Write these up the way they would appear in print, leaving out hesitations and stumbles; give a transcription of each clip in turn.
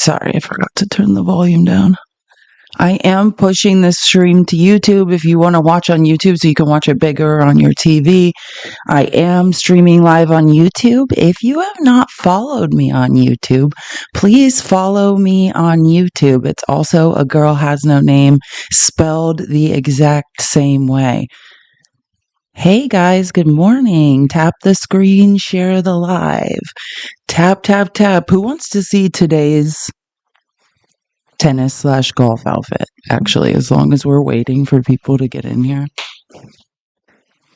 Sorry, I forgot to turn the volume down. I am pushing this stream to YouTube if you want to watch on YouTube so you can watch it bigger on your TV. I am streaming live on YouTube. If you have not followed me on YouTube, please follow me on YouTube. It's also A Girl Has No Name, spelled the exact same way. Hey guys, good morning. Tap the screen, share the live. Tap, tap, tap. Who wants to see today's tennis/golf outfit? Actually, as long as we're waiting for people to get in here.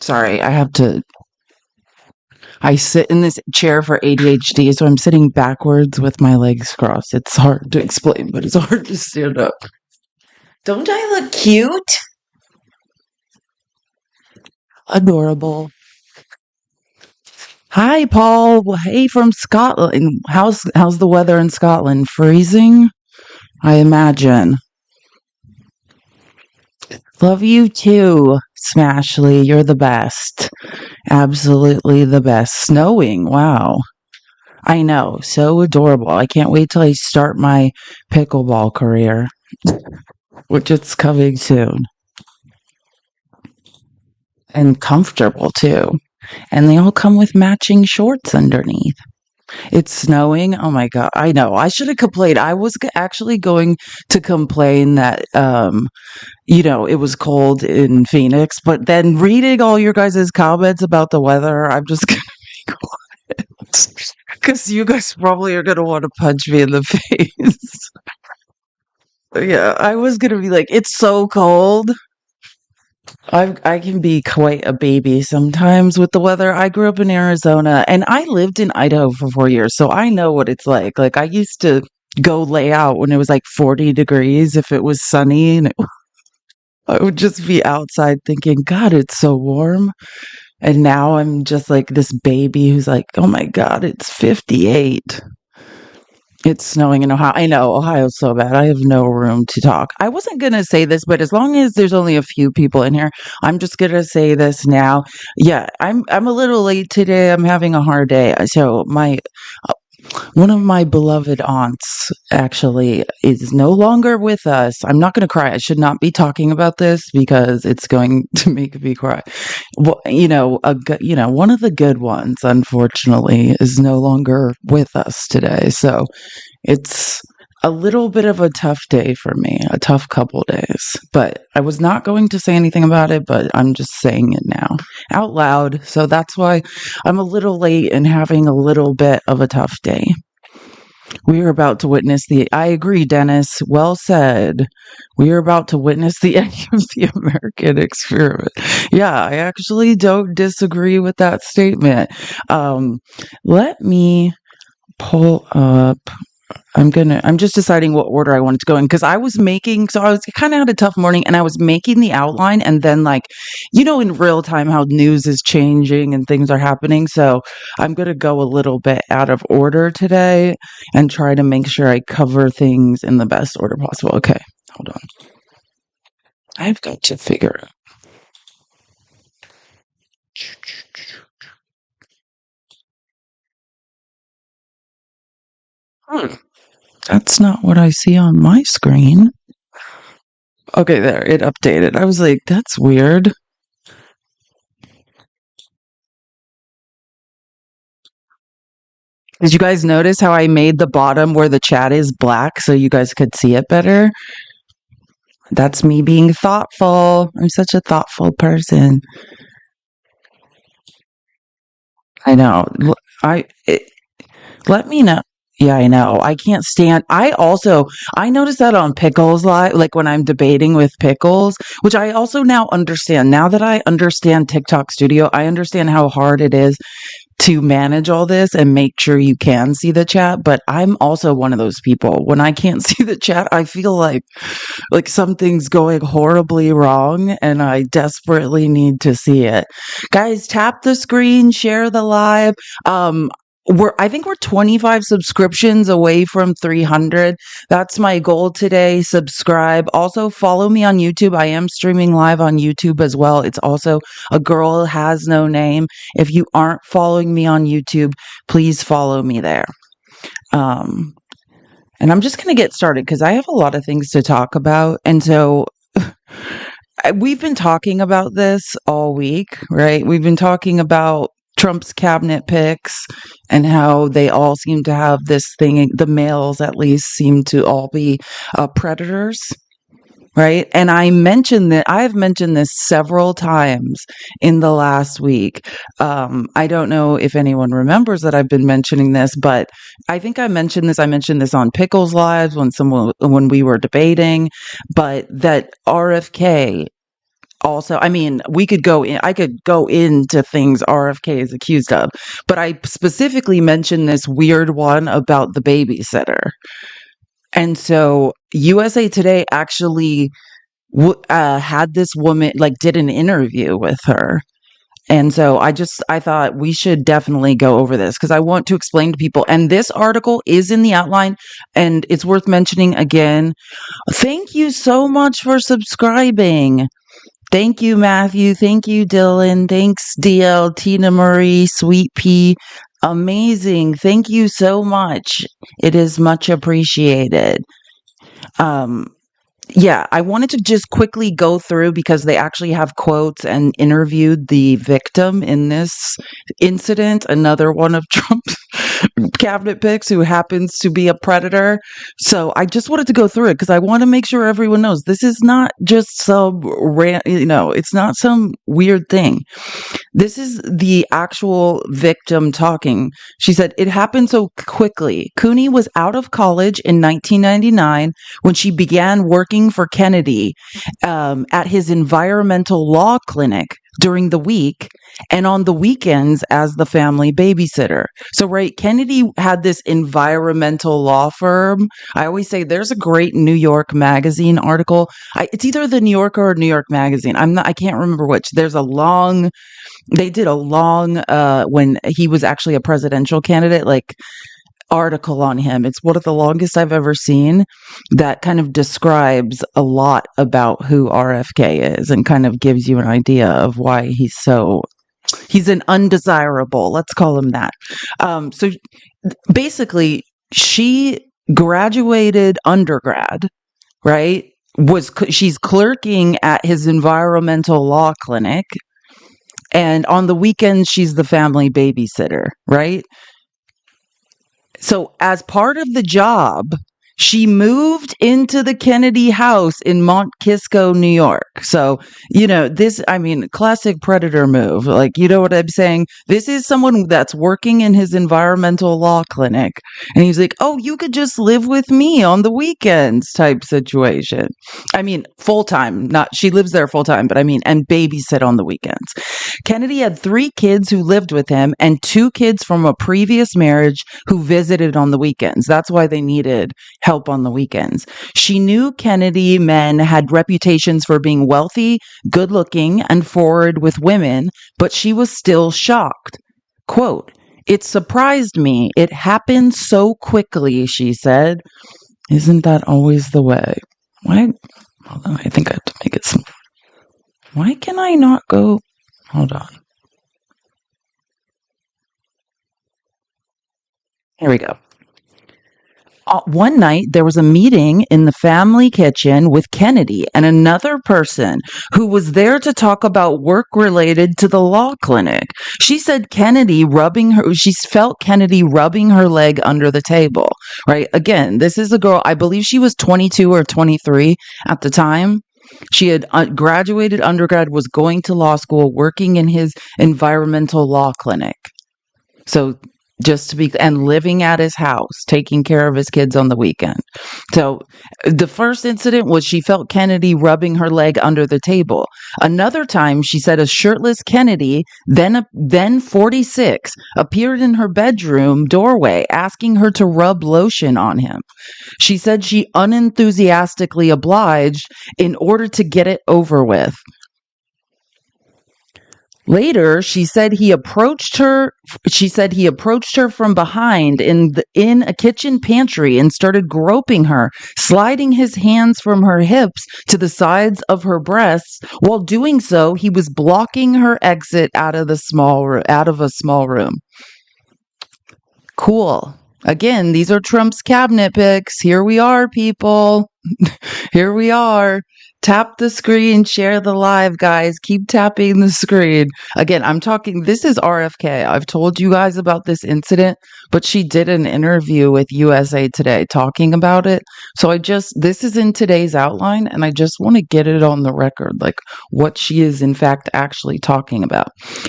Sorry, I sit in this chair for ADHD, so I'm sitting backwards with my legs crossed. It's hard to explain, but it's hard to stand up. Don't I look cute? Adorable. Hi, Paul. Well, hey, from Scotland. How's the weather in Scotland? Freezing? I imagine. Love you too, Smashly. You're the best. Absolutely the best. Snowing. Wow. I know. So adorable. I can't wait till I start my pickleball career, which it's coming soon. And comfortable too. And they all come with matching shorts underneath. It's snowing. Oh my God. I know. I should have complained. I was actually going to complain that, it was cold in Phoenix, but then reading all your guys' comments about the weather, I'm just going to be quiet. Because you guys probably are going to want to punch me in the face. Yeah, I was going to be like, it's so cold. I can be quite a baby sometimes with the weather. I grew up in Arizona and I lived in Idaho for 4 years, so I know what it's like. Like, I used to go lay out when it was like 40 degrees if it was sunny, and I would just be outside thinking, God, it's so warm. And now I'm just like this baby who's like, oh my God, it's 58. It's snowing in Ohio. I know, Ohio's so bad. I have no room to talk. I wasn't going to say this, but as long as there's only a few people in here, I'm just going to say this now. Yeah, I'm a little late today. I'm having a hard day. So one of my beloved aunts actually is no longer with us. I'm not going to cry. I should not be talking about this because it's going to make me cry. Well, one of the good ones, unfortunately, is no longer with us today. So it's a little bit of a tough day for me, a tough couple days. But I was not going to say anything about it, but I'm just saying it now out loud. So that's why I'm a little late and having a little bit of a tough day. We are about to witness I agree, Dennis. Well said. We are about to witness the end of the American experiment. Yeah, I actually don't disagree with that statement. Let me pull up. I'm just deciding what order I wanted to go in because I was kind of had a tough morning and I was making the outline and then in real time how news is changing and things are happening. So I'm going to go a little bit out of order today and try to make sure I cover things in the best order possible. Okay, hold on. I've got to figure out. That's not what I see on my screen. Okay, there, it updated. I was like, that's weird. Did you guys notice how I made the bottom where the chat is black so you guys could see it better? That's me being thoughtful. I'm such a thoughtful person. I know. Let me know. Yeah, I know. I can't stand. I noticed that on Pickles Live, like when I'm debating with Pickles, which I also now understand. Now that I understand TikTok Studio, I understand how hard it is to manage all this and make sure you can see the chat. But I'm also one of those people. When I can't see the chat, I feel like something's going horribly wrong and I desperately need to see it. Guys, tap the screen, share the live. I think we're 25 subscriptions away from 300. That's my goal today. Subscribe. Also follow me on YouTube. I am streaming live on YouTube as well. It's also A Girl Has No Name. If you aren't following me on YouTube, please follow me there. And And I'm just going to get started because I have a lot of things to talk about. And so we've been talking about this all week, right? We've been talking about Trump's cabinet picks and how they all seem to have this thing, the males at least seem to all be predators. Right. And I've mentioned this several times in the last week. I don't know if anyone remembers that I've been mentioning this, but I think I mentioned this. I mentioned this on Pickles Lives when we were debating, but that RFK also, I mean, I could go into things RFK is accused of, but I specifically mentioned this weird one about the babysitter. And so USA Today actually had this woman, like, did an interview with her. And so I thought we should definitely go over this because I want to explain to people. And this article is in the outline and it's worth mentioning again. Thank you so much for subscribing. Thank you, Matthew. Thank you, Dylan. Thanks, DL, Tina Marie, Sweet Pea. Amazing. Thank you so much. It is much appreciated. Yeah, I wanted to just quickly go through because they actually have quotes and interviewed the victim in this incident, another one of Trump's cabinet picks who happens to be a predator. So I just wanted to go through it because I want to make sure everyone knows this is not just it's not some weird thing. This is the actual victim talking. She said, "It happened so quickly. Cooney was out of college in 1999 when she began working for Kennedy at his environmental law clinic during the week and on the weekends as the family babysitter." So, right, Kennedy had this environmental law firm. I always say there's a great New York Magazine article. It's either the New Yorker or New York Magazine. I can't remember which. They did a long, when he was actually a presidential candidate, like, article on him. It's one of the longest I've ever seen that kind of describes a lot about who RFK is and kind of gives you an idea of why he's an undesirable, let's call him that. So basically, she graduated undergrad, right? She's clerking at his environmental law clinic. And on the weekends, she's the family babysitter, right? So as part of the job, she moved into the Kennedy house in Mont Kisco, New York. So, classic predator move. Like, you know what I'm saying? This is someone that's working in his environmental law clinic. And he's like, "Oh, you could just live with me on the weekends," type situation. I mean, full time, she lives there full time, but and babysit on the weekends. Kennedy had 3 kids who lived with him and 2 kids from a previous marriage who visited on the weekends. That's why they needed help on the weekends. She knew Kennedy men had reputations for being wealthy, good looking, and forward with women, but she was still shocked. Quote, "It surprised me. It happened so quickly," she said. Isn't that always the way? Why? Hold on, I think I have to make it some. Why can I not go? Hold on. Here we go. One night, there was a meeting in the family kitchen with Kennedy and another person who was there to talk about work related to the law clinic. She said she felt Kennedy rubbing her leg under the table, right? Again, this is a girl, I believe she was 22 or 23 at the time. She had graduated undergrad, was going to law school, working in his environmental law clinic. So and living at his house, taking care of his kids on the weekend. So the first incident was she felt Kennedy rubbing her leg under the table. Another time, she said a shirtless Kennedy, then 46, appeared in her bedroom doorway asking her to rub lotion on him. She said she unenthusiastically obliged in order to get it over with. Later, she said he approached her from behind in a kitchen pantry and started groping her, sliding his hands from her hips to the sides of her breasts. While doing so, he was blocking her exit out of a small room. Cool. Again, these are Trump's cabinet picks. Here we are, people. Here we are. Tap the screen, share the live, guys. Keep tapping the screen. Again, I'm talking, this is RFK. I've told you guys about this incident, but she did an interview with USA Today talking about it. So this is in today's outline, and I just want to get it on the record, like what she is in fact actually talking about.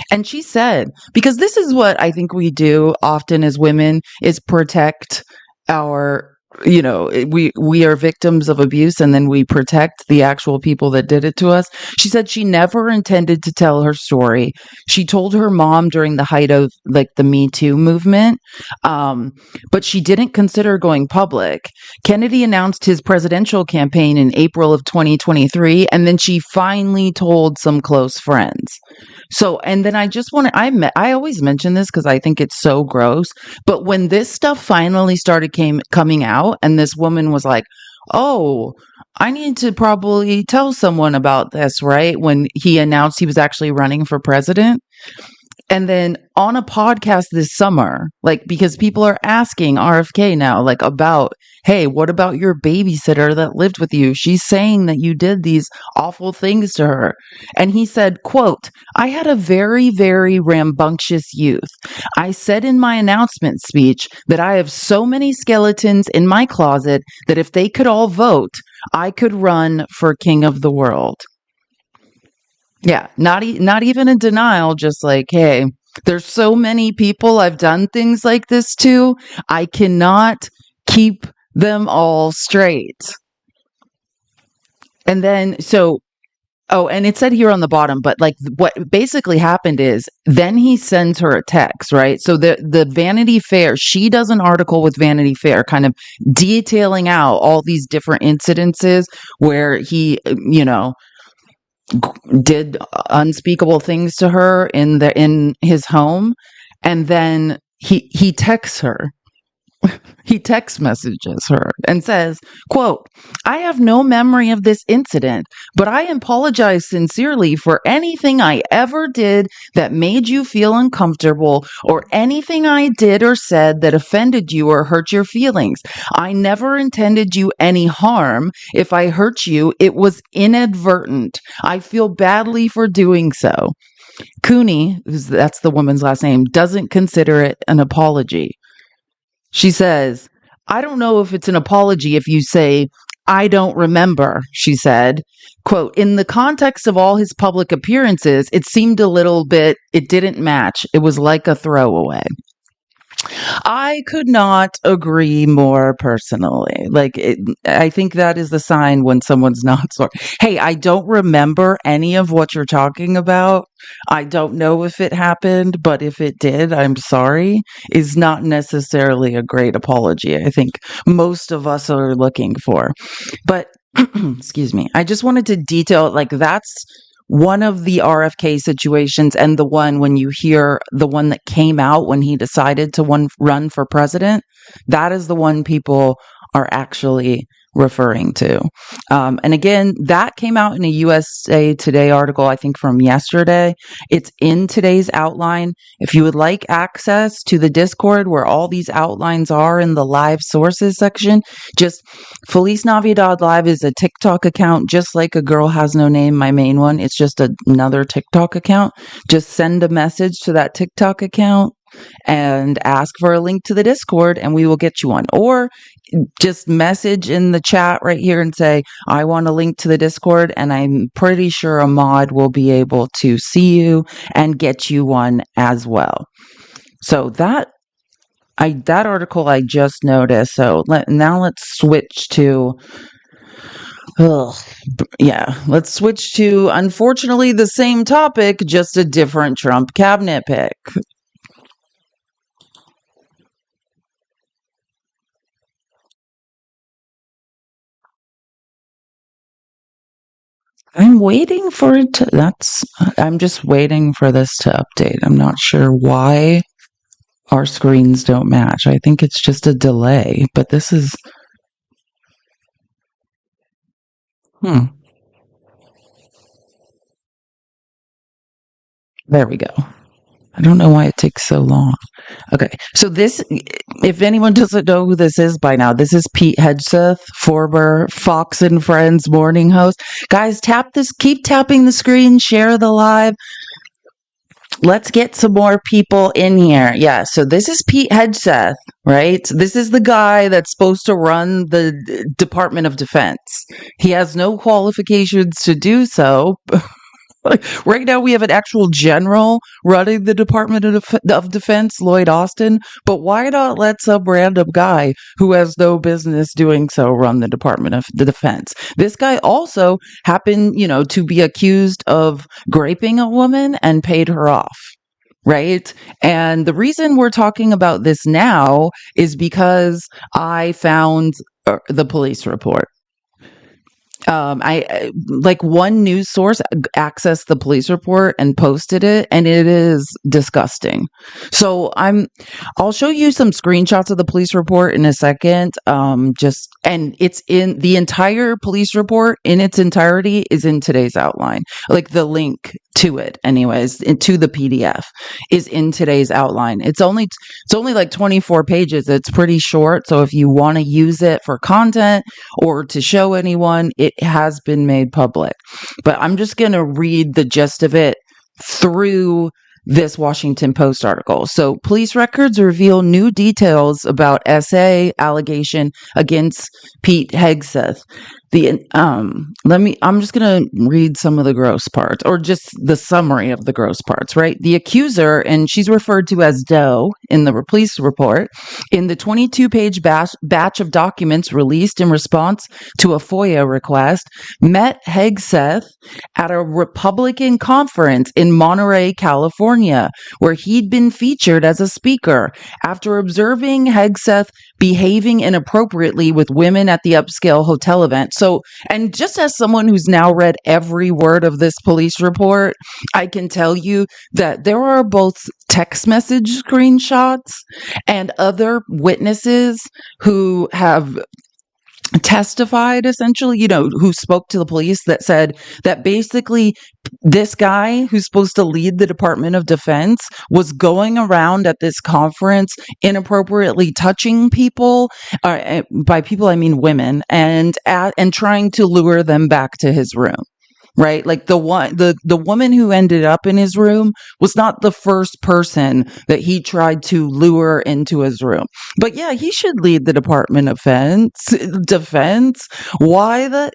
And she said, because this is what I think we do often as women is protect our we are victims of abuse, and then we protect the actual people that did it to us. She said she never intended to tell her story. She told her mom during the height of like the Me Too movement, but she didn't consider going public. Kennedy announced his presidential campaign in April of 2023, and then she finally told some close friends. So, and then I just want to, I always mention this because I think it's so gross. But when this stuff finally started coming out, and this woman was like, "Oh, I need to probably tell someone about this," right? When he announced he was actually running for president. And then on a podcast this summer, like, because people are asking RFK now, like, about, hey, what about your babysitter that lived with you? She's saying that you did these awful things to her. And he said, quote, "I had a very, very rambunctious youth. I said in my announcement speech that I have so many skeletons in my closet that if they could all vote, I could run for king of the world." Yeah, not even in denial, just like, "Hey, there's so many people I've done things like this to. I cannot keep them all straight." And then oh, and it said here on the bottom, but like what basically happened is then he sends her a text, right? So the Vanity Fair, she does an article with Vanity Fair kind of detailing out all these different incidences where he, did unspeakable things to her in his home, and then he texts her. He text messages her and says, quote, "I have no memory of this incident, but I apologize sincerely for anything I ever did that made you feel uncomfortable or anything I did or said that offended you or hurt your feelings. I never intended you any harm. If I hurt you, it was inadvertent. I feel badly for doing so." Cooney, that's the woman's last name, doesn't consider it an apology. She says, "I don't know if it's an apology if you say, 'I don't remember,'" she said. Quote, "In the context of all his public appearances, it seemed a little bit, it didn't match. It was like a throwaway." I could not agree more personally. I think that is the sign when someone's not sorry. Hey, I don't remember any of what you're talking about. I don't know if it happened, but if it did, I'm sorry, is not necessarily a great apology. I think most of us are looking for. But excuse me, I just wanted to detail, like, that's one of the RFK situations, and the one when you hear the one that came out when he decided to run for president, that is the one people are actually referring to. And again, that came out in a USA Today article, I think from yesterday. It's in today's outline. If you would like access to the Discord where all these outlines are in the live sources section, just Feliz Navidad Live is a TikTok account, just like A Girl Has No Name, my main one. It's just another TikTok account. Just send a message to that TikTok account and ask for a link to the Discord, and we will get you one. Or just message in the chat right here and say, "I want a link to the Discord," and I'm pretty sure a mod will be able to see you and get you one as well. So that article I just noticed. So now let's switch to, let's switch to, unfortunately, the same topic, just a different Trump cabinet pick. I'm waiting for it to, I'm just waiting for this to update. I'm not sure why our screens don't match. I think it's just a delay, but this is, there we go. I don't know why it takes so long. Okay. So this, if anyone doesn't know who this is by now, this is Pete Hegseth, former Fox and Friends morning host. Guys, keep tapping the screen, share the live. Let's get some more people in here. Yeah. So this is Pete Hegseth, right? This is the guy that's supposed to run the Department of Defense. He has no qualifications to do so. Like, right now, we have an actual general running the Department of Defense, Lloyd Austin. But why not let some random guy who has no business doing so run the Department of the Defense? This guy also happened, to be accused of raping a woman and paid her off. Right. And the reason we're talking about this now is because I found the police report. Like one news source accessed the police report and posted it, and it is disgusting. So I'll show you some screenshots of the police report in a second. And it's in the entire police report in its entirety is in today's outline. Like the link to it, anyways, to the PDF is in today's outline. It's only like 24 pages. It's pretty short. So if you want to use it for content or to show anyone, it has been made public. But I'm just going to read the gist of it through this Washington Post article. So police records reveal new details about SA allegation against Pete Hegseth. I'm just going to read some of the gross parts, or just the summary of the gross parts, right? The accuser, and she's referred to as Doe in the police report, in the 22-page batch of documents released in response to a FOIA request, met Hegseth at a Republican conference in Monterey, California, where he'd been featured as a speaker. After observing Hegseth behaving inappropriately with women at the upscale hotel event. So, and just as someone who's now read every word of this police report, I can tell you that there are both text message screenshots and other witnesses who have testified, essentially, who spoke to the police, that said that basically this guy who's supposed to lead the Department of Defense was going around at this conference inappropriately touching people. By people, I mean women, and trying to lure them back to his room. Right? Like the woman who ended up in his room was not the first person that he tried to lure into his room. But yeah, he should lead the Department of Defense. Why the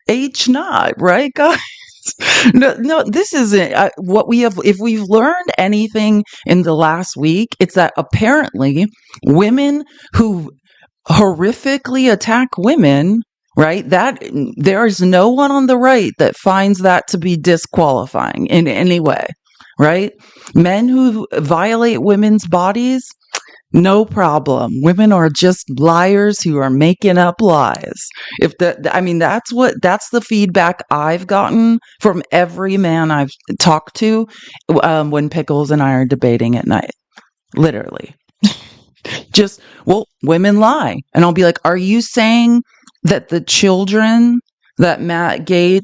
H not, right, guys? No, this isn't what we have. If we've learned anything in the last week, it's that apparently women who horrifically attack women, right? That there is no one on the right that finds that to be disqualifying in any way, right? Men who violate women's bodies, no problem. Women are just liars who are making up lies. That's the feedback I've gotten from every man I've talked to when Pickles and I are debating at night. Literally. Just, well, women lie. And I'll be like, are you saying that the children that Matt Gaetz,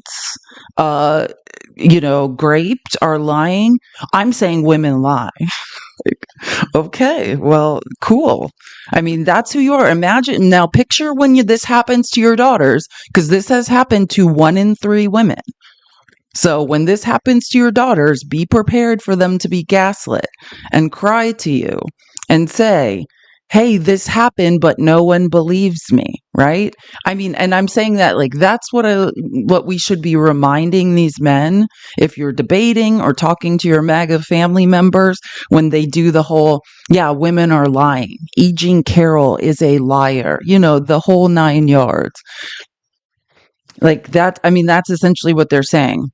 graped are lying? I'm saying women lie. Okay, well, cool. I mean, that's who you are. Imagine now, picture when this happens to your daughters, because this has happened to 1 in 3 women. So when this happens to your daughters, be prepared for them to be gaslit and cry to you and say, hey, this happened, but no one believes me, right? I mean, and I'm saying that like that's what we should be reminding these men if you're debating or talking to your MAGA family members when they do the whole, yeah, women are lying. E. Jean Carroll is a liar, the whole 9 yards. Like that, I mean, that's essentially what they're saying.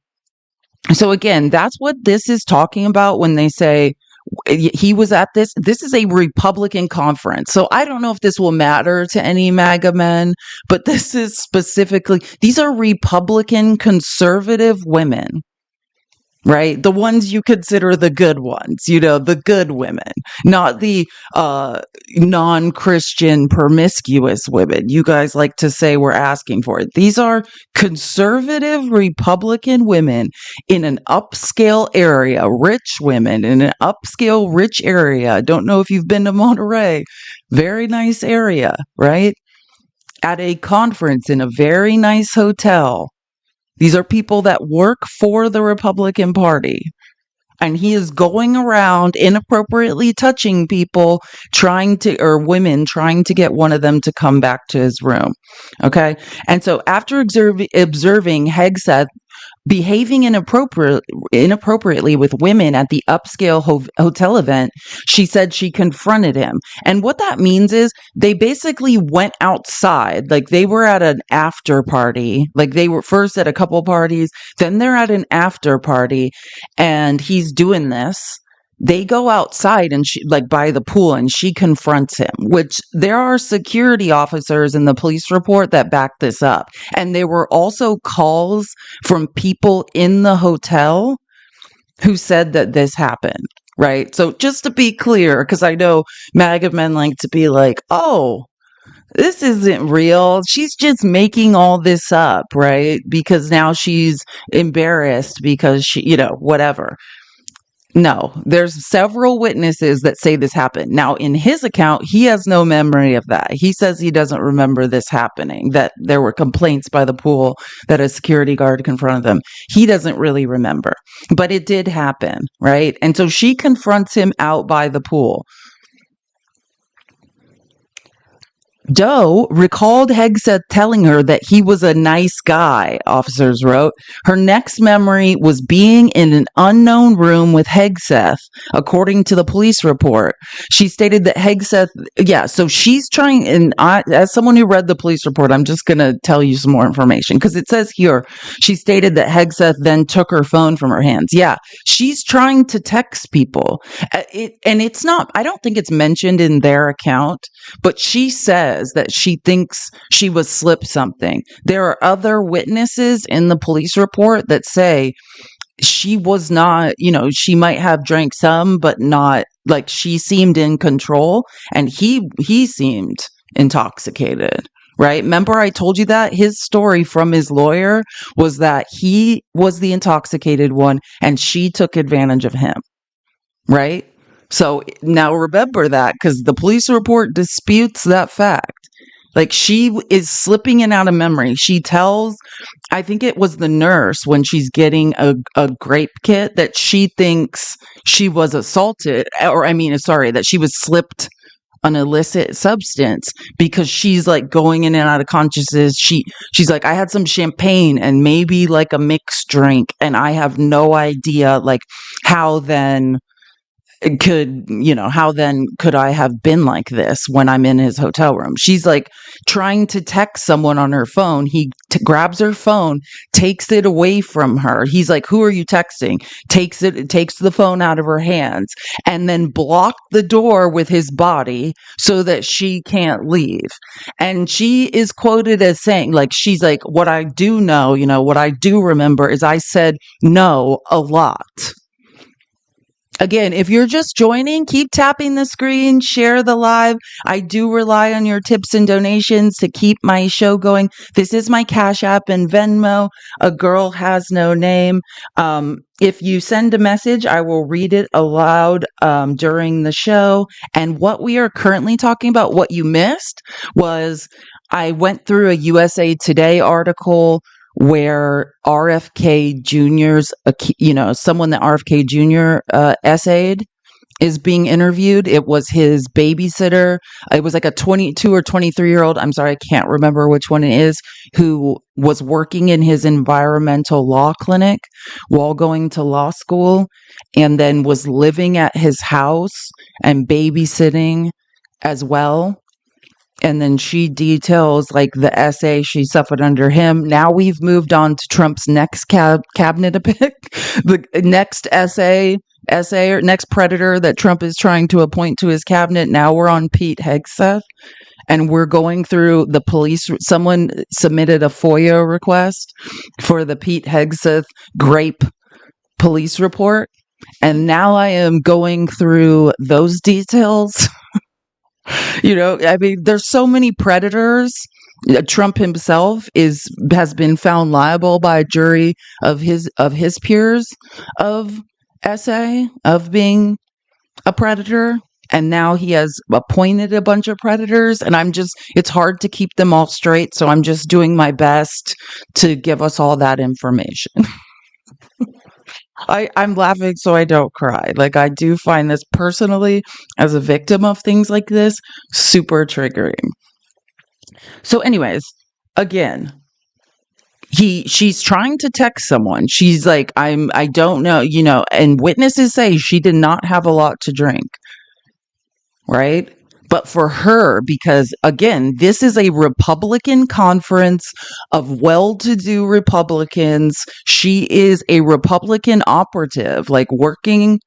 So again, that's what this is talking about when they say he was at this. This is a Republican conference. So I don't know if this will matter to any MAGA men, but this is specifically, these are Republican conservative women right? The ones you consider the good ones, the good women, not the non-Christian promiscuous women. You guys like to say we're asking for it. These are conservative Republican women in an upscale area, rich women in an upscale rich area. I don't know if you've been to Monterey. Very nice area, right? At a conference in a very nice hotel. These are people that work for the Republican Party. And he is going around inappropriately touching people, or women, trying to get one of them to come back to his room. Okay. And so after observing Hegseth behaving inappropriately with women at the upscale hotel event, she said she confronted him. And what that means is they basically went outside. Like they were at an after party. Like they were first at a couple parties, then they're at an after party, and he's doing this. They go outside and by the pool, and she confronts him, which there are security officers in the police report that back this up. And there were also calls from people in the hotel who said that this happened, right? So just to be clear, because I know MAGA men like to be like, oh, this isn't real. She's just making all this up, right? Because now she's embarrassed because she, whatever. No, there's several witnesses that say this happened. Now, in his account, he has no memory of that. He says he doesn't remember this happening, that there were complaints by the pool that a security guard confronted them. He doesn't really remember, but it did happen, right? And so she confronts him out by the pool. Doe recalled Hegseth telling her that he was a nice guy, officers wrote. Her next memory was being in an unknown room with Hegseth, according to the police report. She stated that Hegseth, so she's trying, and as someone who read the police report, I'm just going to tell you some more information, because it says here, she stated that Hegseth then took her phone from her hands. Yeah, she's trying to text people. And it's not, I don't think it's mentioned in their account, but she says that she thinks she was slipped something. There are other witnesses in the police report that say she was not, she might have drank some, but not, like, she seemed in control, and he seemed intoxicated. Right? Remember I told you that his story from his lawyer was that he was the intoxicated one and she took advantage of him. Right? So now remember that, because the police report disputes that fact. Like, she is slipping in out of memory. She tells, I think it was the nurse when she's getting a grape kit, that she thinks she was assaulted, that she was slipped an illicit substance, because she's like going in and out of consciousness. She's like, I had some champagne and maybe like a mixed drink, and I have no idea like how then could I have been like this when I'm in his hotel room? She's like trying to text someone on her phone. He grabs her phone, takes it away from her. He's like, who are you texting? Takes the phone out of her hands, and then blocked the door with his body so that she can't leave. And she is quoted as saying, like, she's like, what I do know, what I do remember is I said no a lot. Again, if you're just joining, keep tapping the screen, share the live. I do rely on your tips and donations to keep my show going. This is my Cash App and Venmo. A girl has no name. If you send a message, I will read it aloud during the show. And what we are currently talking about, what you missed, was I went through a USA Today article where RFK Jr.'s, someone that RFK Jr. Essayed is being interviewed. It was his babysitter. It was like a 22 or 23-year-old. I'm sorry, I can't remember which one it is, who was working in his environmental law clinic while going to law school, and then was living at his house and babysitting as well. And then she details like the essay she suffered under him. Now we've moved on to Trump's next cabinet pick, the next or next predator that Trump is trying to appoint to his cabinet. Now we're on Pete Hegseth, and we're going through the police. Someone submitted a FOIA request for the Pete Hegseth grape police report. And now I am going through those details. I mean, there's so many predators. Trump himself has been found liable by a jury of his peers of of being a predator. And now he has appointed a bunch of predators, and it's hard to keep them all straight. So I'm just doing my best to give us all that information. I'm laughing so I don't cry. Like, I do find this personally, as a victim of things like this, super triggering. So, anyways, again, she's trying to text someone. She's like, I don't know, and witnesses say she did not have a lot to drink, right? But for her, because again, this is a Republican conference of well-to-do Republicans. She is a Republican operative, like working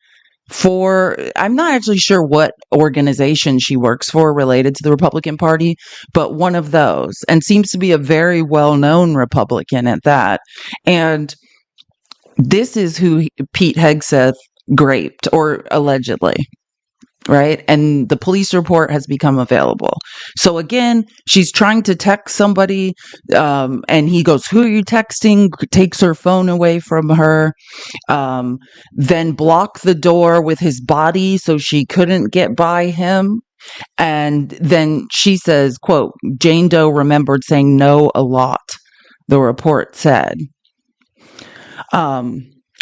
for, I'm not actually sure what organization she works for related to the Republican Party, but one of those, and seems to be a very well-known Republican at that. And this is who Pete Hegseth graped, or allegedly. Right. And the police report has become available. So again, she's trying to text somebody, and he goes, "Who are you texting?" Takes her phone away from her, then block the door with his body so she couldn't get by him. And then she says, quote, "Jane Doe remembered saying no a lot," the report said.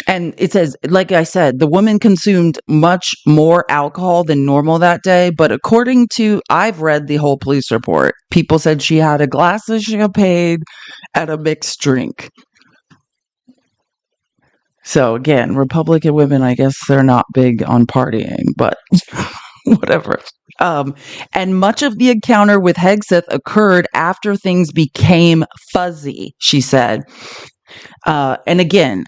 And it says, like I said, the woman consumed much more alcohol than normal that day. But I've read the whole police report. People said she had a glass of champagne and a mixed drink. So again, Republican women, I guess they're not big on partying, but whatever. And much of the encounter with Hegseth occurred after things became fuzzy, she said. And again,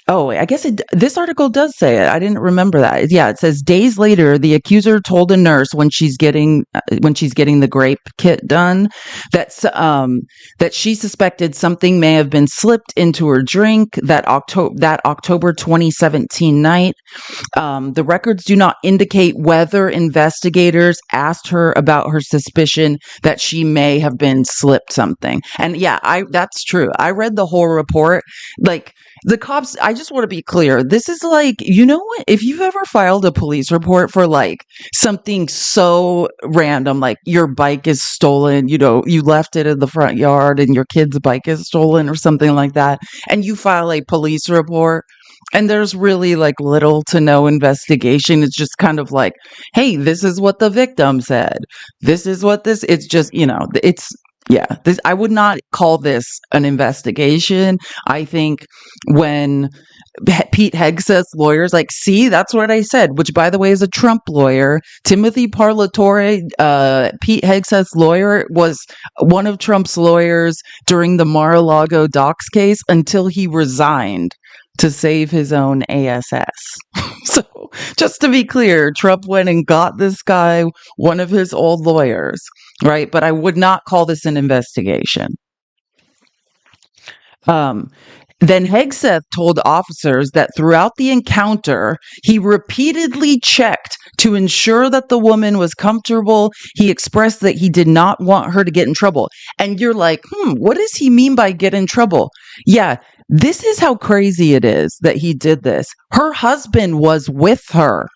I guess this article does say it. I didn't remember that. Yeah, it says days later, the accuser told a nurse when she's getting the grape kit done that she suspected something may have been slipped into her drink that October 2017 night. The records do not indicate whether investigators asked her about her suspicion that she may have been slipped something. And yeah, that's true. I read the whole report. Like, the cops, I just want to be clear. This is like, what? If you've ever filed a police report for like something so random, like your bike is stolen, you left it in the front yard and your kid's bike is stolen or something like that, and you file a police report and there's really like little to no investigation. It's just kind of like, hey, this is what the victim said. It's just, I would not call this an investigation. I think when Pete Hegseth's lawyers, like, see, that's what I said, which by the way is a Trump lawyer. Timothy Parlatore, Pete Hegseth's lawyer, was one of Trump's lawyers during the Mar-a-Lago docs case until he resigned to save his own ASS. So just to be clear, Trump went and got this guy, one of his old lawyers, right? But I would not call this an investigation. Then Hegseth told officers that throughout the encounter, he repeatedly checked to ensure that the woman was comfortable. He expressed that he did not want her to get in trouble. And you're like, what does he mean by get in trouble? Yeah, this is how crazy it is that he did this. Her husband was with her.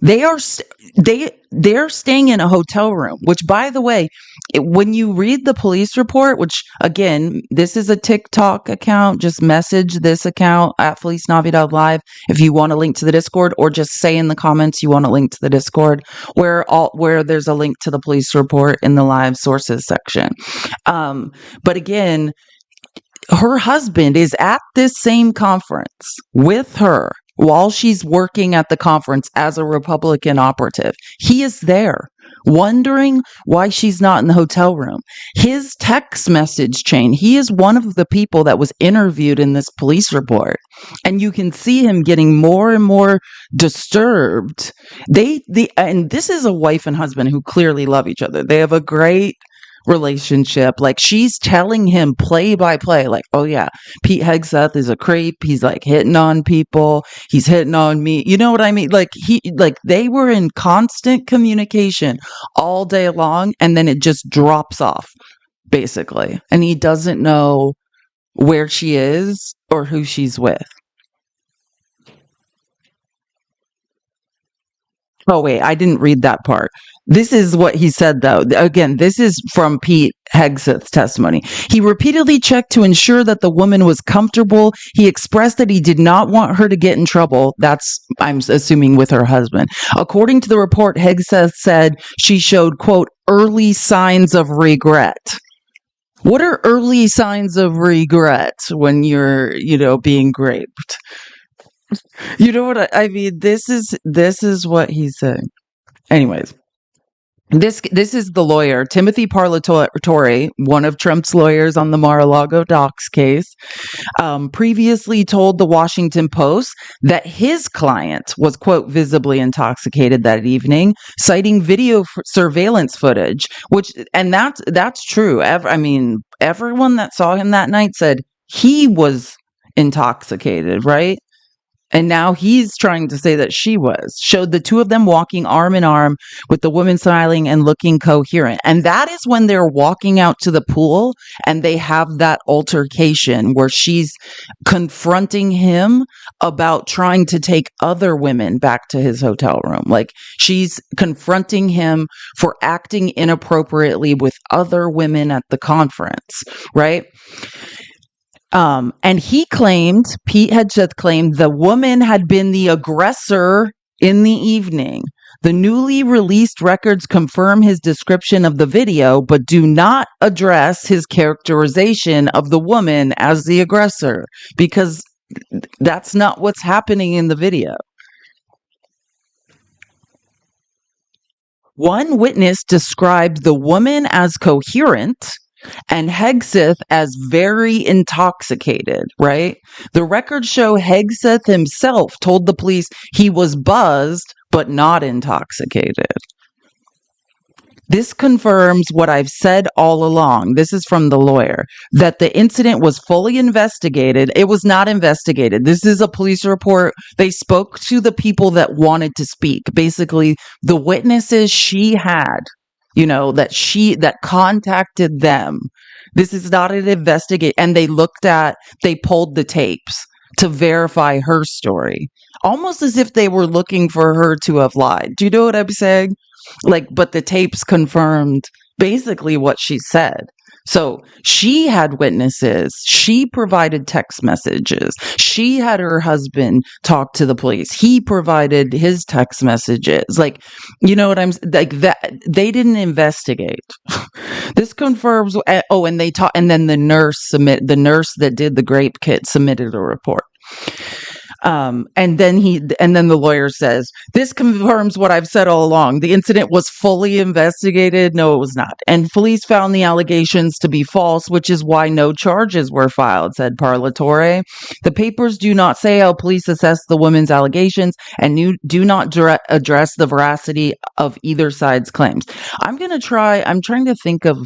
They're staying in a hotel room, which, by the way, when you read the police report, which again, this is a TikTok account, just message this account at Feliz Navidad Live if you want a link to the Discord, or just say in the comments you want a link to the Discord, where there's a link to the police report in the live sources section. But again, her husband is at this same conference with her while she's working at the conference as a Republican operative. He is there, wondering why she's not in the hotel room. His text message chain, he is one of the people that was interviewed in this police report. And you can see him getting more and more disturbed. And this is a wife and husband who clearly love each other. They have a great relationship. Like she's telling him play by play, like, oh yeah, Pete Hegseth is a creep. He's like hitting on people. He's hitting on me. You know what I mean? Like they were in constant communication all day long, and then it just drops off basically. And he doesn't know where she is or who she's with. Oh, wait, I didn't read that part. This is what he said, though. Again, this is from Pete Hegseth's testimony. He repeatedly checked to ensure that the woman was comfortable. He expressed that he did not want her to get in trouble. That's, I'm assuming, with her husband. According to the report, Hegseth said she showed, quote, early signs of regret. What are early signs of regret when you're, being raped? You know what I mean? This is what he's saying. Anyways, this is the lawyer, Timothy Parlatore, one of Trump's lawyers on the Mar-a-Lago docs case, previously told the Washington Post that his client was, quote, visibly intoxicated that evening, citing video surveillance footage, and that's true. Everyone that saw him that night said he was intoxicated, right? And now he's trying to say that she showed the two of them walking arm in arm with the woman smiling and looking coherent. And that is when they're walking out to the pool and they have that altercation where she's confronting him about trying to take other women back to his hotel room. Like she's confronting him for acting inappropriately with other women at the conference, right? And Pete Hegseth claimed the woman had been the aggressor in the evening. The newly released records confirm his description of the video, but do not address his characterization of the woman as the aggressor, because that's not what's happening in the video. One witness described the woman as coherent and Hegseth as very intoxicated, right? The records show Hegseth himself told the police he was buzzed but not intoxicated. This confirms what I've said all along. This is from the lawyer, that the incident was fully investigated. It was not investigated. This is a police report. They spoke to the people that wanted to speak. Basically, the witnesses she had, that contacted them. This is not an investigate. And they pulled the tapes to verify her story, almost as if they were looking for her to have lied. Do you know what I'm saying? But the tapes confirmed basically what she said. So she had witnesses. She provided text messages. She had her husband talk to the police. He provided his text messages. You know what I'm like that they didn't investigate. This confirms. Oh, and and then the nurse that did the grape kit submitted a report. And then the lawyer says, this confirms what I've said all along. The incident was fully investigated. No, it was not. And police found the allegations to be false, which is why no charges were filed, said Parlatore. The papers do not say how police assessed the woman's allegations and do not address the veracity of either side's claims. I'm trying to think of.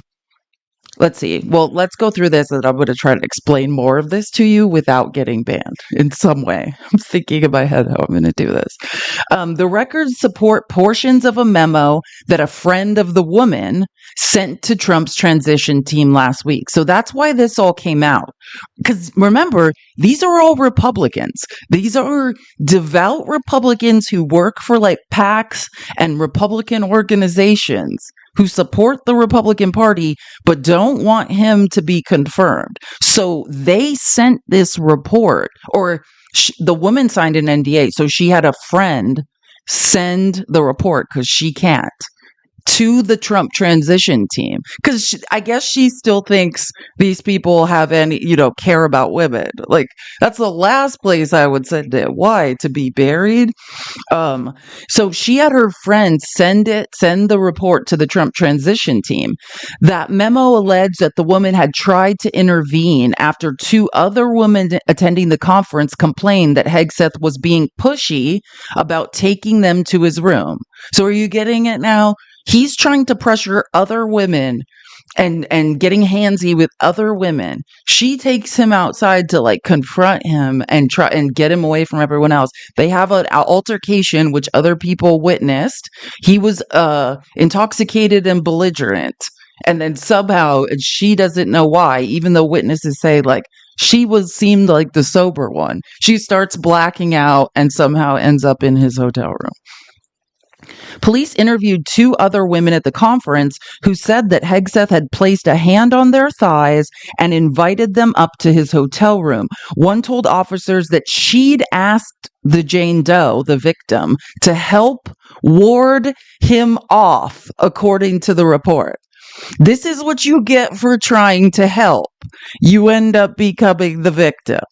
Let's see. Well, let's go through this, and I'm going to try to explain more of this to you without getting banned in some way. I'm thinking in my head how I'm going to do this. The records support portions of a memo that a friend of the woman sent to Trump's transition team last week. So that's why this all came out. Because remember, these are all Republicans. These are devout Republicans who work for PACs and Republican organizations who support the Republican Party but don't want him to be confirmed. So they sent this report, or the woman signed an NDA, so she had a friend send the report, because she can't, to the Trump transition team. Because I guess she still thinks these people have any, care about women. That's the last place I would send it. Why? To be buried? So she had her friend send the report to the Trump transition team. That memo alleged that the woman had tried to intervene after two other women attending the conference complained that Hegseth was being pushy about taking them to his room. So are you getting it now? He's trying to pressure other women and getting handsy with other women. She takes him outside to like confront him and try and get him away from everyone else. They have an altercation which other people witnessed. He was intoxicated and belligerent. And then somehow she doesn't know why, even though witnesses say like seemed like the sober one. She starts blacking out and somehow ends up in his hotel room. Police interviewed two other women at the conference who said that Hegseth had placed a hand on their thighs and invited them up to his hotel room. One told officers that she'd asked the Jane Doe, the victim, to help ward him off, according to the report. This is what you get for trying to help. You end up becoming the victim.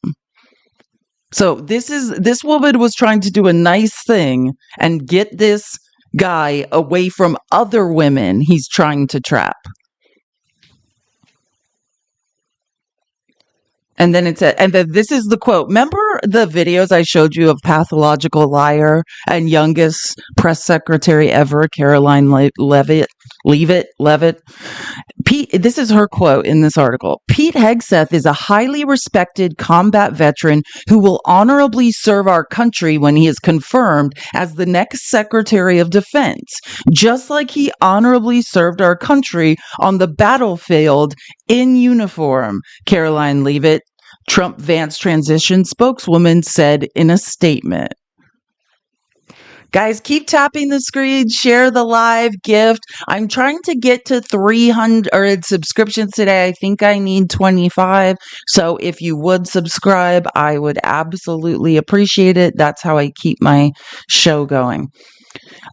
So this woman was trying to do a nice thing and get this guy away from other women he's trying to trap. And then this is the quote. Remember the videos I showed you of pathological liar and youngest press secretary ever, Caroline Levitt? Pete, this is her quote in this article. Pete Hegseth is a highly respected combat veteran who will honorably serve our country when he is confirmed as the next Secretary of Defense, just like he honorably served our country on the battlefield in uniform, Caroline Leavitt, Trump Vance transition spokeswoman, said in a statement. Guys, keep tapping the screen, share the live gift. I'm trying to get to 300 subscriptions today. I think I need 25. So if you would subscribe, I would absolutely appreciate it. That's how I keep my show going.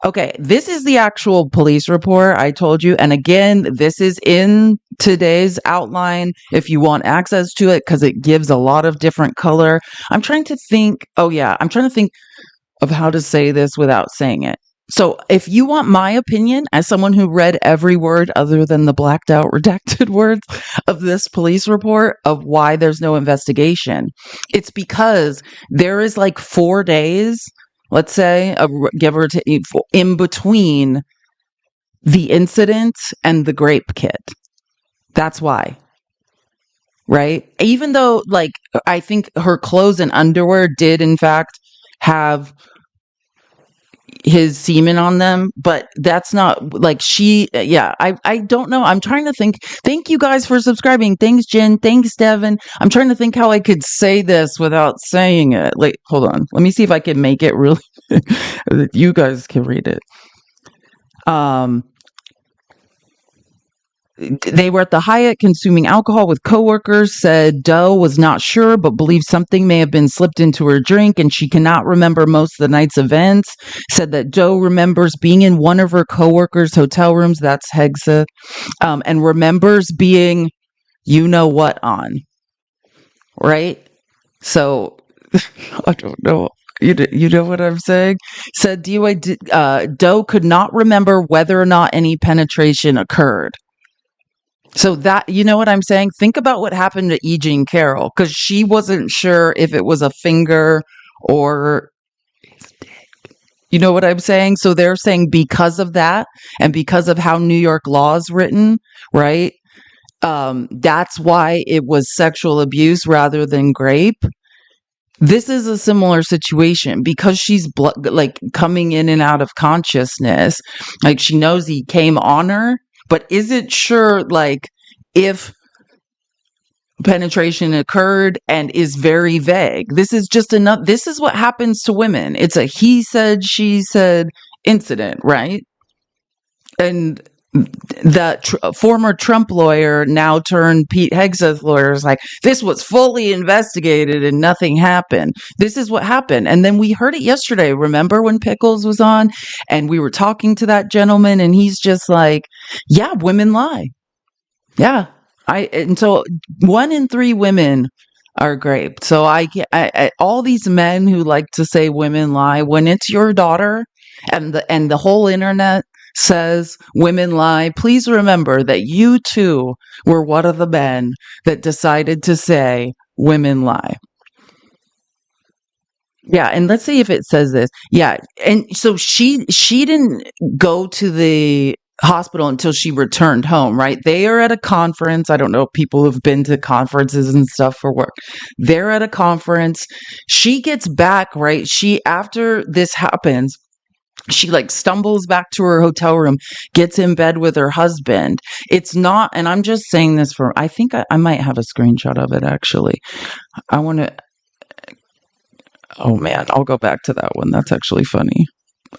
Okay, this is the actual police report I told you. And again, this is in today's outline if you want access to it, because it gives a lot of different color. I'm trying to think of how to say this without saying it. So if you want my opinion as someone who read every word other than the blacked out redacted words of this police report of why there's no investigation, it's because there is like 4 days, let's say, give or take, in between the incident and the grape kit. That's why. Right? Even though, like, I think her clothes and underwear did in fact have his semen on them, but that's not like I don't know. I'm trying to think. Thank you guys for subscribing. Thanks, Jen. Thanks, Devin. I'm trying to think how I could say this without saying it. Like, hold on. Let me see if I can make it really that you guys can read it. They were at the Hyatt consuming alcohol with coworkers, said Doe was not sure, but believed something may have been slipped into her drink, and she cannot remember most of the night's events. Said that Doe remembers being in one of her coworkers' hotel rooms, that's Hegseth, and remembers being you know what on. Right? So, I don't know. You know what I'm saying? Said Doe could not remember whether or not any penetration occurred. So that, you know what I'm saying? Think about what happened to E. Jean Carroll, because she wasn't sure if it was a finger or his dick. You know what I'm saying? So they're saying because of that and because of how New York law is written, right? That's why it was sexual abuse rather than grape. This is a similar situation because she's like coming in and out of consciousness. Like she knows he came on her, but isn't sure like if penetration occurred and is very vague. This is just this is what happens to women. It's a he said, she said incident, right? And the former Trump lawyer, now turned Pete Hegseth lawyer, is like, this was fully investigated and nothing happened. This is what happened. And then we heard it yesterday. Remember when Pickles was on and we were talking to that gentleman and he's just like, yeah, women lie. Yeah. And so 1 in 3 women are grape. So I all these men who like to say women lie, when it's your daughter and the whole internet says women lie, please remember that you too were one of the men that decided to say women lie. Yeah, and let's see if it says this. Yeah, and so she didn't go to the hospital until she returned home, right? They are at a conference. I don't know if people have been to conferences and stuff for work. They're at a conference. She gets back, right? After this happens, she like stumbles back to her hotel room, gets in bed with her husband. It's not, and I'm just saying this I think I might have a screenshot of it actually. I want to, oh man, I'll go back to that one. That's actually funny.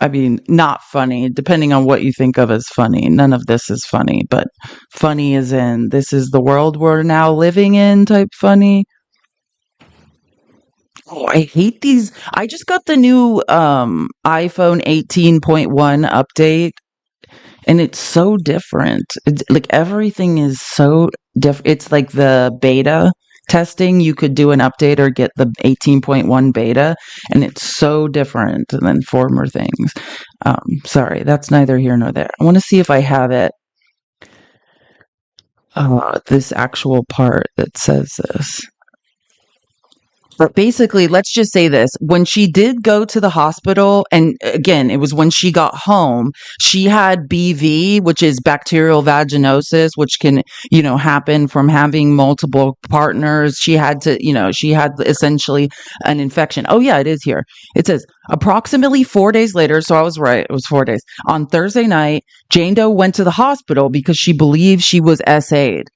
I mean, not funny, depending on what you think of as funny. None of this is funny, but funny is in this is the world we're now living in type funny. Oh, I hate these. I just got the new iPhone 18.1 update and it's so different. It's like everything is so different. It's like the beta testing. You could do an update or get the 18.1 beta, and it's so different than former things. Sorry, that's neither here nor there. I want to see if I have it. This actual part that says this. But basically, let's just say this. When she did go to the hospital, and again, it was when she got home, she had BV, which is bacterial vaginosis, which can, happen from having multiple partners. She had to, she had essentially an infection. Oh, yeah, it is here. It says approximately 4 days later. So I was right. It was 4 days. On Thursday night, Jane Doe went to the hospital because she believed she was SA'd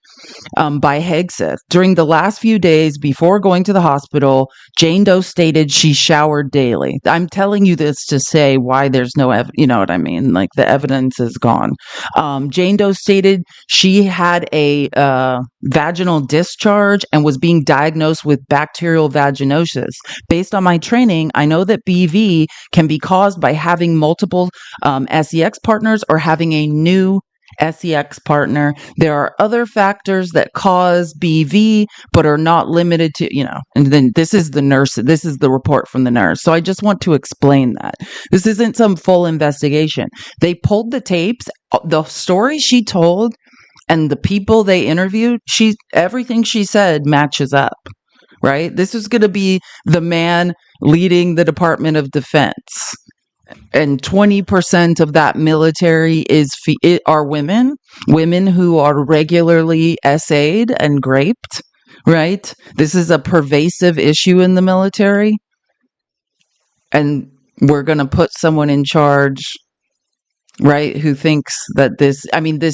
by Hegseth. During the last few days before going to the hospital, Jane Doe stated she showered daily. I'm telling you this to say why there's no you know what I mean? Like the evidence is gone. Jane Doe stated she had a vaginal discharge and was being diagnosed with bacterial vaginosis. Based on my training, I know that BV can be caused by having multiple sex partners or having a new sex partner. There are other factors that cause BV, but are not limited to, and then this is the report from the nurse. So I just want to explain that. This isn't some full investigation. They pulled the tapes, the story she told, and the people they interviewed, everything she said matches up, right? This is going to be the man leading the Department of Defense. And 20% of that military are women who are regularly SA'd and raped, right? This is a pervasive issue in the military. And we're going to put someone in charge, right, who thinks that this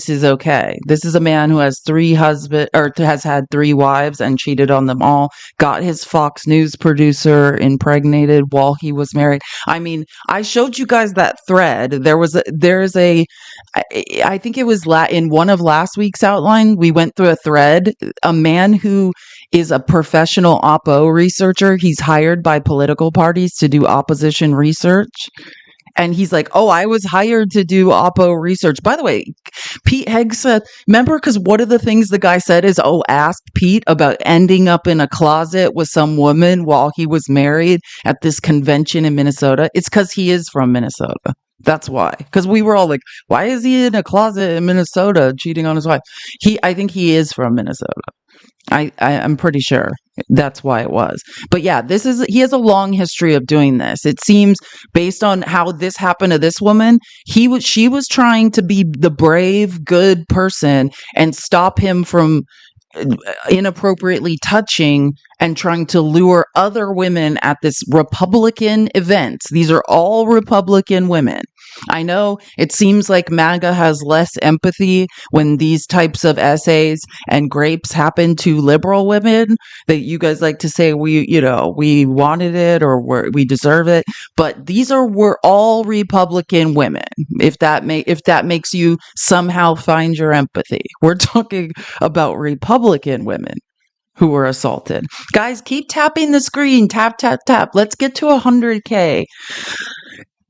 is okay. This is a man who has has had 3 wives and cheated on them all, got his Fox News producer impregnated while he was married. I showed you guys that thread. I think it was in one of last week's outline, we went through a thread, a man who is a professional oppo researcher. He's hired by political parties to do opposition research. And he's like, oh, I was hired to do Oppo research. By the way, Pete Hegseth, remember, because one of the things the guy said is, ask Pete about ending up in a closet with some woman while he was married at this convention in Minnesota. It's because he is from Minnesota. That's why. Because we were all like, why is he in a closet in Minnesota cheating on his wife? I think he is from Minnesota. I'm pretty sure that's why it was. But yeah, he has a long history of doing this. It seems based on how this happened to this woman, she was trying to be the brave, good person and stop him from inappropriately touching and trying to lure other women at this Republican event. These are all Republican women. I know it seems like MAGA has less empathy when these types of essays and grapes happen to liberal women, that you guys like to say we wanted it or we deserve it. But we're all Republican women. If that makes you somehow find your empathy, we're talking about Republican women who were assaulted. Guys, keep tapping the screen. Tap, tap, tap. Let's get to 100K.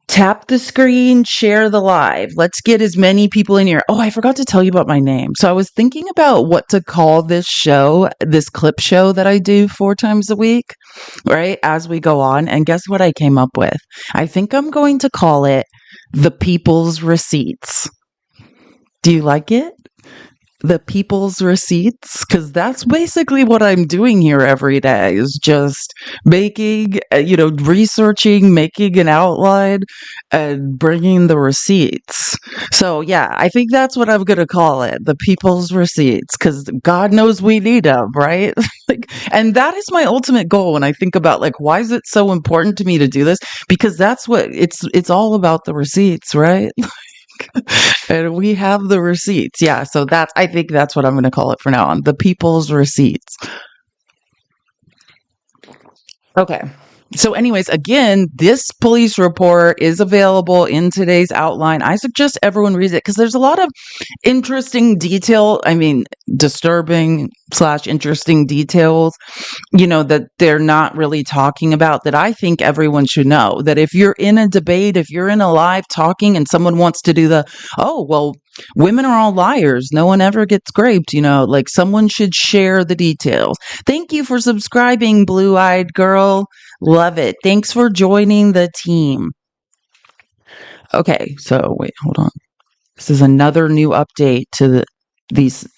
Tap the screen, share the live. Let's get as many people in here. Oh, I forgot to tell you about my name. So I was thinking about what to call this show, this clip show that I do 4 times a week, right? As we go on. And guess what I came up with? I think I'm going to call it The People's Receipts. Do you like it? the people's receipts, because that's basically what I'm doing here every day, is just making, researching, making an outline, and bringing the receipts. So yeah, I think that's what I'm gonna call it, the people's receipts, because God knows we need them, right? Like, and that is my ultimate goal when I think about, like, why is it so important to me to do this? Because that's what it's all about, the receipts, right? And we have the receipts. Yeah. So I think that's what I'm going to call it for now on, the people's receipts. Okay. So anyways, again, this police report is available in today's outline. I suggest everyone reads it because there's a lot of interesting detail. I mean, disturbing / interesting details, that they're not really talking about, that I think everyone should know. That if you're in a debate, if you're in a live talking and someone wants to do oh, well, women are all liars, no one ever gets raped, like, someone should share the details. Thank you for subscribing, blue-eyed girl. Love it. Thanks for joining the team. Okay, so wait, hold on. This is another new update to these.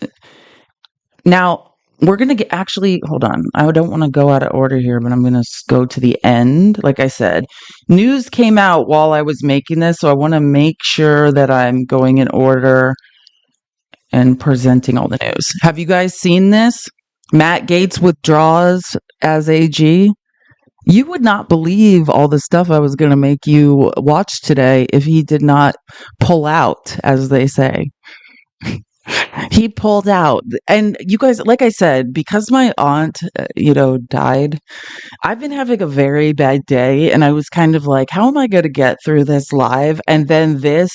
Now, we're going to hold on. I don't want to go out of order here, but I'm going to go to the end. Like I said, news came out while I was making this, so I want to make sure that I'm going in order and presenting all the news. Have you guys seen this? Matt Gaetz withdraws as AG. You would not believe all the stuff I was going to make you watch today if he did not pull out, as they say. He pulled out. And you guys, like I said, because my aunt, died, I've been having a very bad day. And I was kind of like, how am I going to get through this live? And then this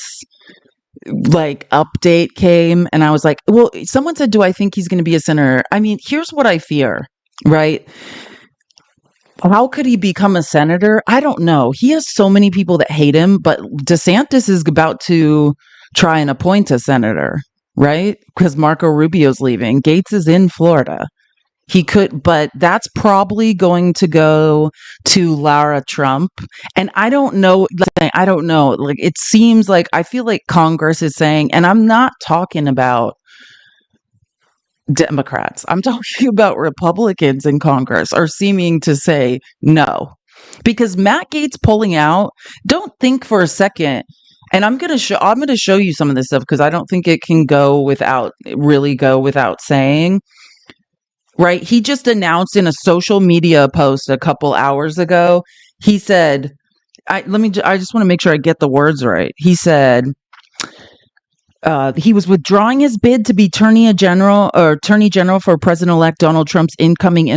update came and I was like, well, someone said, do I think he's going to be a senator? I mean, here's what I fear, right? How could he become a senator? I don't know. He has so many people that hate him, but DeSantis is about to try and appoint a senator, right? Because Marco Rubio's leaving. Gaetz is in Florida. He could, but that's probably going to go to Lara Trump. And I don't know. Like, it seems like, I feel like Congress is saying, and I'm not talking about Democrats, I'm talking about Republicans in Congress, are seeming to say no. Because Matt Gaetz pulling out, don't think for a second, and I'm going to show you some of this stuff because I don't think it can go without saying. Right? He just announced in a social media post a couple hours ago, he said, I just want to make sure I get the words right. He said, he was withdrawing his bid to be Attorney General for President-elect Donald Trump's incoming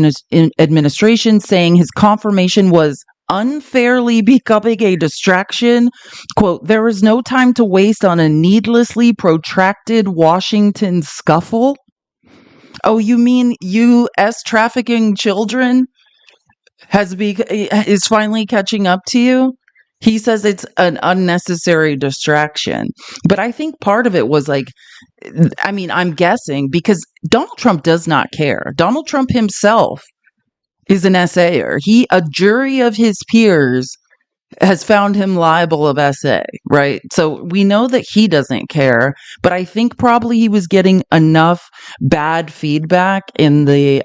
administration, saying his confirmation was unfairly becoming a distraction. Quote, there is no time to waste on a needlessly protracted Washington scuffle. Oh, you mean U.S. trafficking children is finally catching up to you? He says it's an unnecessary distraction. But I think part of it was I'm guessing because Donald Trump does not care. Donald Trump himself is an SAer. A jury of his peers has found him liable of SA, right? So we know that he doesn't care, but I think probably he was getting enough bad feedback in the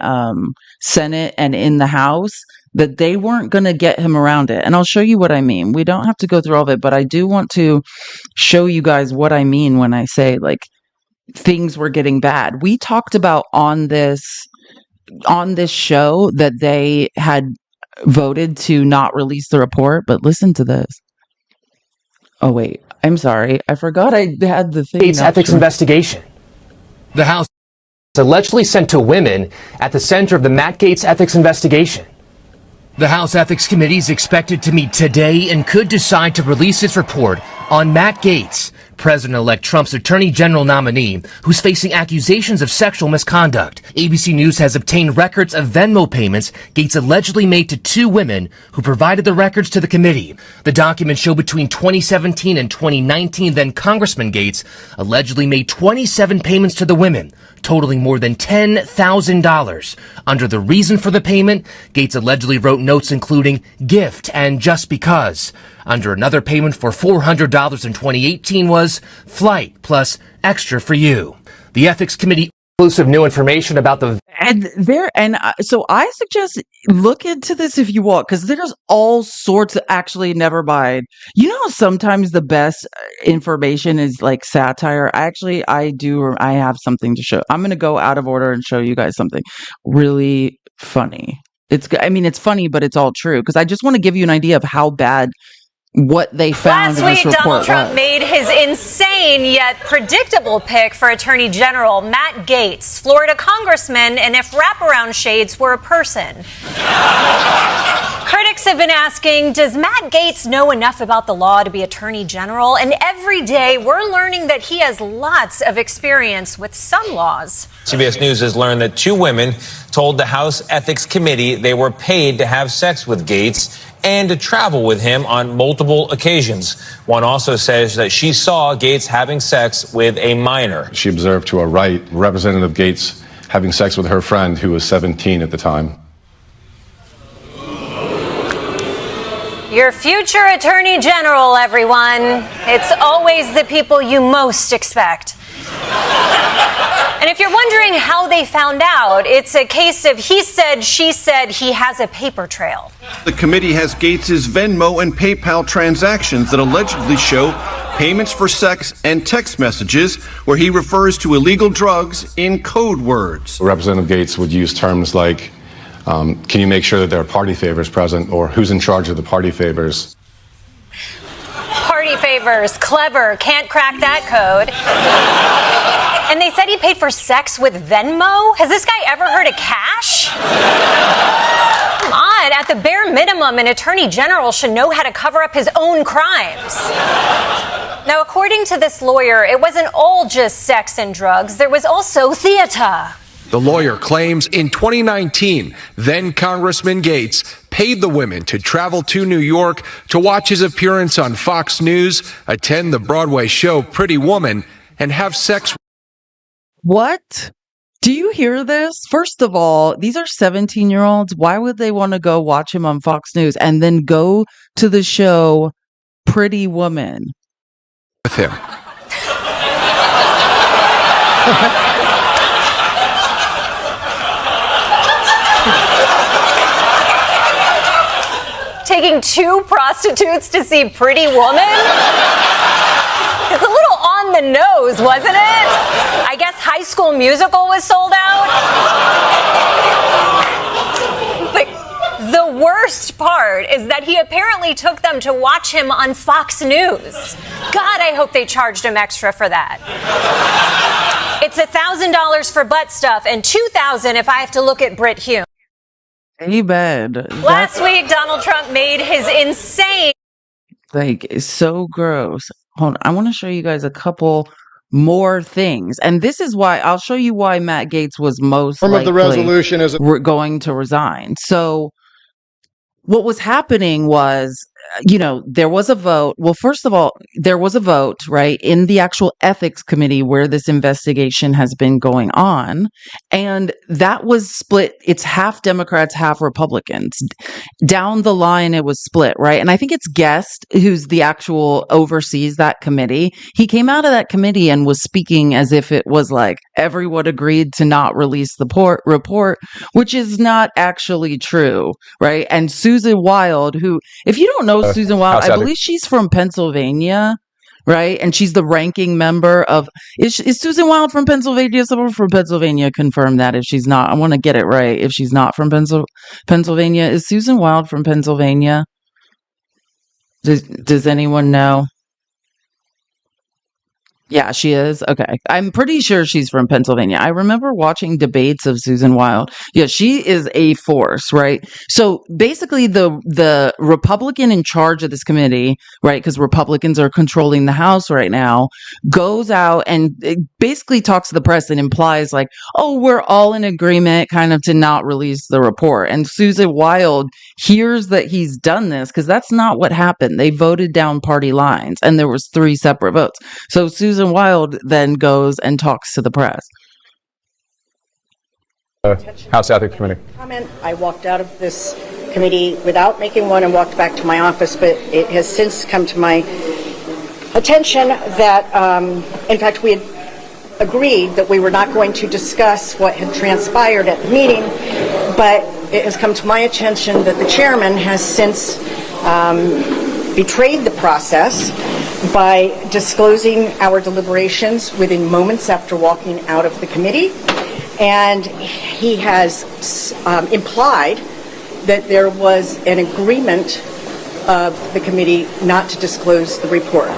Senate and in the House that they weren't going to get him around it. And I'll show you what I mean. We don't have to go through all of it, but I do want to show you guys what I mean when I say things were getting bad. We talked about on this show that they had voted to not release the report, but listen to this. Oh wait, I'm sorry. I forgot I had the thing. State's ethics investigation. The House allegedly sent to women at the center of the Matt Gaetz ethics investigation. The House Ethics Committee is expected to meet today and could decide to release its report on Matt Gaetz, President-elect Trump's Attorney General nominee, who's facing accusations of sexual misconduct. ABC News has obtained records of Venmo payments Gaetz allegedly made to two women who provided the records to the committee. The documents show between 2017 and 2019, then Congressman Gaetz allegedly made 27 payments to the women, totaling more than $10,000. Under the reason for the payment, Gaetz allegedly wrote notes including gift and just because. Under another payment for $400 in 2018 was flight plus extra for you. The Ethics Committee exclusive new information about the so I suggest look into this if you want, because there's all sorts of, actually, never mind. You know, sometimes the best information is like satire. Actually, I have something to show. I'm going to go out of order and show you guys something really funny. It's funny, but it's all true, because I just want to give you an idea of how bad what they found in this report. Last week, Donald Trump made his insane yet predictable pick for Attorney General Matt Gaetz, Florida congressman, and if wraparound shades were a person. Critics have been asking, does Matt Gaetz know enough about the law to be Attorney General? And every day, we're learning that he has lots of experience with some laws. CBS News has learned that two women told the House Ethics Committee they were paid to have sex with Gaetz and to travel with him on multiple occasions. One also says that she saw Gaetz having sex with a minor. She observed to her right Representative Gaetz having sex with her friend, who was 17 at the time. Your future Attorney General, everyone. It's always the people you most expect. And if you're wondering how they found out, it's a case of he said, she said, he has a paper trail. The committee has Gaetz's Venmo and PayPal transactions that allegedly show payments for sex and text messages where he refers to illegal drugs in code words. Representative Gaetz would use terms like, can you make sure that there are party favors present, or who's in charge of the party favors? Party favors, clever, can't crack that code. And they said he paid for sex with Venmo? Has this guy ever heard of cash? Come on, at the bare minimum, an attorney general should know how to cover up his own crimes. Now, according to this lawyer, it wasn't all just sex and drugs. There was also theater. The lawyer claims in 2019, then Congressman Gaetz paid the women to travel to New York to watch his appearance on Fox News, attend the Broadway show Pretty Woman, and have sex. What? Do you hear this? First of all, these are 17-year-olds. Why would they want to go watch him on Fox News and then go to the show Pretty Woman? With him. Taking two prostitutes to see Pretty Woman? It's a little on the nose, wasn't it? I guess High School Musical was sold out. But the worst part is that he apparently took them to watch him on Fox News. God, I hope they charged him extra for that. It's $1,000 for butt stuff and $2,000 if I have to look at Brit Hume. Amen. Last week, Donald Trump made his insane... It's so gross. Hold on. I want to show you guys a couple more things. And this is why, I'll show you why Matt Gaetz was most likely the resolution is going to resign. So what was happening was, there was a vote. Well, first of all, there was a vote, right, in the actual ethics committee where this investigation has been going on. And that was split. It's half Democrats, half Republicans. Down the line, it was split, right? And I think it's Guest, who's the actual oversees that committee. He came out of that committee and was speaking as if it was like everyone agreed to not release the report, which is not actually true, right? And Susan Wild, who, if you don't know Susan Wild, I believe she's from Pennsylvania, right? And she's the ranking member of, is Susan Wild from Pennsylvania? Someone from Pennsylvania confirm that if she's not. I want to get it right. If she's not from Pennsylvania, is Susan Wild from Pennsylvania? Does anyone know? Yeah, she is. Okay. I'm pretty sure she's from Pennsylvania. I remember watching debates of Susan Wild. Yeah, she is a force, right? So basically the Republican in charge of this committee, right, because Republicans are controlling the House right now, goes out and basically talks to the press and implies like, oh, we're all in agreement kind of to not release the report. And Susan Wild hears that he's done this because that's not what happened. They voted down party lines and there was 3 separate votes. So Susan Wild then goes and talks to the press. House Ethics Committee. Comment. I walked out of this committee without making one and walked back to my office, but it has since come to my attention that, in fact, we had agreed that we were not going to discuss what had transpired at the meeting, but it has come to my attention that the chairman has since betrayed the process by disclosing our deliberations within moments after walking out of the committee, and he has implied that there was an agreement of the committee not to disclose the report.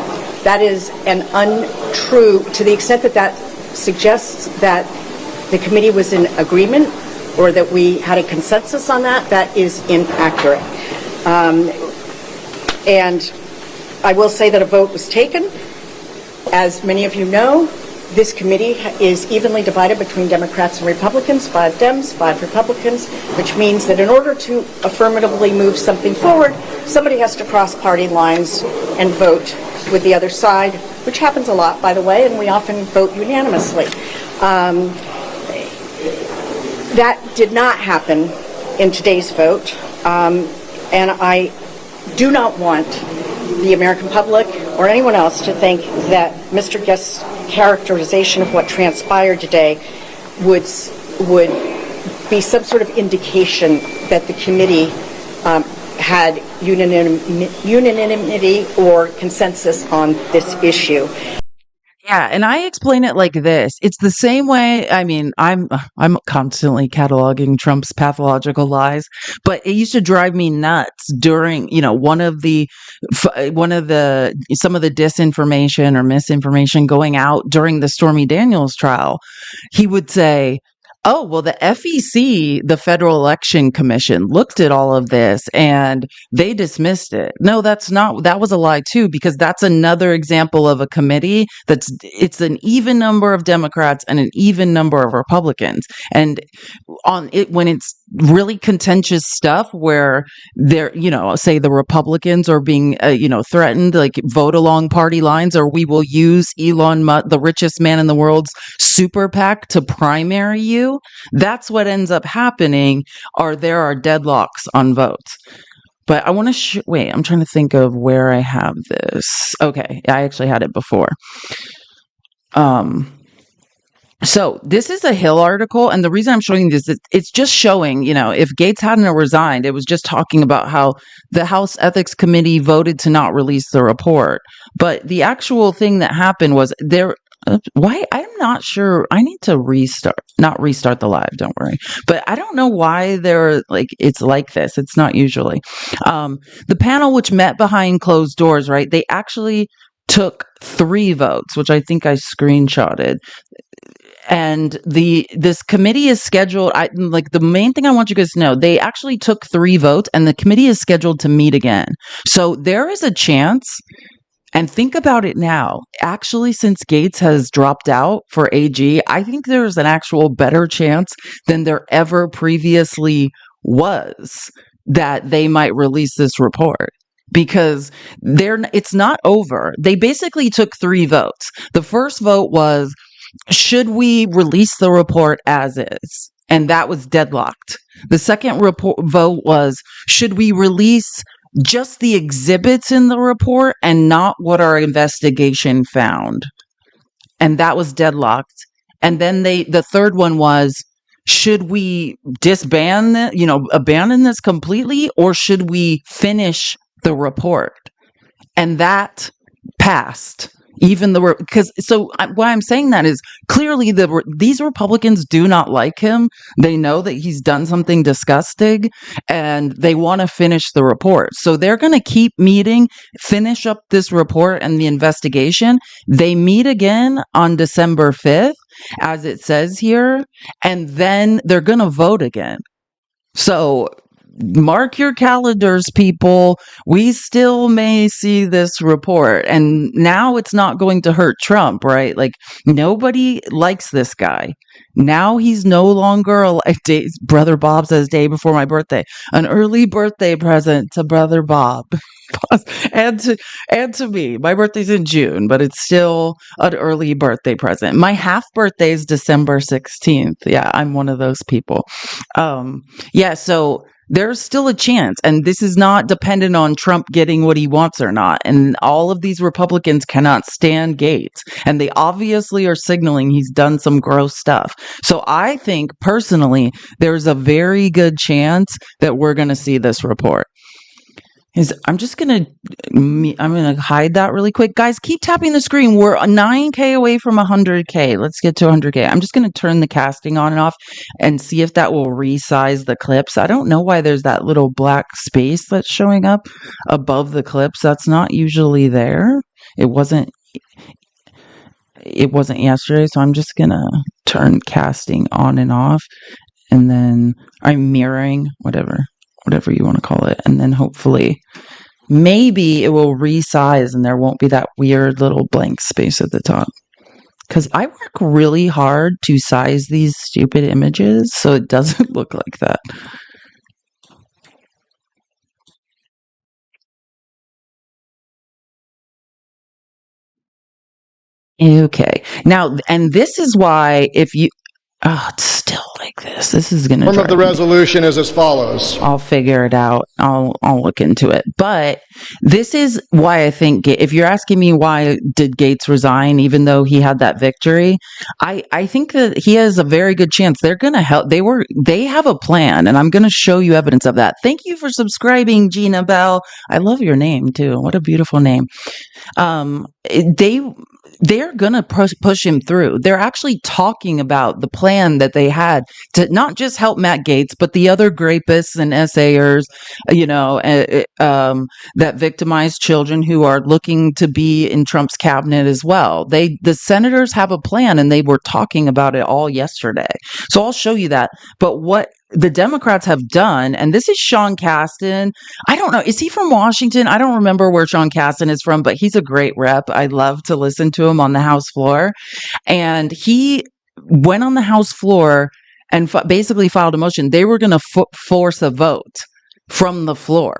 That is an untrue, to the extent that that suggests that the committee was in agreement or that we had a consensus on that, that is inaccurate. And I will say that a vote was taken. As many of you know, this committee is evenly divided between Democrats and Republicans, 5 Dems, 5 Republicans, which means that in order to affirmatively move something forward, somebody has to cross party lines and vote with the other side, which happens a lot, by the way, and we often vote unanimously. That did not happen in today's vote, and I do not want the American public or anyone else to think that Mr. Guest's characterization of what transpired today would be some sort of indication that the committee had unanimity or consensus on this issue. Yeah, and I explain it like this. It's the same way, I mean, I'm constantly cataloging Trump's pathological lies, but it used to drive me nuts during, some of the disinformation or misinformation going out during the Stormy Daniels trial. He would say, oh, well, the FEC, the Federal Election Commission, looked at all of this and they dismissed it. No, that was a lie too, because that's another example of a committee it's an even number of Democrats and an even number of Republicans. And on it, when it's really contentious stuff where they're, say the Republicans are being, threatened, like vote along party lines, or we will use Elon Musk, the richest man in the world's super PAC, to primary you. That's what ends up happening, or there are deadlocks on votes. But I want to wait, I'm trying to think of where I have this. Okay, I actually had it before. So this is a Hill article, and the reason I'm showing this is it's just showing, if Gates hadn't resigned, it was just talking about how the House Ethics Committee voted to not release the report. But the actual thing that happened was why? I'm not sure. I need to not restart the live. Don't worry. But I don't know why it's like this. It's not usually. The panel, which met behind closed doors, right? They actually took 3 votes, which I think I screenshotted. And this committee is scheduled. The main thing I want you guys to know, they actually took 3 votes, and the committee is scheduled to meet again. So there is a chance. And think about it now. Actually, since Gates has dropped out for AG, I think there's an actual better chance than there ever previously was that they might release this report, because it's not over. They basically took 3 votes. The first vote was, should we release the report as is? And that was deadlocked. The second vote was, should we release just the exhibits in the report and not what our investigation found? And that was deadlocked. And then the third one was, should we abandon this completely, or should we finish the report? And that passed. What I'm saying that is clearly these Republicans do not like him. They know that he's done something disgusting, and they want to finish the report. So they're going to keep meeting, finish up this report and the investigation. They meet again on December 5th, as it says here, and then they're going to vote again. So mark your calendars, people. We still may see this report. And now it's not going to hurt Trump, right? Like, nobody likes this guy. Now he's no longer Brother Bob says, day before my birthday. An early birthday present to Brother Bob. and to me. My birthday's in June, but it's still an early birthday present. My half birthday is December 16th. Yeah, I'm one of those people. So there's still a chance. And this is not dependent on Trump getting what he wants or not. And all of these Republicans cannot stand Gates. And they obviously are signaling he's done some gross stuff. So I think personally, there's a very good chance that we're going to see this report. I'm gonna hide that really quick. Guys, keep tapping the screen. We're 9K away from 100K. Let's get to 100K. I'm just gonna turn the casting on and off and see if that will resize the clips. I don't know why there's that little black space that's showing up above the clips. That's not usually there. It wasn't yesterday, so I'm just gonna turn casting on and off, and then I'm mirroring, whatever you want to call it, and then hopefully maybe it will resize and there won't be that weird little blank space at the top, because I work really hard to size these stupid images so it doesn't look like that. Okay, now, and this is why it's still like this. This is going to Form of the resolution is as follows. I'll figure it out. I'll look into it. But this is why I think, if you're asking me why did Gates resign, even though he had that victory, I think that he has a very good chance. They're going to help. They have a plan, and I'm going to show you evidence of that. Thank you for subscribing, Gina Bell. I love your name too. What a beautiful name. They're going to push him through. They're actually talking about the plan that they had to not just help Matt Gaetz, but the other rapists and SAers, that victimize children who are looking to be in Trump's cabinet as well. The senators have a plan, and they were talking about it all yesterday. So I'll show you that. But what the Democrats have done, and this is Sean Casten. I don't know. Is he from Washington? I don't remember where Sean Casten is from, but he's a great rep. I love to listen to him on the House floor. And he went on the House floor and basically filed a motion. They were going to force a vote from the floor.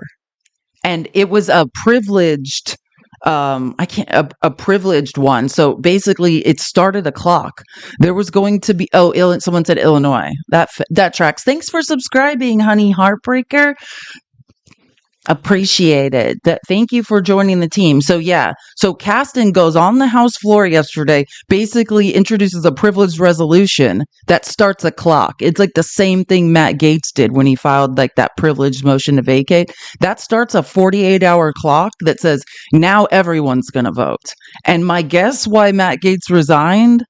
And it was a privileged a privileged one. So basically it started a clock. There was going to be, someone said Illinois. That tracks. Thanks for subscribing, honey heartbreaker. Appreciate it. Thank you for joining the team. So Casten goes on the House floor yesterday, basically introduces a privileged resolution that starts a clock. It's like the same thing Matt Gaetz did when he filed like that privileged motion to vacate. That starts a 48-hour clock that says now everyone's going to vote. And my guess why Matt Gaetz resigned,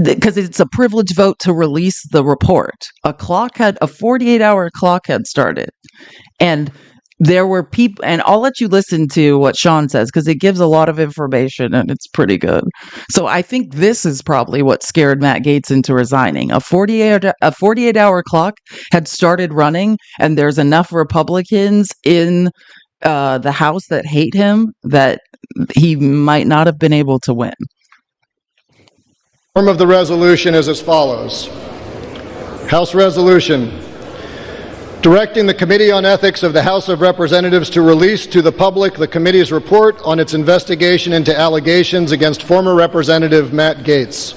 because it's a privileged vote to release the report. A 48-hour clock had started. And there were people, and I'll let you listen to what Sean says because it gives a lot of information and it's pretty good. So I think this is probably what scared Matt Gaetz into resigning. A 48-hour clock had started running, and there's enough Republicans in the House that hate him that he might not have been able to win. Form of the resolution is as follows. House Resolution. Directing the Committee on Ethics of the House of Representatives to release to the public the committee's report on its investigation into allegations against former Representative Matt Gaetz.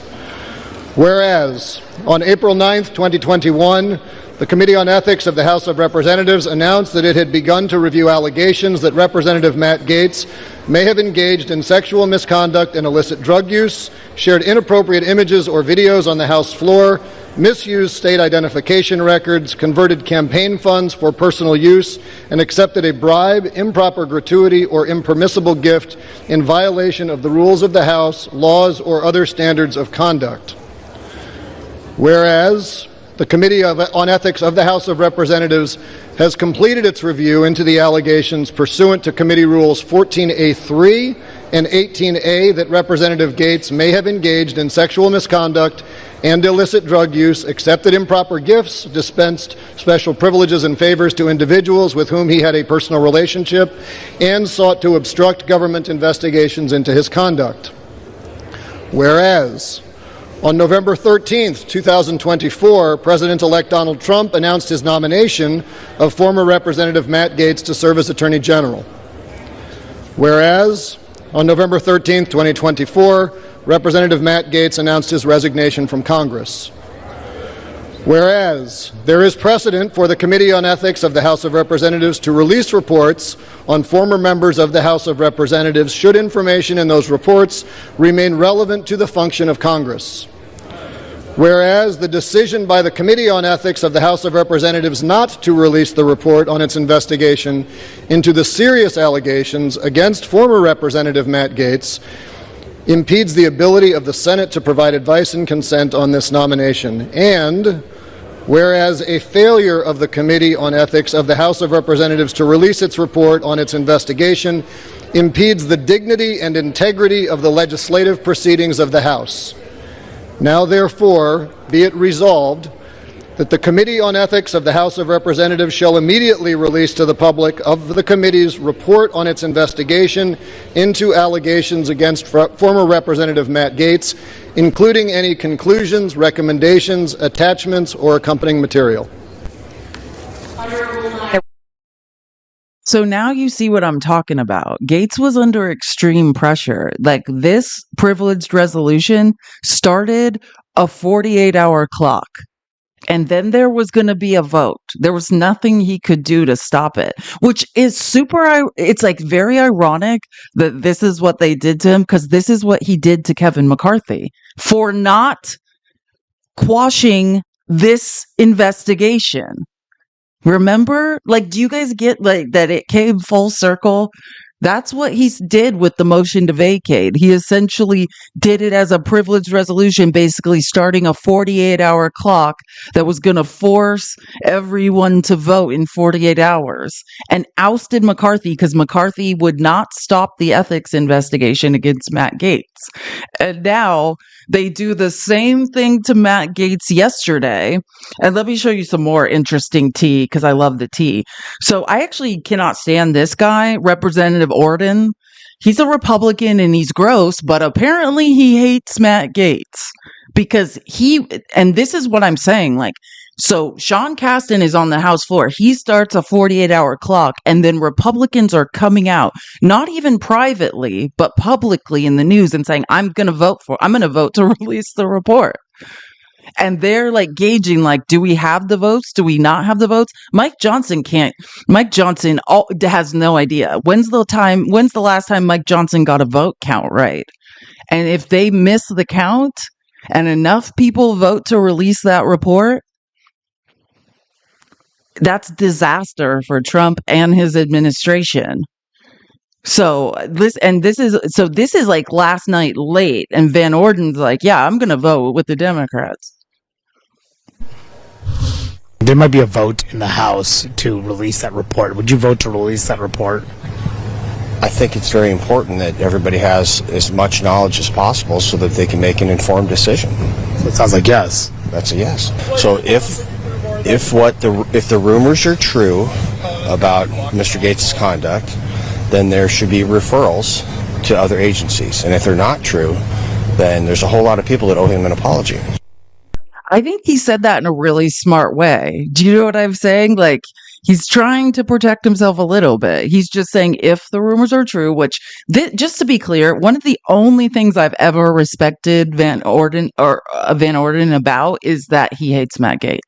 Whereas, on April 9th, 2021, the Committee on Ethics of the House of Representatives announced that it had begun to review allegations that Representative Matt Gaetz may have engaged in sexual misconduct and illicit drug use, shared inappropriate images or videos on the House floor, misused state identification records, converted campaign funds for personal use, and accepted a bribe, improper gratuity, or impermissible gift in violation of the rules of the House, laws, or other standards of conduct. Whereas, the Committee on Ethics of the House of Representatives has completed its review into the allegations pursuant to Committee Rules 14A3 and 18A that Representative Gaetz may have engaged in sexual misconduct and illicit drug use, accepted improper gifts, dispensed special privileges and favors to individuals with whom he had a personal relationship, and sought to obstruct government investigations into his conduct. Whereas, on November 13th, 2024, President-elect Donald Trump announced his nomination of former Representative Matt Gaetz to serve as Attorney General. Whereas, on November 13th, 2024, Representative Matt Gaetz announced his resignation from Congress. Whereas there is precedent for the Committee on Ethics of the House of Representatives to release reports on former members of the House of Representatives should information in those reports remain relevant to the function of Congress. Whereas the decision by the Committee on Ethics of the House of Representatives not to release the report on its investigation into the serious allegations against former Representative Matt Gaetz impedes the ability of the Senate to provide advice and consent on this nomination. And whereas a failure of the Committee on Ethics of the House of Representatives to release its report on its investigation impedes the dignity and integrity of the legislative proceedings of the House. Now, therefore, be it resolved that the Committee on Ethics of the House of Representatives shall immediately release to the public of the committee's report on its investigation into allegations against former Representative Matt Gaetz, including any conclusions, recommendations, attachments, or accompanying material. So now you see what I'm talking about. Gaetz was under extreme pressure. Like, this privileged resolution started a 48-hour clock. And then there was going to be a vote. There was nothing he could do to stop it, which is it's like very ironic that this is what they did to him, because this is what he did to Kevin McCarthy for not quashing this investigation. Remember? Like, do you guys get like that it came full circle? That's what he did with the motion to vacate. He essentially did it as a privileged resolution, basically starting a 48-hour clock that was going to force everyone to vote in 48 hours, and ousted McCarthy because McCarthy would not stop the ethics investigation against Matt Gaetz. And now they do the same thing to Matt Gaetz yesterday. And let me show you some more interesting tea, because I love the tea. So I actually cannot stand this guy, Representative Orden. He's a Republican and he's gross, but apparently he hates Matt Gaetz because and this is what I'm saying, like, so Sean Casten is on the House floor. He starts a 48-hour clock, and then Republicans are coming out, not even privately, but publicly in the news and saying, I'm going to vote to release the report. And they're like gauging, like, do we have the votes? Do we not have the votes? Mike Johnson has no idea. When's the last time Mike Johnson got a vote count right? And if they miss the count and enough people vote to release that report, that's disaster for Trump and his administration. So this is like last night late, and Van Orden's like, yeah, I'm going to vote with the Democrats. There might be a vote in the House to release that report. Would you vote to release that report? I think it's very important that everybody has as much knowledge as possible so that they can make an informed decision. So it sounds like yes. That's a yes. So if the rumors are true about Mr. Gaetz' conduct, then there should be referrals to other agencies. And if they're not true, then there's a whole lot of people that owe him an apology. I think he said that in a really smart way. Do you know what I'm saying? Like, he's trying to protect himself a little bit. He's just saying if the rumors are true, which, just to be clear, one of the only things I've ever respected Van Orden about is that he hates Matt Gaetz.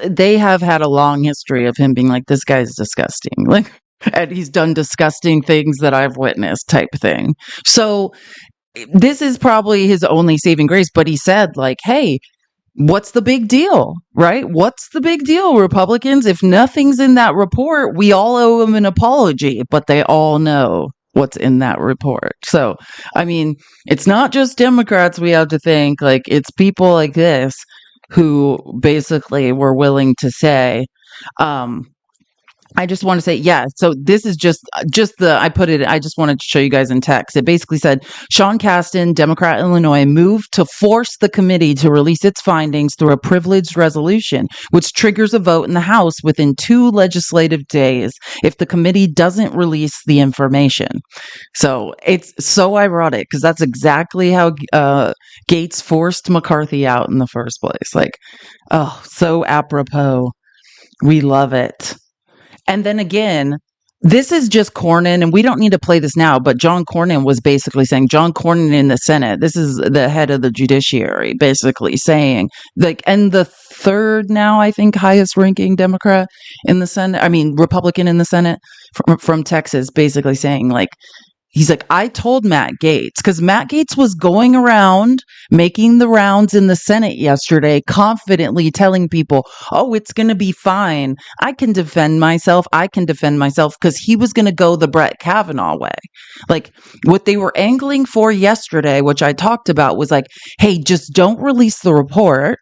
They have had a long history of him being like, this guy's disgusting. Like, and he's done disgusting things that I've witnessed type thing. So this is probably his only saving grace. But he said, like, hey, what's the big deal, right? What's the big deal, Republicans? If nothing's in that report, we all owe them an apology, but they all know what's in that report. So, I mean, it's not just Democrats we have to thank, like, it's people like this who basically were willing to say, I just want to say, yeah, so this is I just wanted to show you guys in text. It basically said, Sean Casten, Democrat, Illinois, moved to force the committee to release its findings through a privileged resolution, which triggers a vote in the House within 2 legislative days if the committee doesn't release the information. So it's so ironic because that's exactly how Gaetz forced McCarthy out in the first place. Like, oh, so apropos. We love it. And then again, this is just Cornyn, and we don't need to play this now, but John Cornyn was basically saying, John Cornyn in the Senate, this is the head of the judiciary, basically saying, like, and the third now, I think, highest ranking Democrat in the Senate, I mean, Republican in the Senate from Texas, basically saying, like, he's like, I told Matt Gaetz, because Matt Gaetz was going around making the rounds in the Senate yesterday, confidently telling people, oh, it's going to be fine. I can defend myself. Because he was going to go the Brett Kavanaugh way. Like, what they were angling for yesterday, which I talked about, was like, hey, just don't release the report.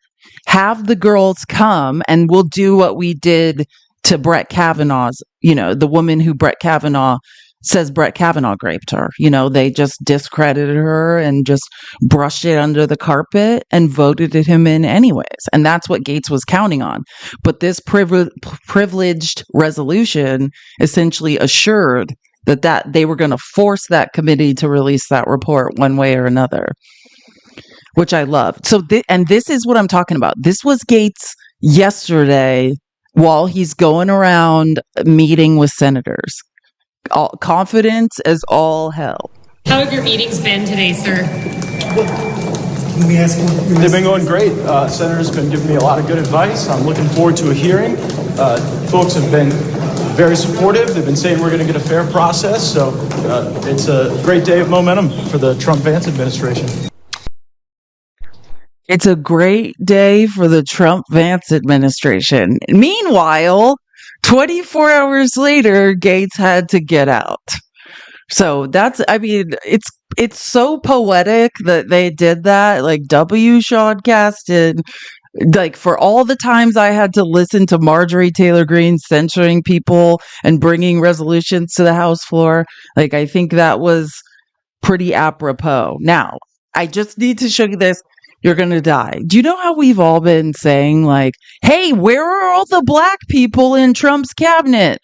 Have the girls come and we'll do what we did to Brett Kavanaugh's, the woman who Brett Kavanaugh says Brett Kavanaugh raped her. They just discredited her and just brushed it under the carpet and voted him in anyways. And that's what Gaetz was counting on. But this privileged resolution essentially assured that they were going to force that committee to release that report one way or another, which I love. So, and this is what I'm talking about. This was Gaetz yesterday while he's going around meeting with senators. Confidence as all hell. How have your meetings been today, sir? They've been going great. Senator's been giving me a lot of good advice. I'm looking forward to a hearing. Folks have been very supportive. They've been saying we're going to get a fair process. So it's a great day of momentum for the Trump-Vance administration. It's a great day for the Trump-Vance administration. Meanwhile, 24 hours later, Gaetz had to get out. So it's so poetic that they did that. Like, W. Sean Caston, like, for all the times I had to listen to Marjorie Taylor Greene censoring people and bringing resolutions to the House floor, like, I think that was pretty apropos. Now, I just need to show you this. You're going to die. Do you know how we've all been saying, like, hey, where are all the black people in Trump's cabinet?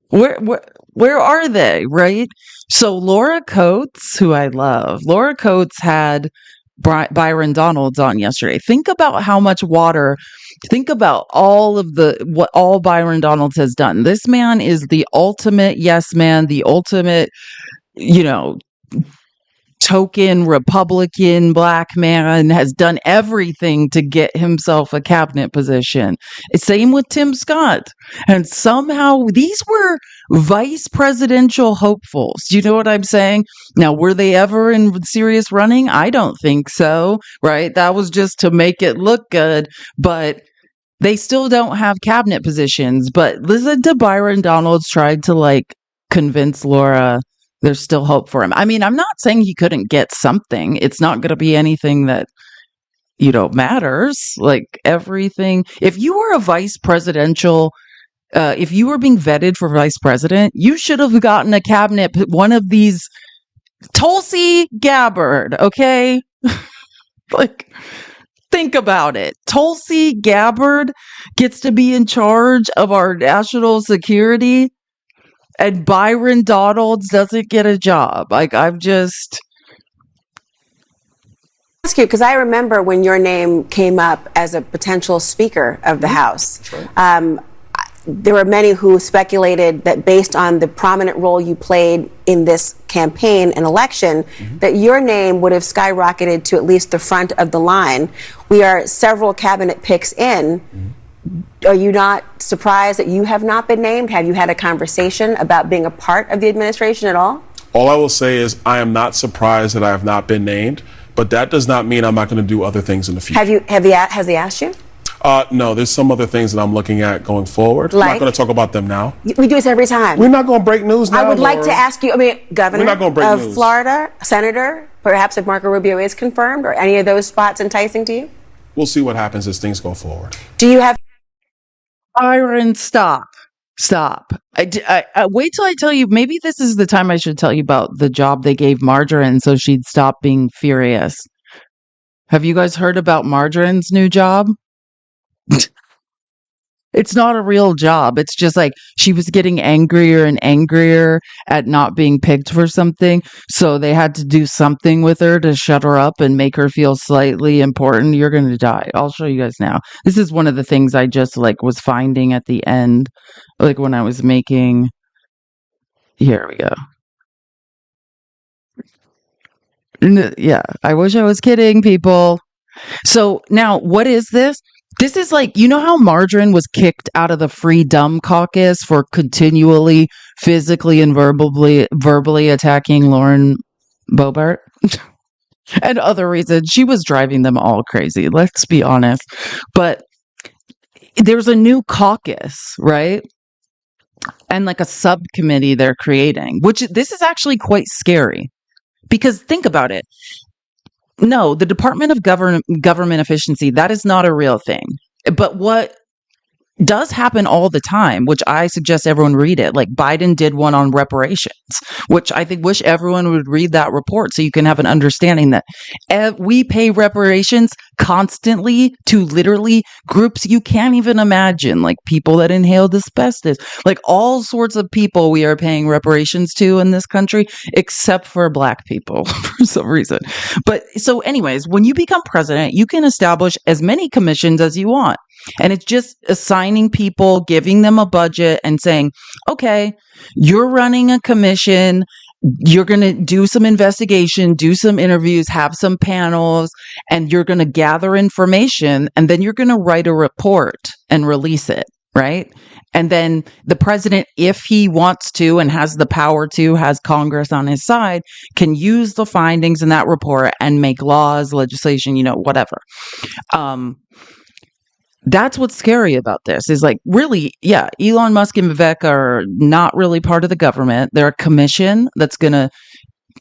Where are they, right? So Laura Coates, who I love, Laura Coates had Byron Donalds on yesterday. Think about how much water, think about what all Byron Donalds has done. This man is the ultimate yes man, the ultimate, token Republican black man, has done everything to get himself a cabinet position. Same with Tim Scott. And somehow these were vice presidential hopefuls. Do you know what I'm saying? Now, were they ever in serious running? I don't think so, right? That was just to make it look good, but they still don't have cabinet positions. But listen to Byron Donalds tried to convince Laura there's still hope for him. I mean, I'm not saying he couldn't get something. It's not going to be anything that, matters. Like, everything. If you were a vice presidential, if you were being vetted for vice president, you should have gotten a cabinet, one of these, Tulsi Gabbard, okay? Think about it. Tulsi Gabbard gets to be in charge of our national security, and Byron Donalds doesn't get a job. Ask you, because I remember when your name came up as a potential Speaker of the House. Sure. There were many who speculated that based on the prominent role you played in this campaign and election, that your name would have skyrocketed to at least the front of the line. We are several cabinet picks in. Are you not surprised that you have not been named? Have you had a conversation about being a part of the administration at all? All I will say is I am not surprised that I have not been named, but that does not mean I'm not going to do other things in the future. Has he asked you? No, there's some other things that I'm looking at going forward. I'm not going to talk about them now. We do this every time. We're not going to break news now. I would like to ask you, Governor We're not going to break of news. Florida, Senator, perhaps if Marco Rubio is confirmed, or any of those spots enticing to you? We'll see what happens as things go forward. Do you have... Byron, stop. I wait till I tell you. Maybe this is the time I should tell you about the job they gave Margarine so she'd stop being furious. Have you guys heard about Margarine's new job? It's not a real job. It's just like she was getting angrier and angrier at not being picked for something. So they had to do something with her to shut her up and make her feel slightly important. You're going to die. I'll show you guys now. This is one of the things I just like was finding at the end, like when I was making. Here we go. Yeah, I wish I was kidding, people. So now, what is this? This is like, you know how Margarine was kicked out of the Freedom Caucus for continually physically and verbally attacking Lauren Boebert and other reasons. She was driving them all crazy, let's be honest. But there's a new caucus, right? And like a subcommittee they're creating, which this is actually quite scary because think about it. No, the Department of Government Efficiency, that is not a real thing. But what does happen all the time, which I suggest everyone read it. Like Biden did one on reparations, which I think wish everyone would read that report so you can have an understanding that we pay reparations constantly to literally groups you can't even imagine, like people that inhaled asbestos, like all sorts of people we are paying reparations to in this country, except for Black people for some reason. But so anyways, when you become president, you can establish as many commissions as you want. And it's just assigning people, giving them a budget and saying, okay, you're running a commission. You're going to do some investigation, do some interviews, have some panels, and you're going to gather information. And then you're going to write a report and release it. Right. And then the president, if he wants to and has the power to, has Congress on his side, can use the findings in that report and make laws, legislation, whatever. That's what's scary about this is like, really, yeah, Elon Musk and Vivek are not really part of the government. They're a commission that's going to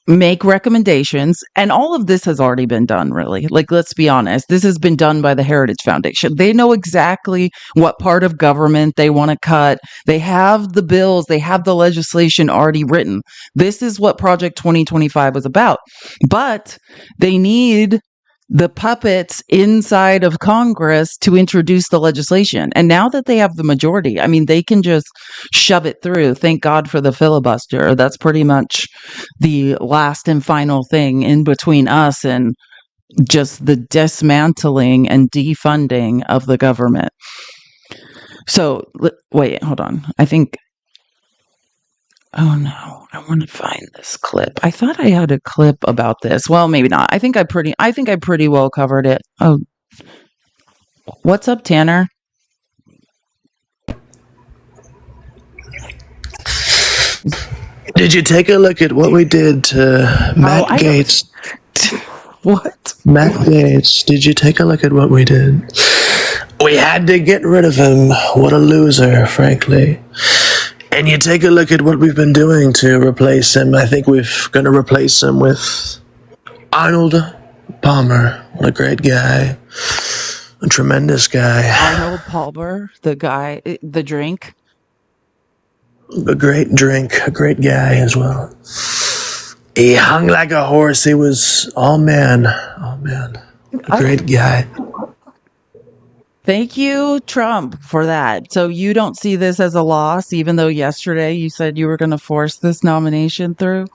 make recommendations. And all of this has already been done, really. Like, let's be honest. This has been done by the Heritage Foundation. They know exactly what part of government they want to cut. They have the bills. They have the legislation already written. This is what Project 2025 was about. But they need the puppets inside of Congress to introduce the legislation. And now that they have the majority, I mean, they can just shove it through. Thank God for the filibuster. That's pretty much the last and final thing in between us and just the dismantling and defunding of the government. So, wait, hold on. Oh no, I want to find this clip. I thought I had a clip about this. Well, maybe not. I think I pretty well covered it. Oh, what's up, Tanner? Did you take a look at what we did to Matt Gaetz? What? Matt Gaetz, did you take a look at what we did? We had to get rid of him. What a loser, frankly. And you take a look at what we've been doing to replace him. I think we're going to replace him with Arnold Palmer. What a great guy. A tremendous guy. Arnold Palmer, the guy, the drink. A great drink. A great guy as well. He hung like a horse. He was all man. All man. A great guy. Thank you, Trump, for that. So you don't see this as a loss, even though yesterday you said you were going to force this nomination through?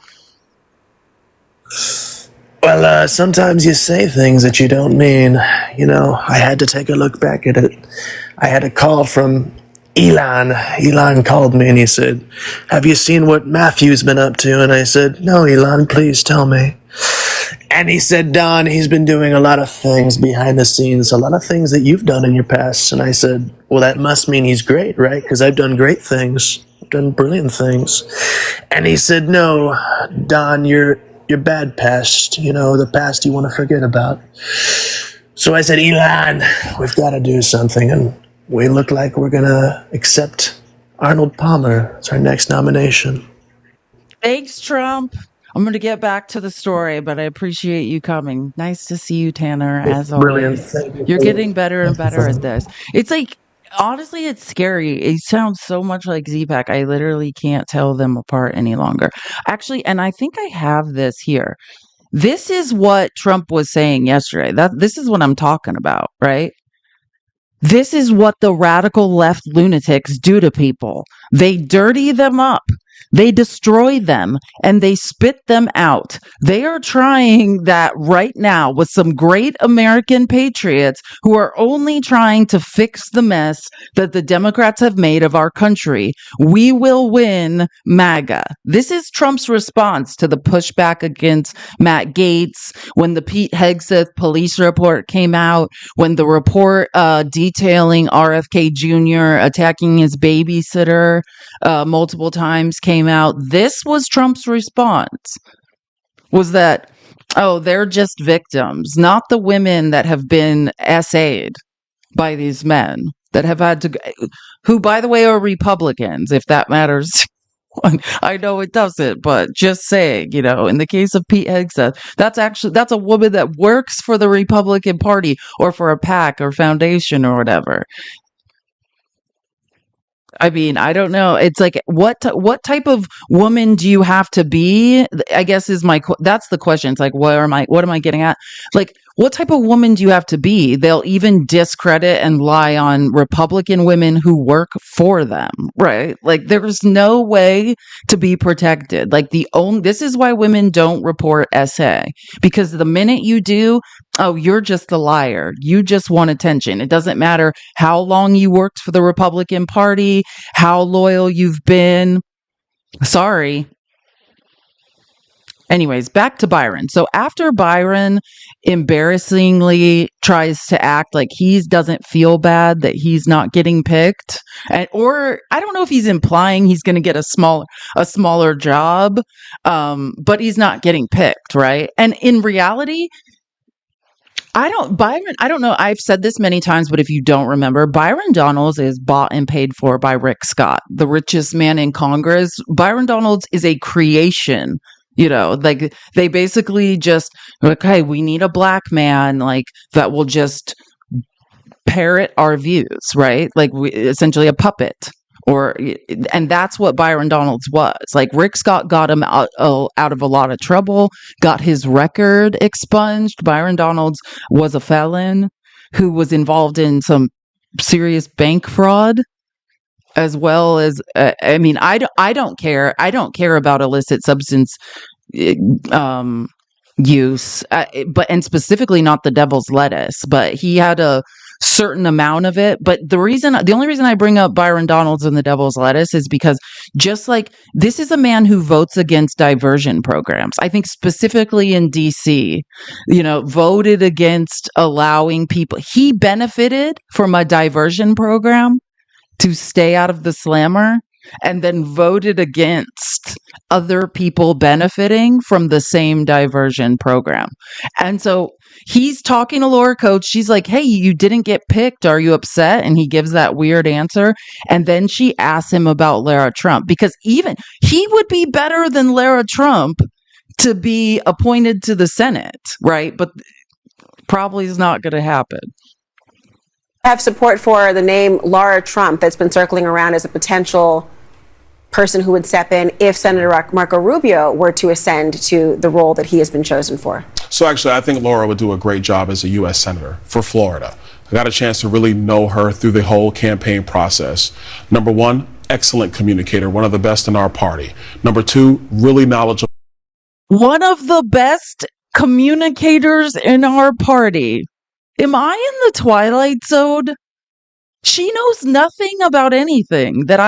Well, sometimes you say things that you don't mean. I had to take a look back at it. I had a call from Elon. Elon called me and he said, "Have you seen what Matthew's been up to?" And I said, "No, Elon, please tell me." And he said, "Don, he's been doing a lot of things behind the scenes, a lot of things that you've done in your past." And I said, "Well, that must mean he's great, right? Because I've done great things. I've done brilliant things." And he said, "No, Don, your bad past, the past you want to forget about." So I said, "Elon, we've got to do something." And we look like we're going to accept Arnold Palmer as our next nomination. Thanks, Trump. I'm going to get back to the story, but I appreciate you coming. Nice to see you, Tanner, as always. You're getting better and better at this. It's like, honestly, it's scary. It sounds so much like Z-Pack. I literally can't tell them apart any longer. Actually, and I think I have this here. This is what Trump was saying yesterday. This is what I'm talking about, right? This is what the radical left lunatics do to people. They dirty them up. They destroy them and they spit them out. They are trying that right now with some great American patriots who are only trying to fix the mess that the Democrats have made of our country. We will win MAGA. This is Trump's response to the pushback against Matt Gaetz, when the Pete Hegseth police report came out, when the report detailing RFK Jr. attacking his babysitter multiple times came out. This was Trump's response, was that, oh, they're just victims, not the women that have been SA'd by these men that have had to, who, by the way, are Republicans, if that matters. I know it doesn't, but just saying, in the case of Pete Hegseth, that's a woman that works for the Republican Party or for a PAC or foundation or whatever. I mean, I don't know. It's like, what type of woman do you have to be? I guess that's the question. It's like, what am I getting at? Like, what type of woman do you have to be? They'll even discredit and lie on Republican women who work for them, right? Like, there's no way to be protected. Like, this is why women don't report SA, because the minute you do, oh, you're just a liar. You just want attention. It doesn't matter how long you worked for the Republican Party, how loyal you've been. Sorry. Anyways, back to Byron. So after Byron embarrassingly tries to act like he doesn't feel bad that he's not getting picked, or I don't know if he's implying he's going to get a smaller job, but he's not getting picked, right? And in reality, I don't know. I've said this many times, but if you don't remember, Byron Donalds is bought and paid for by Rick Scott, the richest man in Congress. Byron Donalds is a creation. Like, they basically just, okay, we need a black man, like, that will just parrot our views, right? Like, essentially a puppet. And that's what Byron Donalds was. Like, Rick Scott got him out of a lot of trouble, got his record expunged. Byron Donalds was a felon who was involved in some serious bank fraud, as well as, I mean, I don't care. I don't care about illicit substance use, and specifically not the devil's lettuce, but he had a certain amount of it. But the only reason I bring up Byron Donalds and the devil's lettuce is because, just like, this is a man who votes against diversion programs. I think specifically in DC, voted against allowing people. He benefited from a diversion program to stay out of the slammer, and then voted against other people benefiting from the same diversion program. And so he's talking to Laura Coates. She's like, hey, you didn't get picked. Are you upset? And he gives that weird answer. And then she asks him about Lara Trump, because even he would be better than Lara Trump to be appointed to the Senate, right? But probably is not going to happen. Have support for the name Lara Trump that's been circling around as a potential person who would step in if Senator Marco Rubio were to ascend to the role that he has been chosen for. So actually, I think Laura would do a great job as a U.S. Senator for Florida. I got a chance to really know her through the whole campaign process. Number one, excellent communicator, one of the best in our party. Number two, really knowledgeable. One of the best communicators in our party. Am I in the Twilight Zone? She knows nothing about anything that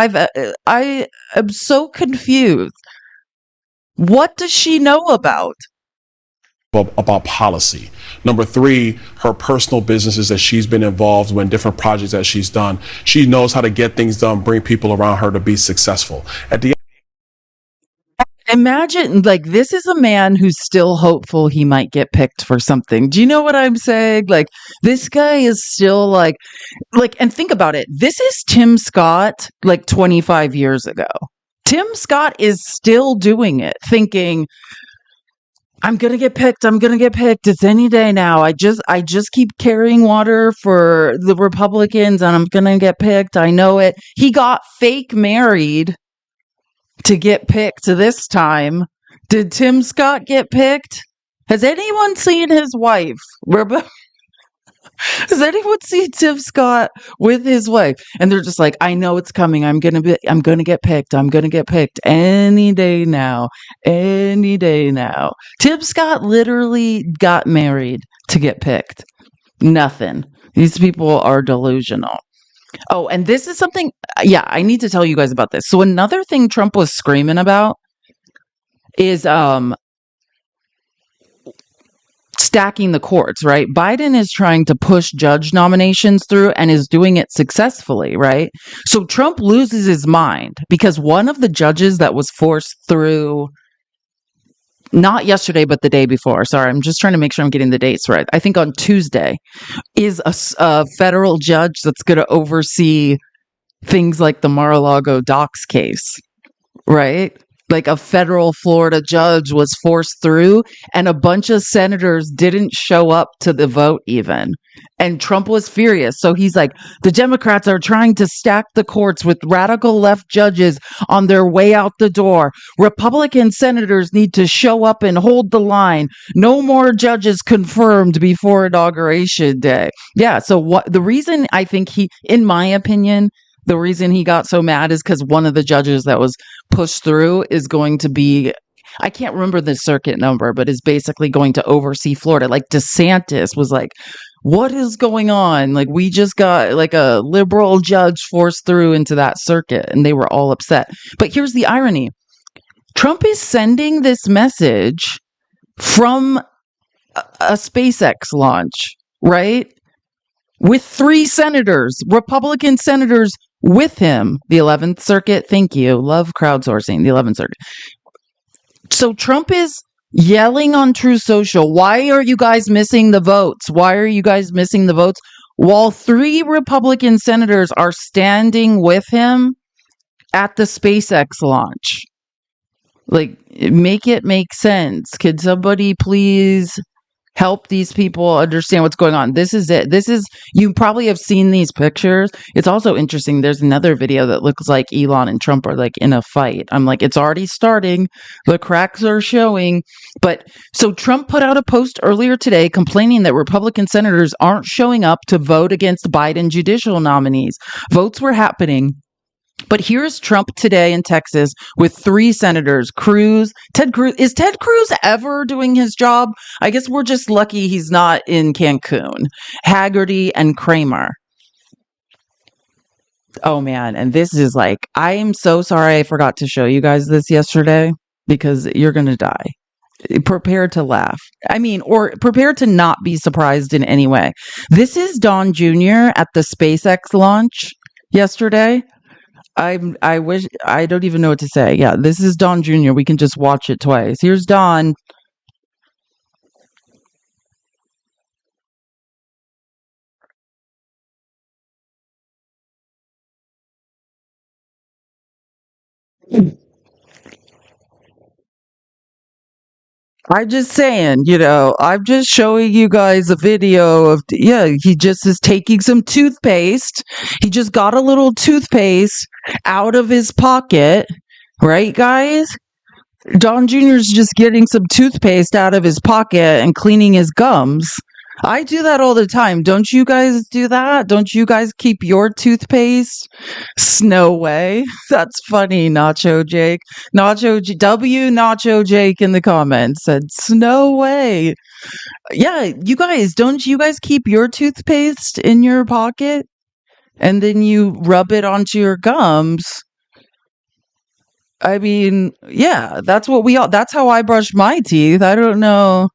I am so confused. What does she know about? About policy. Number three, her personal businesses that she's been involved with, different projects that she's done. She knows how to get things done, bring people around her to be successful. Imagine, like, this is a man who's still hopeful he might get picked for something. Do you know what I'm saying? Like, this guy is still like, and think about it. This is Tim Scott, like, 25 years ago. Tim Scott is still doing it, thinking, I'm going to get picked. I'm going to get picked. It's any day now. I just keep carrying water for the Republicans and I'm going to get picked. I know it. He got fake married to get picked this time. Did Tim Scott get picked? Has anyone seen his wife? Does anyone see Tim Scott with his wife? And they're just like, I know it's coming. I'm gonna get picked. I'm gonna get picked any day now. Any day now. Tim Scott literally got married to get picked. Nothing. These people are delusional. Oh, and this is something, yeah, I need to tell you guys about this. So another thing Trump was screaming about is stacking the courts, right? Biden is trying to push judge nominations through and is doing it successfully, right? So Trump loses his mind because one of the judges that was forced through, not yesterday, but the day before. Sorry, I'm just trying to make sure I'm getting the dates right. I think on Tuesday is a federal judge that's going to oversee things like the Mar-a-Lago docks case, right? Like a federal Florida judge was forced through and a bunch of senators didn't show up to the vote even. And Trump was furious. So he's like, the Democrats are trying to stack the courts with radical left judges on their way out the door. Republican senators need to show up and hold the line. No more judges confirmed before Inauguration Day. Yeah. So what the reason I think in my opinion, the reason he got so mad is because one of the judges that was pushed through is going to be, I can't remember the circuit number, but is basically going to oversee Florida. Like DeSantis was like, what is going on? Like we just got like a liberal judge forced through into that circuit and they were all upset. But here's the irony. Trump is sending this message from a SpaceX launch, right? With 3 senators, Republican senators with him, the 11th Circuit. Thank you. Love crowdsourcing, the 11th Circuit. So Trump is yelling on True Social, why are you guys missing the votes? Why are you guys missing the votes? While 3 Republican senators are standing with him at the SpaceX launch. Like, make it make sense. Could somebody please help these people understand what's going on? This is it. You probably have seen these pictures. It's also interesting. There's another video that looks like Elon and Trump are like in a fight. I'm like, it's already starting. The cracks are showing. But so Trump put out a post earlier today complaining that Republican senators aren't showing up to vote against Biden judicial nominees. Votes were happening. But here's Trump today in Texas with 3 senators, Ted Cruz. Is Ted Cruz ever doing his job? I guess we're just lucky he's not in Cancun. Haggerty and Kramer. Oh man. And this is like, I am so sorry I forgot to show you guys this yesterday because you're going to die. Prepare to laugh. I mean, or prepare to not be surprised in any way. This is Don Jr. at the SpaceX launch yesterday. I wish, I don't even know what to say. Yeah, this is Don Jr. We can just watch it twice. Here's Don. I'm just saying, I'm just showing you guys a video of, he just is taking some toothpaste. He just got a little toothpaste out of his pocket, right, guys? Don Jr.'s just getting some toothpaste out of his pocket and cleaning his gums. I do that all the time. Don't you guys do that? Don't you guys keep your toothpaste? No way. That's funny, Nacho Jake. Nacho Jake in the comments said, no way. Yeah, you guys, don't you guys keep your toothpaste in your pocket? And then you rub it onto your gums? I mean, yeah, that's how I brush my teeth. I don't know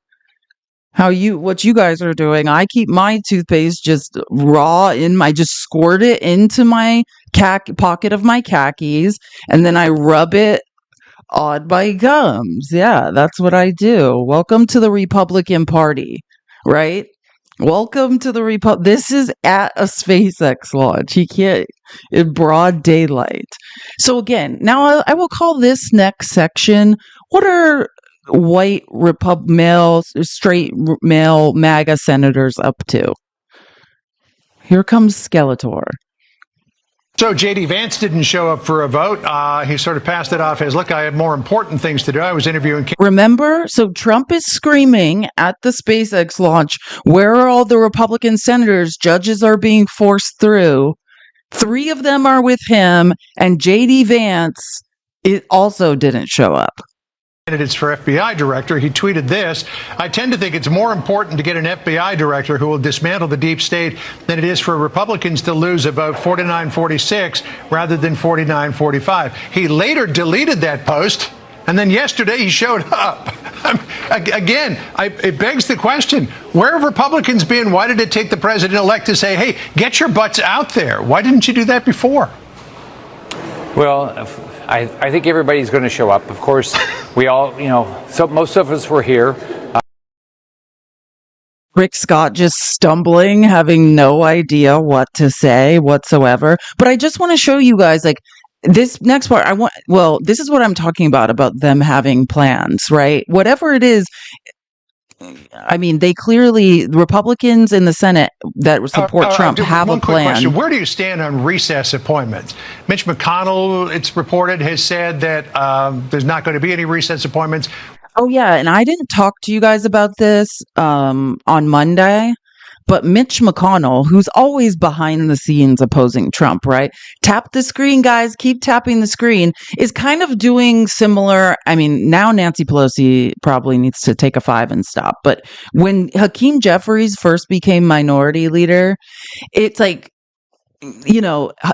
what you guys are doing. I keep my toothpaste just raw I just squirt it into my pocket of my khakis and then I rub it on my gums. Yeah, that's what I do. Welcome to the Republican Party, right? Welcome to the This is at a SpaceX launch. You can't, in broad daylight. So again, now I will call this next section, what are white straight male MAGA senators up to? Here comes Skeletor. So J.D. Vance didn't show up for a vote. He sort of passed it off as, look, I have more important things to do. I was interviewing. Remember? So Trump is screaming at the SpaceX launch, where are all the Republican senators? Judges are being forced through. 3 of them are with him, and J.D. Vance it also didn't show up. Candidates for FBI director, he tweeted this: I tend to think it's more important to get an FBI director who will dismantle the deep state than it is for Republicans to lose a vote 49-46 rather than 49-45. He later deleted that post, and then yesterday he showed up. Again, it begs the question, where have Republicans been? Why did it take the president-elect to say, hey, get your butts out there? Why didn't you do that before? Well, I think everybody's going to show up. Of course, we all, so most of us were here. Rick Scott just stumbling, having no idea what to say whatsoever. But I just want to show you guys, like, this next part, this is what I'm talking about them having plans, right? Whatever it is, I mean, they clearly, the Republicans in the Senate that support Trump have a plan. Question. Where do you stand on recess appointments? Mitch McConnell, it's reported, has said that there's not going to be any recess appointments. Oh, yeah. And I didn't talk to you guys about this on Monday. But Mitch McConnell, who's always behind the scenes opposing Trump, right? Tap the screen, guys. Keep tapping the screen. Is kind of doing similar. I mean, now Nancy Pelosi probably needs to take a 5 and stop. But when Hakeem Jeffries first became minority leader, it's like,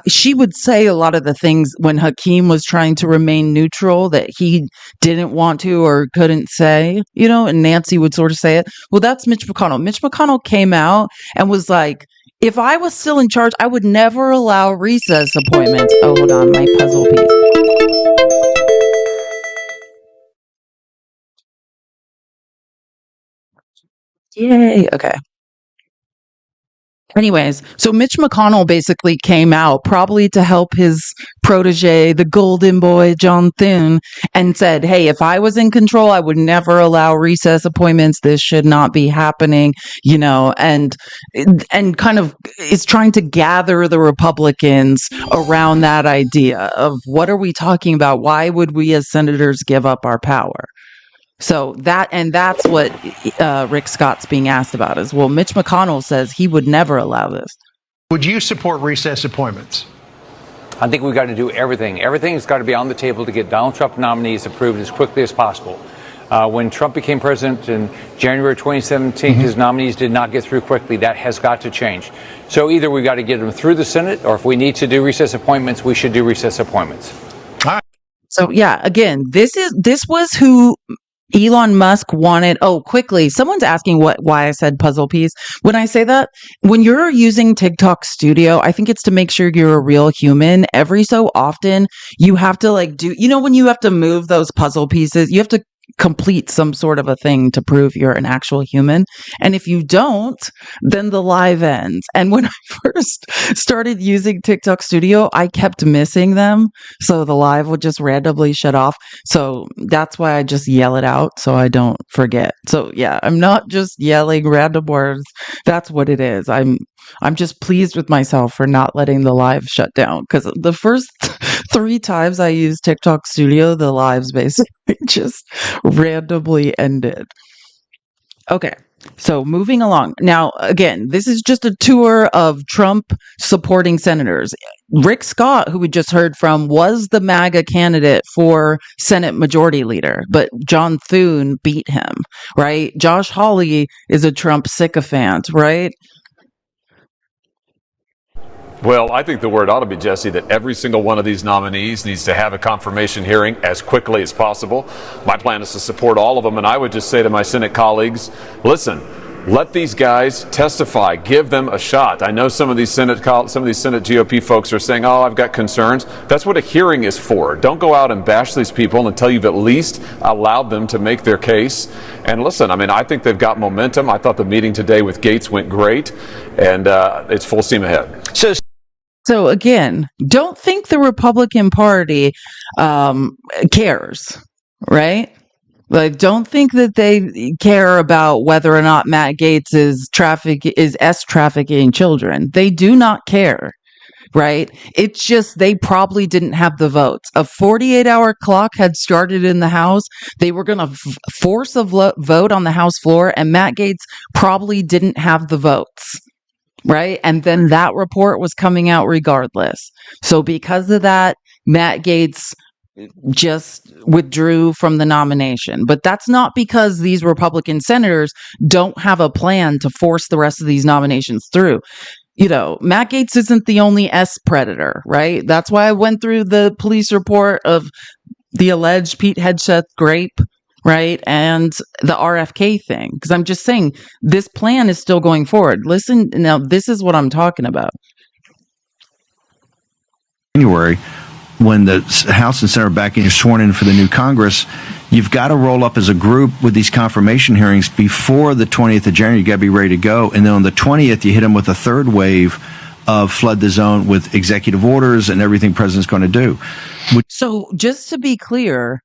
she would say a lot of the things when Hakeem was trying to remain neutral that he didn't want to or couldn't say, and Nancy would sort of say it. Well, that's Mitch McConnell. Mitch McConnell came out and was like, if I was still in charge, I would never allow recess appointments. Oh, hold on, my puzzle piece. Yay. Okay. Anyways, so Mitch McConnell basically came out probably to help his protege, the golden boy, John Thune, and said, hey, if I was in control, I would never allow recess appointments. This should not be happening, and kind of is trying to gather the Republicans around that idea of what are we talking about? Why would we as senators give up our power? So that's what Rick Scott's being asked about is, well, Mitch McConnell says he would never allow this. Would you support recess appointments? I think we've got to do everything. Everything's got to be on the table to get Donald Trump nominees approved as quickly as possible. When Trump became president in January 2017, his nominees did not get through quickly. That has got to change. So either we've got to get them through the Senate, or if we need to do recess appointments, we should do recess appointments. All right. So yeah, again, this was who Elon Musk wanted. Oh, quickly, someone's asking why I said puzzle piece. When I say that, when you're using TikTok Studio, I think it's to make sure you're a real human. Every so often, you have to when you have to move those puzzle pieces, you have to complete some sort of a thing to prove you're an actual human. And if you don't, then the live ends. And when I first started using TikTok Studio, I kept missing them. So the live would just randomly shut off. So that's why I just yell it out so I don't forget. So yeah, I'm not just yelling random words. That's what it is. I'm just pleased with myself for not letting the live shut down, because the first 3 times I used TikTok Studio, the lives basically just randomly ended. Okay, so moving along. Now, again, this is just a tour of Trump supporting senators. Rick Scott, who we just heard from, was the MAGA candidate for Senate Majority Leader, but John Thune beat him, right? Josh Hawley is a Trump sycophant, right? Well, I think the word ought to be, Jesse, that every single one of these nominees needs to have a confirmation hearing as quickly as possible. My plan is to support all of them, and I would just say to my Senate colleagues, listen, let these guys testify. Give them a shot. I know some of these Senate GOP folks are saying, oh, I've got concerns. That's what a hearing is for. Don't go out and bash these people until you've at least allowed them to make their case. And listen, I think they've got momentum. I thought the meeting today with Gates went great, and it's full steam ahead. So again, don't think the Republican Party cares, right? Like, don't think that they care about whether or not Matt Gaetz is trafficking children. They do not care. right? It's just they probably didn't have the votes. A 48-hour clock had started in the House. They were going to force a vote on the House floor, and Matt Gaetz probably didn't have the votes, right? And then that report was coming out regardless. So because of that, Matt Gaetz just withdrew from the nomination. But that's not because these Republican senators don't have a plan to force the rest of these nominations through. You know, Matt Gaetz isn't the only S predator, right? That's why I went through the police report of the alleged Pete Hegseth grape, right? And the RFK thing. Because I'm just saying, this plan is still going forward. Listen, now, this is what I'm talking about. January, when the House and Senate are back and you're sworn in for the new Congress, you've got to roll up as a group with these confirmation hearings before the 20th of January. You got to be ready to go. And then on the 20th, you hit them with a third wave of flood the zone with executive orders and everything the president's going to do. So just to be clear,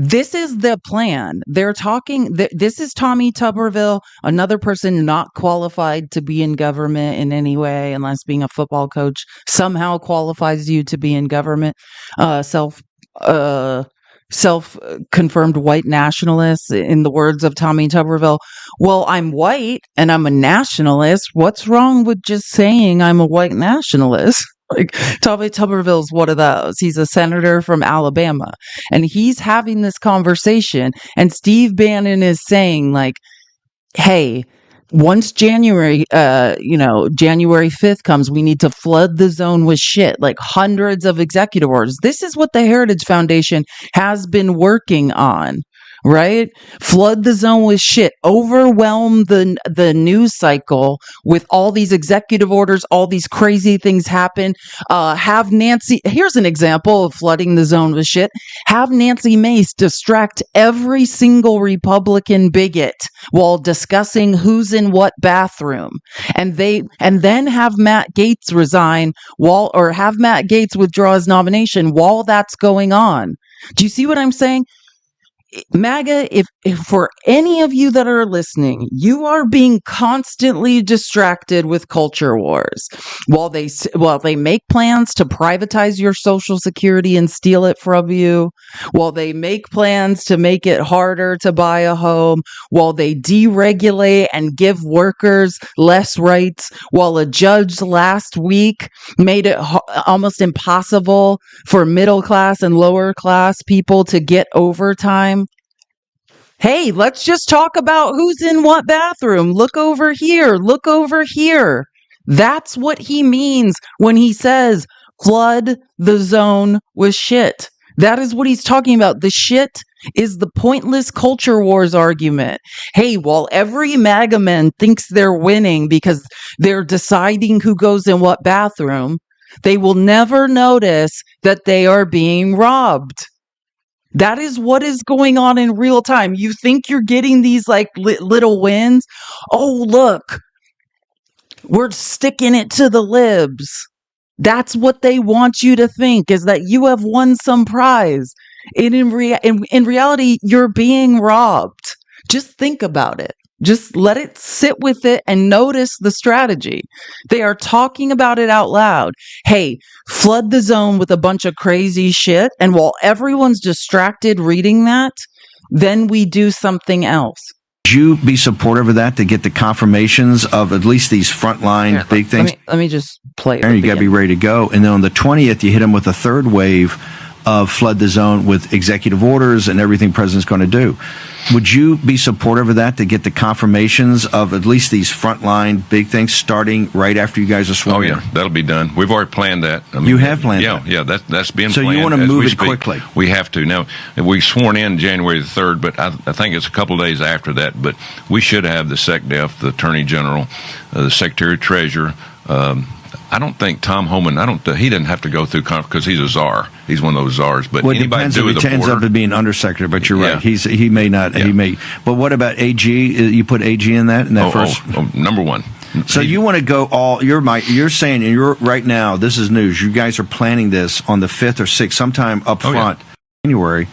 this is the plan. They're talking, this is Tommy Tuberville, another person not qualified to be in government in any way, unless being a football coach somehow qualifies you to be in government. Self-confirmed white nationalist, in the words of Tommy Tuberville. Well, I'm white and I'm a nationalist. What's wrong with just saying I'm a white nationalist? Like, Tommy Tuberville's one of those. He's a senator from Alabama, and he's having this conversation, and Steve Bannon is saying, like, hey, once January 5th comes, we need to flood the zone with shit, like hundreds of executive orders. This is what the Heritage Foundation has been working on, right? Flood the zone with shit, overwhelm the news cycle with all these executive orders, all these crazy things happen. Have Nancy, here's an example of flooding the zone with shit. Have Nancy Mace distract every single Republican bigot while discussing who's in what bathroom. And then have Matt Gaetz resign or have Matt Gaetz withdraw his nomination while that's going on. Do you see what I'm saying? MAGA, if for any of you that are listening, you are being constantly distracted with culture wars while they make plans to privatize your Social Security and steal it from you, while they make plans to make it harder to buy a home, while they deregulate and give workers less rights, while a judge last week made it almost impossible for middle class and lower class people to get overtime. Hey, let's just talk about who's in what bathroom. Look over here. Look over here. That's what he means when he says flood the zone with shit. That is what he's talking about. The shit is the pointless culture wars argument. Hey, while every MAGA man thinks they're winning because they're deciding who goes in what bathroom, they will never notice that they are being robbed. That is what is going on in real time. You think you're getting these like little wins? Oh, look, we're sticking it to the libs. That's what they want you to think, is that you have won some prize. In reality, you're being robbed. Just think about it. Just let it sit with it and notice the strategy. They are talking about it out loud. Hey, flood the zone with a bunch of crazy shit. And while everyone's distracted reading that, then we do something else. Would you be supportive of that to get the confirmations of at least these frontline big things? Let me just play it. You got to be ready to go. And then on the 20th, you hit them with a third wave of flood the zone with executive orders and everything the president's going to do. Would you be supportive of that to get the confirmations of at least these frontline big things starting right after you guys are sworn in? Oh, yeah, that'll be done. We've already planned that. I mean, you have planned that? Yeah, that's been so planned. So you want to move it quickly? We have to. Now, we sworn in January the 3rd, but I think it's a couple of days after that. But we should have the SecDef, the Attorney General, the Secretary of Treasury. I don't think Tom Homan, he doesn't have to go through because he's a czar. He's one of those czars. But well, anybody do with the border. It ends up to being undersecretary, but you're right. He may not. Yeah. He may. But what about AG? You put AG in that first? Number one. So you want to go all? You're saying, and you're right now. This is news. You guys are planning this on the 5th or 6th, sometime up front, January.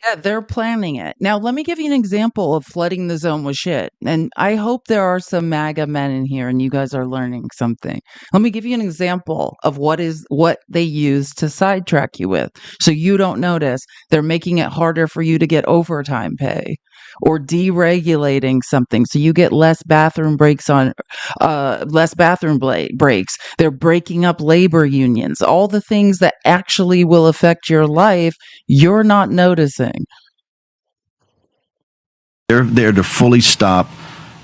Yeah, they're planning it. Now, let me give you an example of flooding the zone with shit. And I hope there are some MAGA men in here and you guys are learning something. Let me give you an example of what they use to sidetrack you with. So you don't notice they're making it harder for you to get overtime pay or deregulating something so you get less bathroom breaks breaks. They're breaking up labor unions, all the things that actually will affect your life you're not noticing. They're there to fully stop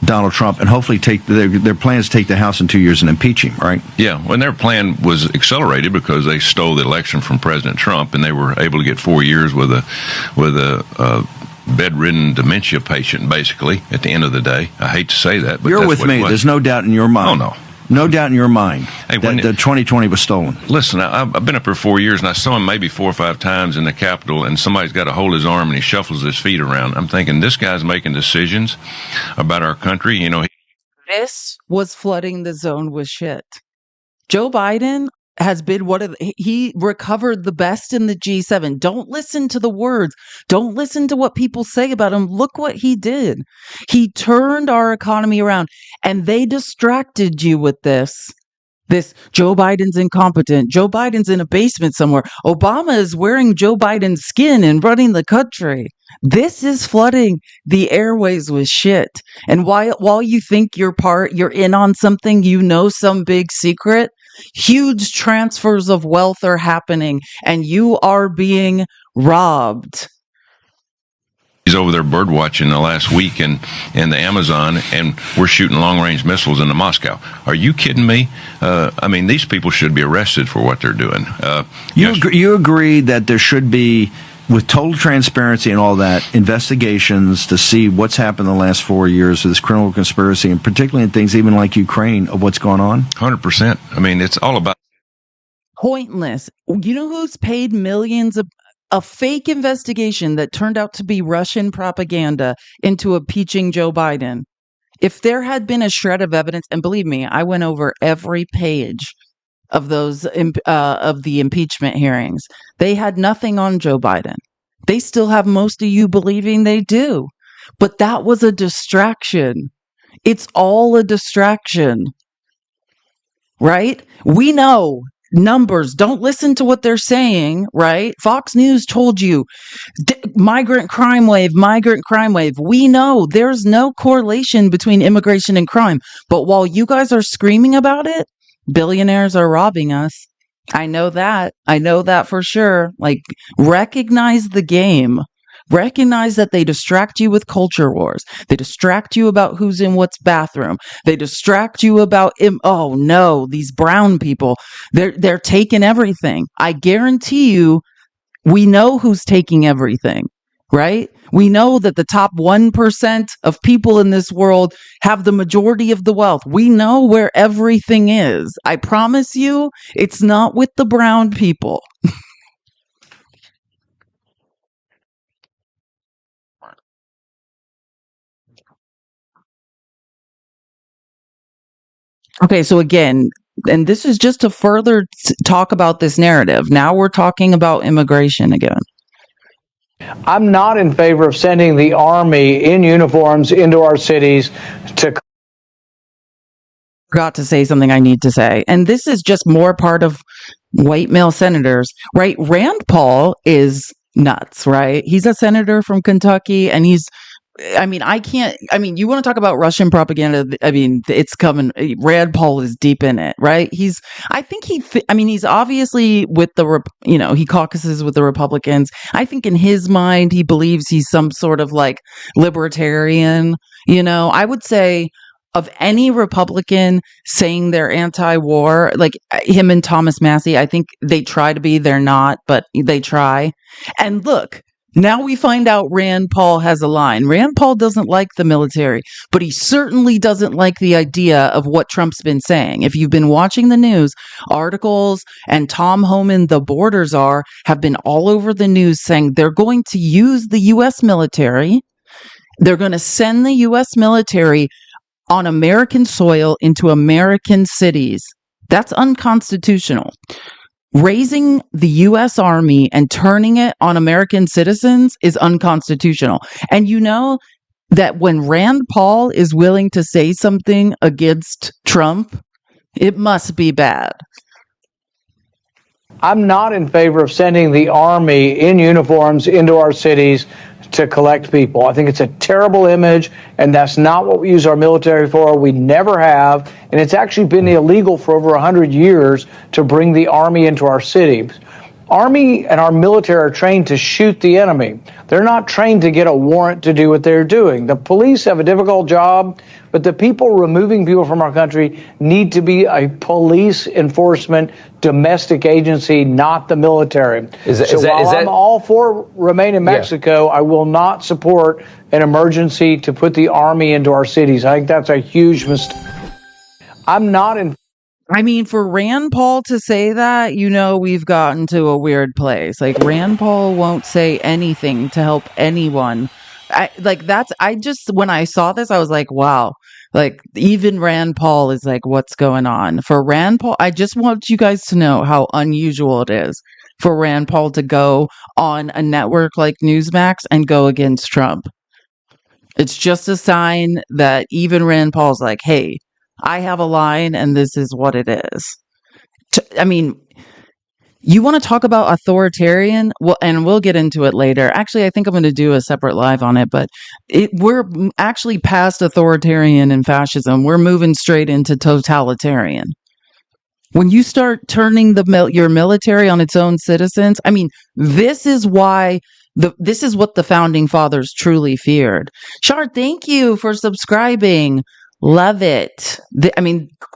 Donald Trump and hopefully take their plans to take the House in 2 years and impeach him, right? Yeah, when their plan was accelerated because they stole the election from President Trump, and they were able to get 4 years with a bedridden dementia patient, basically. At the end of the day, I hate to say that, but you're that's with what me. There's no doubt in your mind. Oh no. No doubt in your mind that the 2020 was stolen. Listen, I've been up here 4 years, and I saw him maybe 4 or 5 times in the Capitol, and somebody's got to hold his arm, and he shuffles his feet around. I'm thinking, this guy's making decisions about our country. You know, This was flooding the zone with shit. Joe Biden has been he recovered the best in the G7. Don't listen to the words. Don't listen to what people say about him. Look what he did. He turned our economy around, and they distracted you with this. This Joe Biden's incompetent. Joe Biden's in a basement somewhere. Obama is wearing Joe Biden's skin and running the country. This is flooding the airways with shit. And while you think you're in on something, you know some big secret, huge transfers of wealth are happening and you are being robbed. he's over there bird watching the last week in the Amazon, and we're shooting long-range missiles into Moscow. Are you kidding me? I mean, these people should be arrested for what they're doing. You agree that there should be, with total transparency and all that, investigations to see what's happened in the last 4 years of this criminal conspiracy, and particularly in things even like Ukraine, of what's going on? 100%. I mean, it's all about pointless. You know who's paid millions of a fake investigation that turned out to be Russian propaganda into impeaching Joe Biden? If there had been a shred of evidence, and believe me, I went over every page of those of the impeachment hearings, they had nothing on Joe Biden. They still have most of you believing they do, but that was a distraction. It's all a distraction, right? We know numbers. Don't listen to what they're saying, right? Fox News told you migrant crime wave. We know there's no correlation between immigration and crime. But while you guys are screaming about it, billionaires are robbing us. I know that. I know that for sure. Like, recognize the game. Recognize that they distract you with culture wars. They distract you about who's in what's bathroom. They distract you about, oh no, these brown people, they're taking everything. I guarantee you, we know who's taking everything, right? We know that the top 1% of people in this world have the majority of the wealth. We know where everything is. I promise you, it's not with the brown people. Okay, so again, and this is just to further talk about this narrative. Now we're talking about immigration again. I'm not in favor of sending the army in uniforms into our cities to. Forgot to say something I need to say. And this is just more part of white male senators, right? Rand Paul is nuts, right? He's a senator from Kentucky, and you want to talk about Russian propaganda? I mean, it's coming. Rand Paul is deep in it, right? He's obviously with he caucuses with the Republicans. I think in his mind, he believes he's some sort of like libertarian. I would say of any Republican saying they're anti-war, like him and Thomas Massey, I think they try to be, they're not, but they try. And look, now we find out Rand Paul has a line. Rand Paul doesn't like the military, but he certainly doesn't like the idea of what Trump's been saying. If you've been watching the news, articles and Tom Homan, the borders have been all over the news saying they're going to use the U.S. military. They're going to send the U.S. military on American soil into American cities. That's unconstitutional. Raising the U.S. Army and turning it on American citizens is unconstitutional. And you know that when Rand Paul is willing to say something against Trump, it must be bad. I'm not in favor of sending the Army in uniforms into our cities to collect people. I think it's a terrible image, and that's not what we use our military for. We never have, and it's actually been illegal for over 100 years to bring the Army into our cities. Army and our military are trained to shoot the enemy. They're not trained to get a warrant to do what they're doing. The police have a difficult job, but the people removing people from our country need to be a police enforcement domestic agency, not the military. While I'm all for remain in Mexico, I will not support an emergency to put the Army into our cities. I think that's a huge mistake. I'm not in. I mean, for Rand Paul to say that, you know, we've gotten to a weird place. Like, Rand Paul won't say anything to help anyone. When I saw this, I was like, wow. Like, even Rand Paul is like, what's going on? For Rand Paul, I just want you guys to know how unusual it is for Rand Paul to go on a network like Newsmax and go against Trump. It's just a sign that even Rand Paul's like, hey, I have a line and this is what it is. I mean, you want to talk about authoritarian? Well, and we'll get into it later. Actually, I think I'm going to do a separate live on it, but we're actually past authoritarian and fascism. We're moving straight into totalitarian. When you start turning your military on its own citizens, I mean, this is why this is what the founding fathers truly feared. Shard, thank you for subscribing. Love it.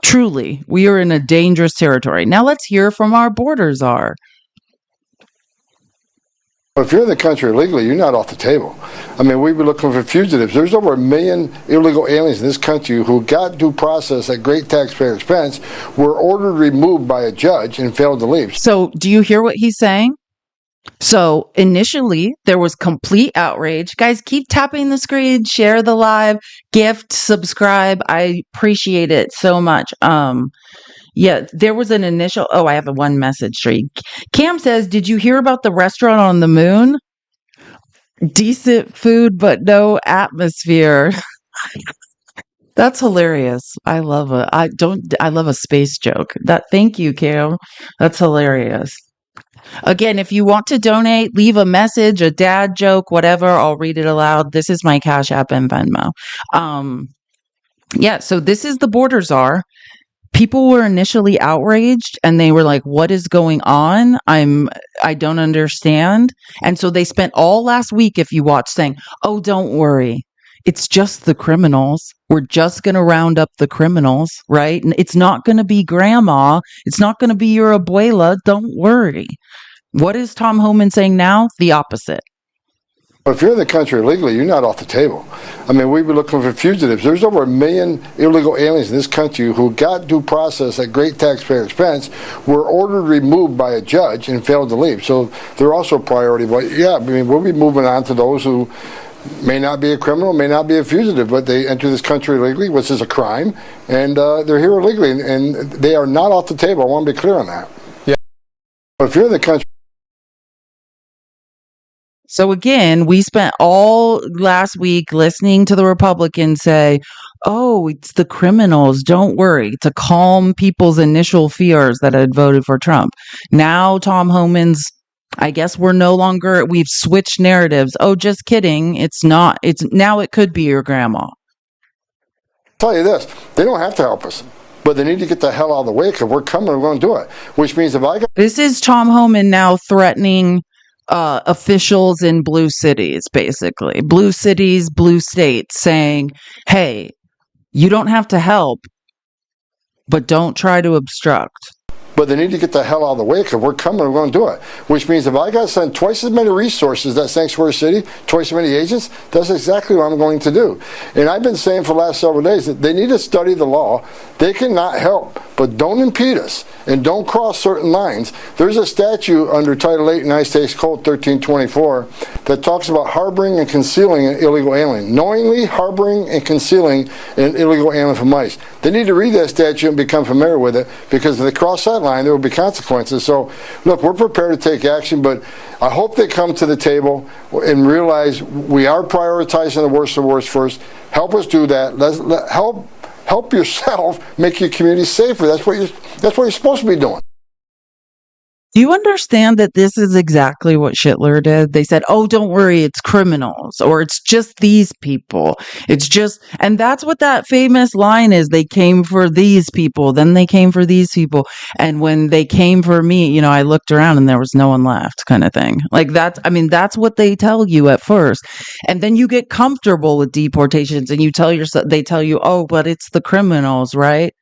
Truly, we are in a dangerous territory. Now let's hear from our border czar. If you're in the country illegally, you're not off the table. I mean, we've been looking for fugitives. There's over 1 million illegal aliens in this country who got due process at great taxpayer expense, were ordered removed by a judge, and failed to leave. So, do you hear what he's saying? So initially there was complete outrage. Guys, keep tapping the screen, share the live, gift, subscribe. I appreciate it so much. There was an initial, I have one message streak. Cam says, did you hear about the restaurant on the moon? Decent food, but no atmosphere. That's hilarious. I love it. I love a space joke. Thank you, Cam. That's hilarious. Again, if you want to donate, leave a message, a dad joke, whatever. I'll read it aloud. This is my Cash App and Venmo. So this is the border czar. People were initially outraged and they were like, what is going on? I don't understand. And so they spent all last week, if you watch, saying, oh, don't worry. It's just the criminals. We're just going to round up the criminals, right? And it's not going to be grandma. It's not going to be your abuela. Don't worry. What is Tom Homan saying now? The opposite. If you're in the country illegally, you're not off the table. I mean, we've been looking for fugitives. There's over 1 million illegal aliens in this country who got due process at great taxpayer expense, were ordered removed by a judge, and failed to leave. So they're also a priority. But we'll be moving on to those who may not be a criminal, may not be a fugitive, but they enter this country illegally, which is a crime, and they're here illegally, and they are not off the table. I want to be clear on that. Yeah. But if you're in the country. So again, we spent all last week listening to the Republicans say, oh, it's the criminals, don't worry, to calm people's initial fears that had voted for Trump. Now Tom Homan's, I guess we've switched narratives. Oh, just kidding. It's not. Now it could be your grandma. I'll tell you this, they don't have to help us, but they need to get the hell out of the way, because we're coming, we're going to do it. Which means This is Tom Homan now threatening officials in blue cities, basically. Blue cities, blue states, saying, hey, you don't have to help, but don't try to obstruct. But they need to get the hell out of the way, because we're coming, we're going to do it. Which means if I got to send twice as many resources to that sanctuary city, twice as many agents, that's exactly what I'm going to do. And I've been saying for the last several days that they need to study the law. They cannot help, but don't impede us and don't cross certain lines. There's a statute under Title 8 United States Code 1324 that talks about harboring and concealing an illegal alien. Knowingly harboring and concealing an illegal alien from ICE. They need to read that statute and become familiar with it, because if they cross that line, there will be consequences. So, look, we're prepared to take action, but I hope they come to the table and realize we are prioritizing the worst of the worst first. Help us do that. Help yourself make your community safer. That's what you're supposed to be doing. Do you understand that this is exactly what Schindler did? They said, oh, don't worry, it's criminals, or it's just these people. And that's what that famous line is. They came for these people, then they came for these people. And when they came for me, I looked around and there was no one left, kind of thing. Like that's what they tell you at first. And then you get comfortable with deportations and they tell you, oh, but it's the criminals, right?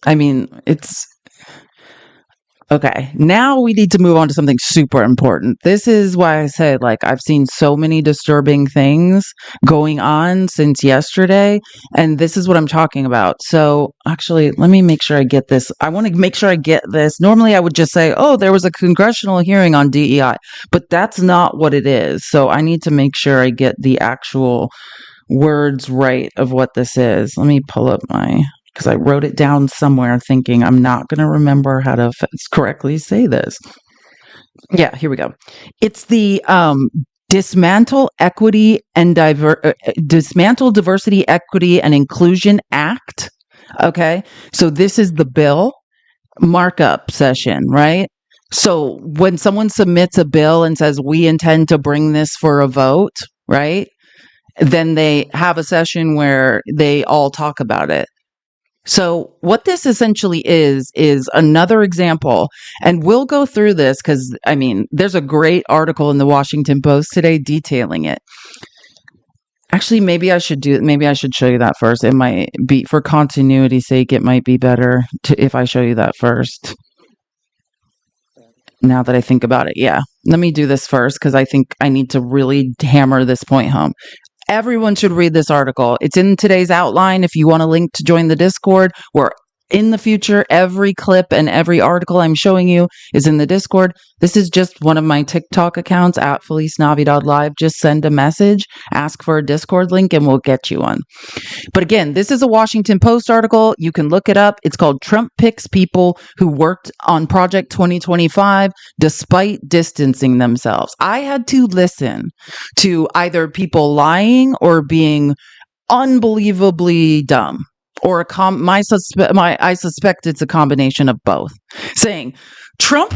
It's okay. Now we need to move on to something super important. This is why I said, I've seen so many disturbing things going on since yesterday, and this is what I'm talking about. So actually, let me make sure I get this. I want to make sure I get this. Normally I would just say, oh, there was a congressional hearing on DEI, but that's not what it is. So I need to make sure I get the actual words right of what this is. Let me pull up because I wrote it down somewhere thinking I'm not going to remember how to correctly say this. Yeah, here we go. It's the Dismantle Diversity, Equity, and Inclusion Act. Okay, so this is the bill markup session, right? So when someone submits a bill and says, we intend to bring this for a vote, right? Then they have a session where they all talk about it. So what this essentially is another example, and we'll go through this because, there's a great article in the Washington Post today detailing it. Actually, maybe I should show you that first. It might be, for continuity's sake, it might be better if I show you that first. Now that I think about it, yeah. Let me do this first because I think I need to really hammer this point home. Everyone should read this article. It's in today's outline. If you want a link to join the Discord, where in the future, every clip and every article I'm showing you is in the Discord. This is just one of my TikTok accounts at FeliceNavi.live. Just send a message, ask for a Discord link, and we'll get you one. But again, this is a Washington Post article. You can look it up. It's called Trump Picks People Who Worked on Project 2025 Despite Distancing Themselves. I had to listen to either people lying or being unbelievably dumb. Or I suspect it's a combination of both. Saying Trump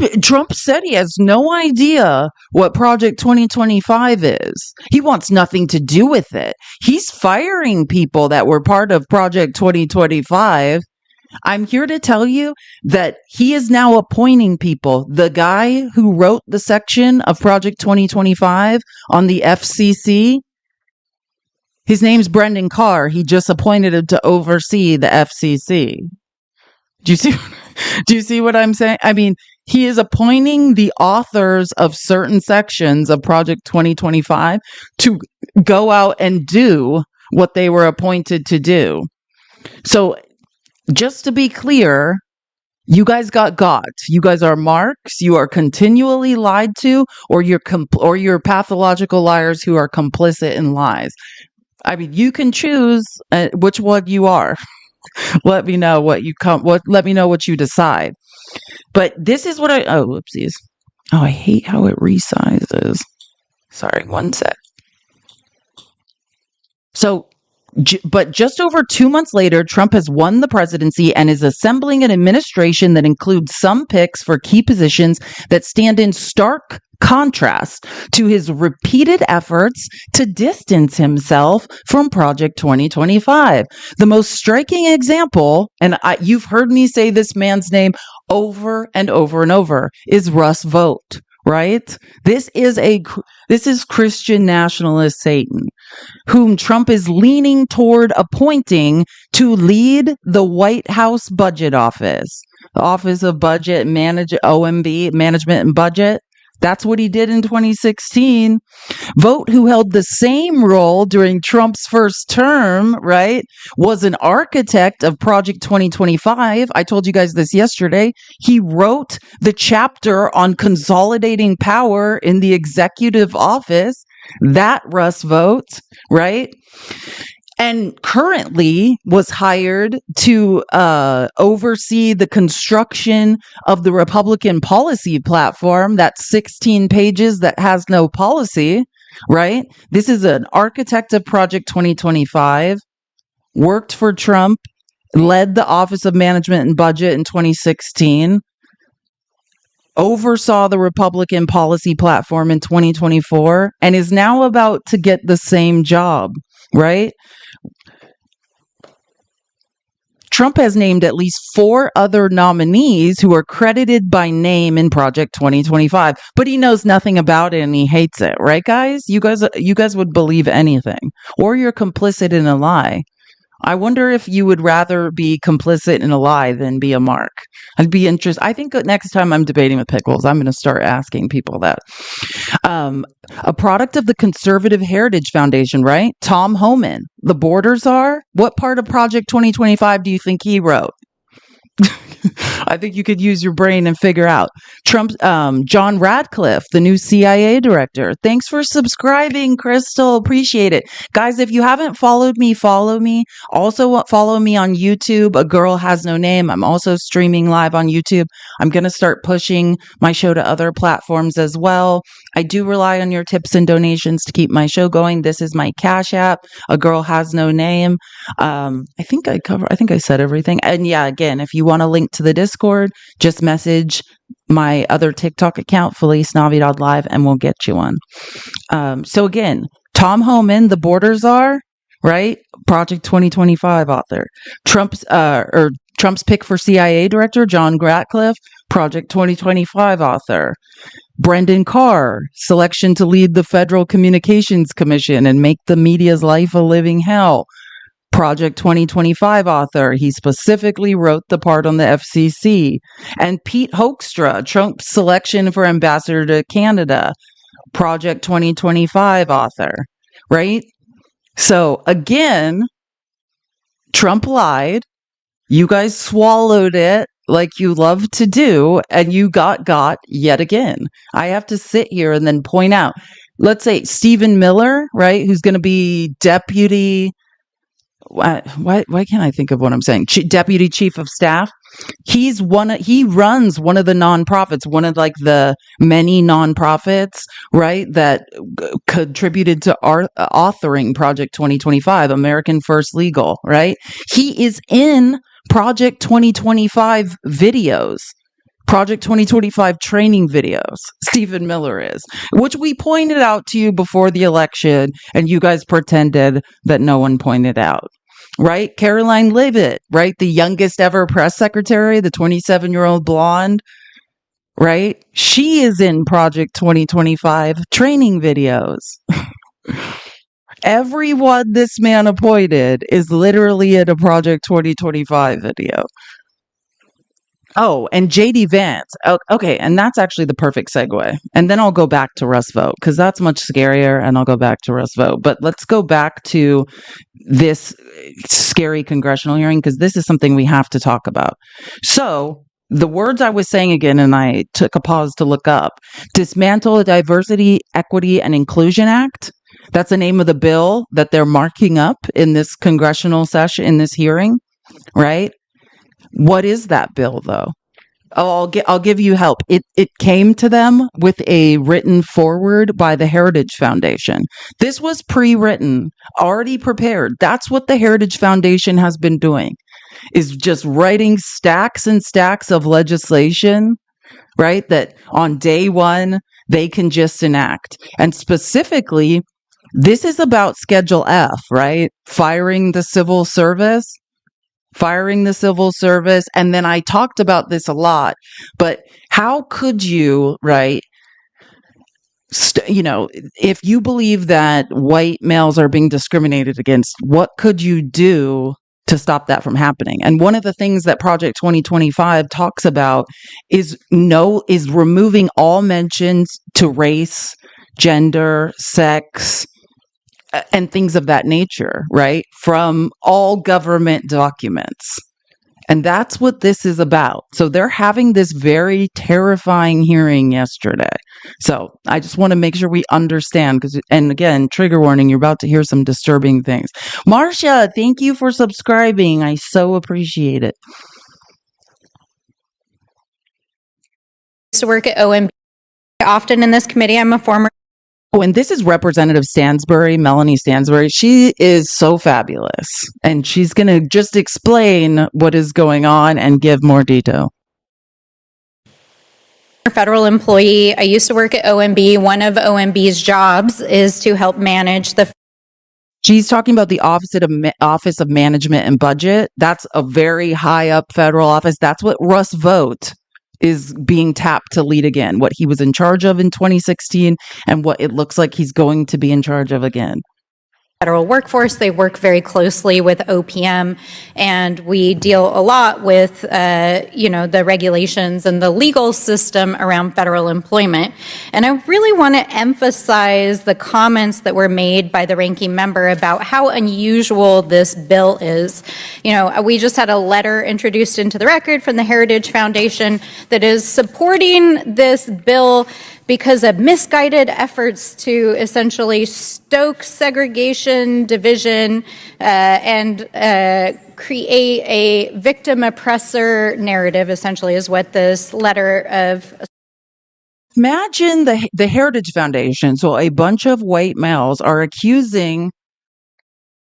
said he has no idea what Project 2025 is. He wants nothing to do with it. He's firing people that were part of Project 2025. I'm here to tell you that he is now appointing people. The guy who wrote the section of Project 2025 on the FCC, his name's Brendan Carr. He just appointed him to oversee the FCC. Do you see what I'm saying? He is appointing the authors of certain sections of Project 2025 to go out and do what they were appointed to do. So just to be clear, you guys got. You guys are marks. You are continually lied to, or you're pathological liars who are complicit in lies. You can choose which one you are. Let me know what you decide. But this is what whoopsies. Oh, I hate how it resizes. Sorry, one sec. So, but just over 2 months later, Trump has won the presidency and is assembling an administration that includes some picks for key positions that stand in stark contrast to his repeated efforts to distance himself from Project 2025. The most striking example, and you've heard me say this man's name over and over and over, is Russ Vought, right? This is Christian nationalist Satan, whom Trump is leaning toward appointing to lead the White House Budget Office, the Office of Budget OMB, Management and Budget. That's what he did in 2016. Vought, who held the same role during Trump's first term, right, was an architect of Project 2025. I told you guys this yesterday. He wrote the chapter on consolidating power in the executive office. That Russ Vought, right? and currently was hired to oversee the construction of the Republican policy platform. That's 16 pages that has no policy, right? This is an architect of Project 2025, worked for Trump, led the Office of Management and Budget in 2016, oversaw the Republican policy platform in 2024, and is now about to get the same job, right? Trump has named at least 4 other nominees who are credited by name in Project 2025, but he knows nothing about it and he hates it, right, guys? You guys would believe anything, or you're complicit in a lie. I wonder if you would rather be complicit in a lie than be a mark. I'd be interested. I think next time I'm debating with Pickles, I'm going to start asking people that. A product of the Conservative Heritage Foundation, right? Tom Homan, the border czar. What part of Project 2025 do you think he wrote? I think you could use your brain and figure out. John Radcliffe, the new CIA director. Thanks for subscribing, Crystal. Appreciate it. Guys, if you haven't followed me, follow me. Also follow me on YouTube. A Girl Has No Name. I'm also streaming live on YouTube. I'm going to start pushing my show to other platforms as well. I do rely on your tips and donations to keep my show going. This is my Cash App. A Girl Has No Name. I think I said everything. And yeah, again, if you want a link to the Discord, just message my other TikTok account, FeliceNavi.live, and we'll get you one. So again, Tom Homan, the border czar, right? Project 2025 author. Trump's pick for CIA director, John Ratcliffe, Project 2025 author. Brendan Carr, selection to lead the Federal Communications Commission and make the media's life a living hell. Project 2025 author. He specifically wrote the part on the FCC. And Pete Hoekstra, Trump's selection for ambassador to Canada. Project 2025 author, right? So again, Trump lied. You guys swallowed it like you love to do, and you got yet again. I have to sit here and then point out, let's say Stephen Miller, right? Who's going to be deputy. Why can't I think of what I'm saying? Deputy Chief of Staff. He runs one of the nonprofits, one of like the many nonprofits, right, that contributed to authoring Project 2025, American First Legal, right? He is in Project 2025 videos. Project 2025 training videos. Stephen Miller is, which we pointed out to you before the election, and you guys pretended that no one pointed out, right? Caroline Leavitt, right? The youngest ever press secretary, the 27-year-old blonde, right? She is in Project 2025 training videos. Everyone this man appointed is literally in a Project 2025 video. Oh, and JD Vance. Oh, okay, and that's actually the perfect segue. And then I'll go back to Russ Vogt, because that's much scarier, and I'll go back to Russ Vogt. But let's go back to this scary congressional hearing, because this is something we have to talk about. So the words I was saying again, and I took a pause to look up: dismantle the Diversity, Equity, and Inclusion Act. That's the name of the bill that they're marking up in this congressional session, in this hearing, right? What is that bill, though? Oh, I'll give you help. It came to them with a written forward by the Heritage Foundation. This was pre-written, already prepared. That's what the Heritage Foundation has been doing, is just writing stacks and stacks of legislation, right, that on day one they can just enact. And specifically, this is about Schedule F, right? Firing the civil service. And then I talked about this a lot, but how could you, right? If you believe that white males are being discriminated against, what could you do to stop that from happening? And one of the things that Project 2025 talks about is removing all mentions to race, gender, sex, and things of that nature, right, from all government documents. And that's what this is about. So they're having this very terrifying hearing yesterday. So I just want to make sure we understand because, and again, trigger warning, you're about to hear some disturbing things. Marcia, thank you for subscribing. I so appreciate it. To work at OMB often in this committee. I'm a former. Oh, and this is Representative Stansbury, Melanie Stansbury. She is so fabulous. And she's going to just explain what is going on and give more detail. Federal employee. I used to work at OMB. One of OMB's jobs is to help manage the. She's talking about the Office of Management and Budget. That's a very high up federal office. That's what Russ Vought is being tapped to lead again, what he was in charge of in 2016 and what it looks like he's going to be in charge of again. Federal workforce. They work very closely with OPM, and we deal a lot with, the regulations and the legal system around federal employment. And I really want to emphasize the comments that were made by the ranking member about how unusual this bill is. We just had a letter introduced into the record from the Heritage Foundation that is supporting this bill because of misguided efforts to essentially stoke segregation, division, and create a victim-oppressor narrative, essentially, is what this letter of... Imagine the Heritage Foundation. So a bunch of white males are accusing,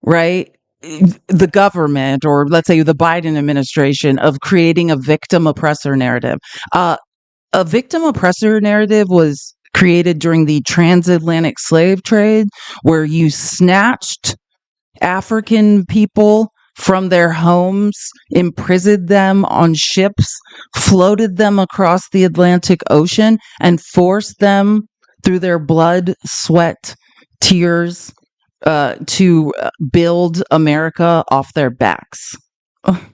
right, the government, or let's say the Biden administration, of creating a victim-oppressor narrative. A victim oppressor narrative was created during the transatlantic slave trade, where you snatched African people from their homes, imprisoned them on ships, floated them across the Atlantic Ocean, and forced them through their blood, sweat, tears to build America off their backs.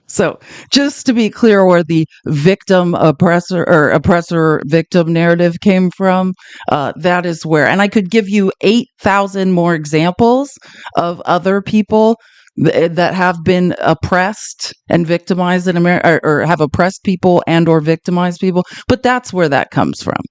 So just to be clear where the victim oppressor or oppressor victim narrative came from, that is where, and I could give you 8,000 more examples of other people that have been oppressed and victimized in America, or have oppressed people and or victimized people, but that's where that comes from.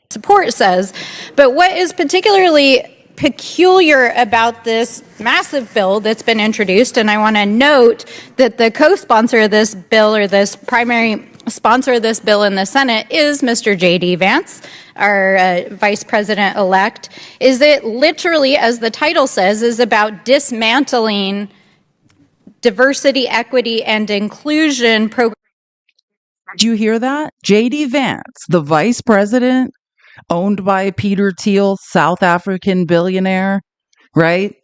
Support says, but what is particularly peculiar about this massive bill that's been introduced, and I want to note that the co-sponsor of this bill, or this primary sponsor of this bill in the Senate, is Mr. J.D. Vance, our vice president-elect, is it literally, as the title says, is about dismantling diversity, equity, and inclusion programs. Did you hear that? J.D. Vance, the vice president, owned by Peter Thiel, South African billionaire, right?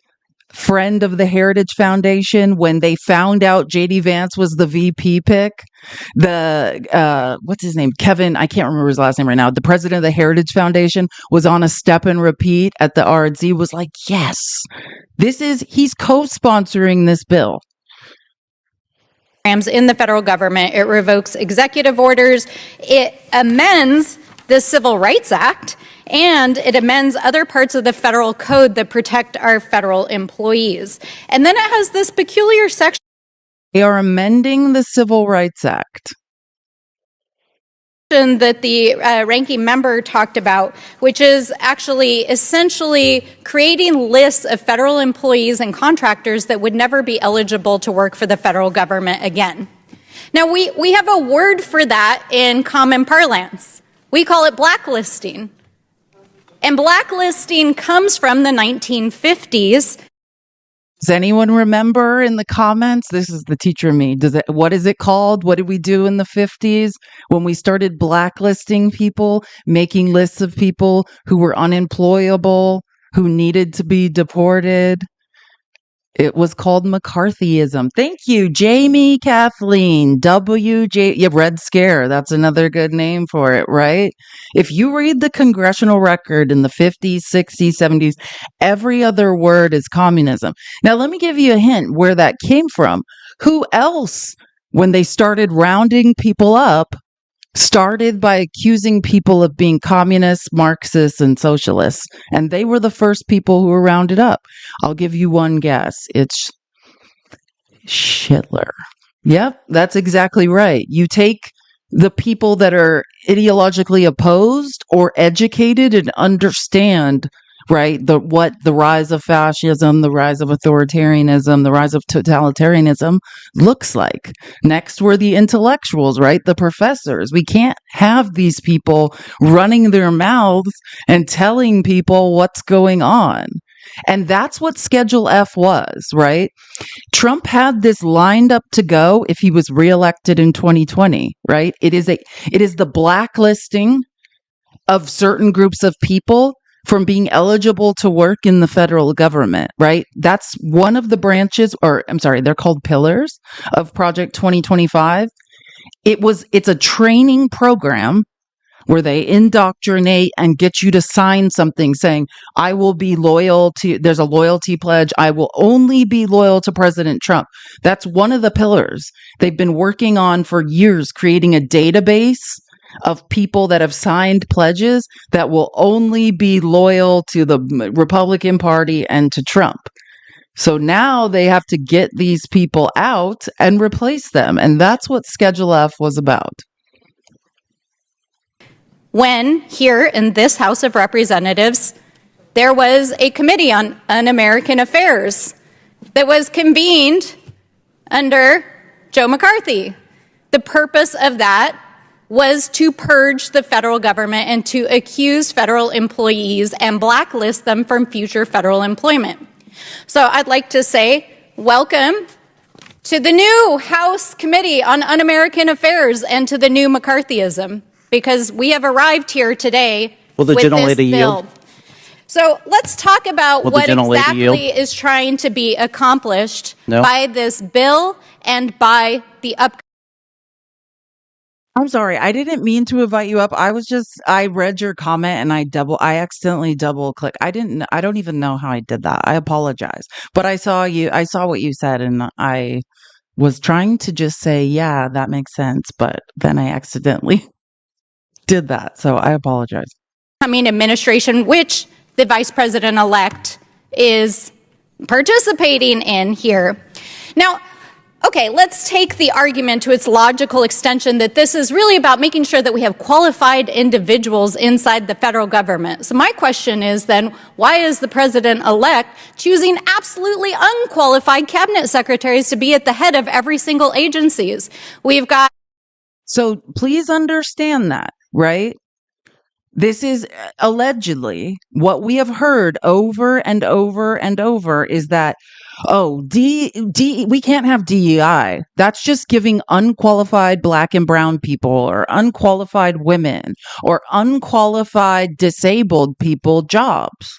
Friend of the Heritage Foundation. When they found out J.D. Vance was the VP pick, what's his name? Kevin, I can't remember his last name right now. The president of the Heritage Foundation was on a step and repeat at the RNC, was like, yes, he's co-sponsoring this bill. In the federal government, it revokes executive orders, it amends the Civil Rights Act, and it amends other parts of the federal code that protect our federal employees. And then it has this peculiar section. They are amending the Civil Rights Act That the ranking member talked about, which is actually essentially creating lists of federal employees and contractors that would never be eligible to work for the federal government again. Now, we have a word for that in common parlance. We call it blacklisting. And blacklisting comes from the 1950s. Does anyone remember in the comments? This is the teacher in me. What is it called? What did we do in the 50s when we started blacklisting people, making lists of people who were unemployable, who needed to be deported? It was called McCarthyism. Thank you, Jamie Kathleen. Red Scare. That's another good name for it, right? If you read the congressional record in the 50s, 60s, 70s, every other word is communism. Now, let me give you a hint where that came from. Who else, when they started rounding people up, started by accusing people of being communists, Marxists, and socialists. And they were the first people who were rounded up. I'll give you one guess. Schindler. Yep, that's exactly right. You take the people that are ideologically opposed or educated and understand, right, the rise of fascism, the rise of authoritarianism, the rise of totalitarianism looks like. Next were the intellectuals, right? The professors. We can't have these people running their mouths and telling people what's going on. And that's what Schedule F was, right? Trump had this lined up to go if he was reelected in 2020, right? It is the blacklisting of certain groups of people from being eligible to work in the federal government, right? That's one of the branches, or I'm sorry, they're called pillars of Project 2025. It's a training program where they indoctrinate and get you to sign something saying, I will be loyal to, there's a loyalty pledge. I will only be loyal to President Trump. That's one of the pillars they've been working on for years, creating a database of people that have signed pledges that will only be loyal to the Republican Party and to Trump. So now they have to get these people out and replace them. And that's what Schedule F was about. When here in this House of Representatives, there was a committee on un-American affairs that was convened under Joe McCarthy. The purpose of that was to purge the federal government and to accuse federal employees and blacklist them from future federal employment. So I'd like to say welcome to the new House Committee on Un-American Affairs and to the new McCarthyism, because we have arrived here today Will the with gentle this lady bill. yield? So let's talk about Will the what gentle lady yield? exactly is trying to be accomplished No. by this bill and by the I'm sorry, I didn't mean to invite you up. I read your comment and I accidentally double clicked. I don't even know how I did that. I apologize. But I saw what you said and I was trying to just say, yeah, that makes sense. But then I accidentally did that. So I apologize. upcoming administration, which the vice president-elect is participating in here. Now, okay, let's take the argument to its logical extension that this is really about making sure that we have qualified individuals inside the federal government. So my question is then, why is the president-elect choosing absolutely unqualified cabinet secretaries to be at the head of every single agencies? We've got... So please understand that, right? This is allegedly what we have heard over and over and over is that, we can't have DEI. That's just giving unqualified Black and brown people or unqualified women or unqualified disabled people jobs,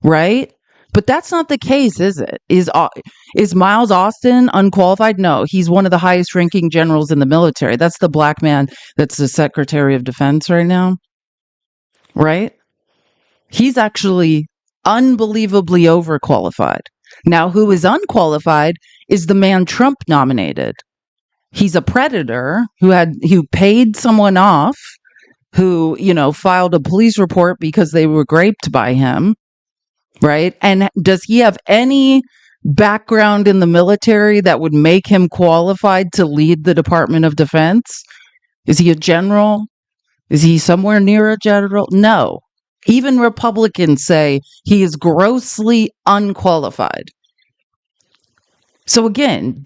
right? But that's not the case, is it? Is Miles Austin unqualified? No, he's one of the highest ranking generals in the military. That's the Black man that's the Secretary of Defense right now. Right? He's actually unbelievably overqualified. Now, who is unqualified is the man Trump nominated. He's a predator who paid someone off, who, filed a police report because they were raped by him, right? And does he have any background in the military that would make him qualified to lead the Department of Defense? Is he a general? Is he somewhere near a general? No. Even Republicans say he is grossly unqualified. So again,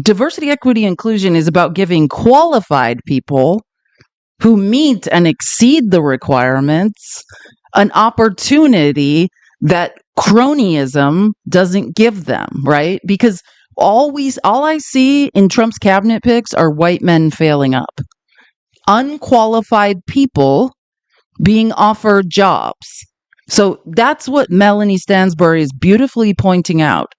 diversity, equity, inclusion is about giving qualified people who meet and exceed the requirements an opportunity that cronyism doesn't give them, right? Because all I see in Trump's cabinet picks are white men failing up. Unqualified people being offered jobs. So that's what Melanie Stansbury is beautifully pointing out,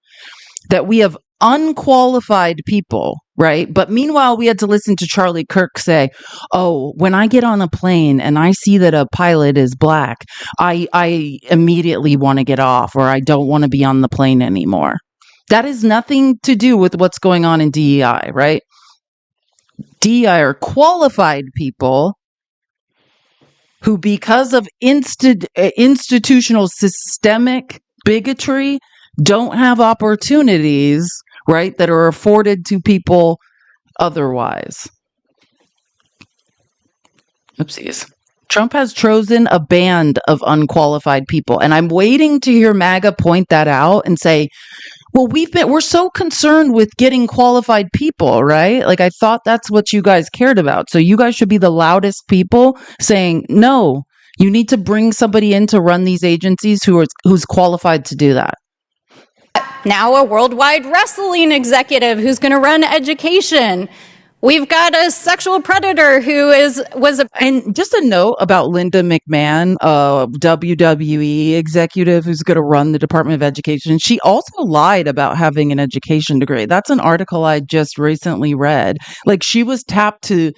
that we have unqualified people, right? But meanwhile, we had to listen to Charlie Kirk say, when I get on a plane and I see that a pilot is Black, I immediately want to get off, or I don't want to be on the plane anymore. That has nothing to do with what's going on in DEI, right? DEI are qualified people who, because of institutional systemic bigotry, don't have opportunities right, that are afforded to people otherwise. Oopsies. Trump has chosen a band of unqualified people. And I'm waiting to hear MAGA point that out and say, well, we're so concerned with getting qualified people, right? Like, I thought that's what you guys cared about. So you guys should be the loudest people saying, no, you need to bring somebody in to run these agencies who's qualified to do that. Now a worldwide wrestling executive who's going to run education. We've got a sexual predator who was a... And just a note about Linda McMahon, WWE executive who's going to run the Department of Education. She also lied about having an education degree. That's an article I just recently read. Like, she was tapped to,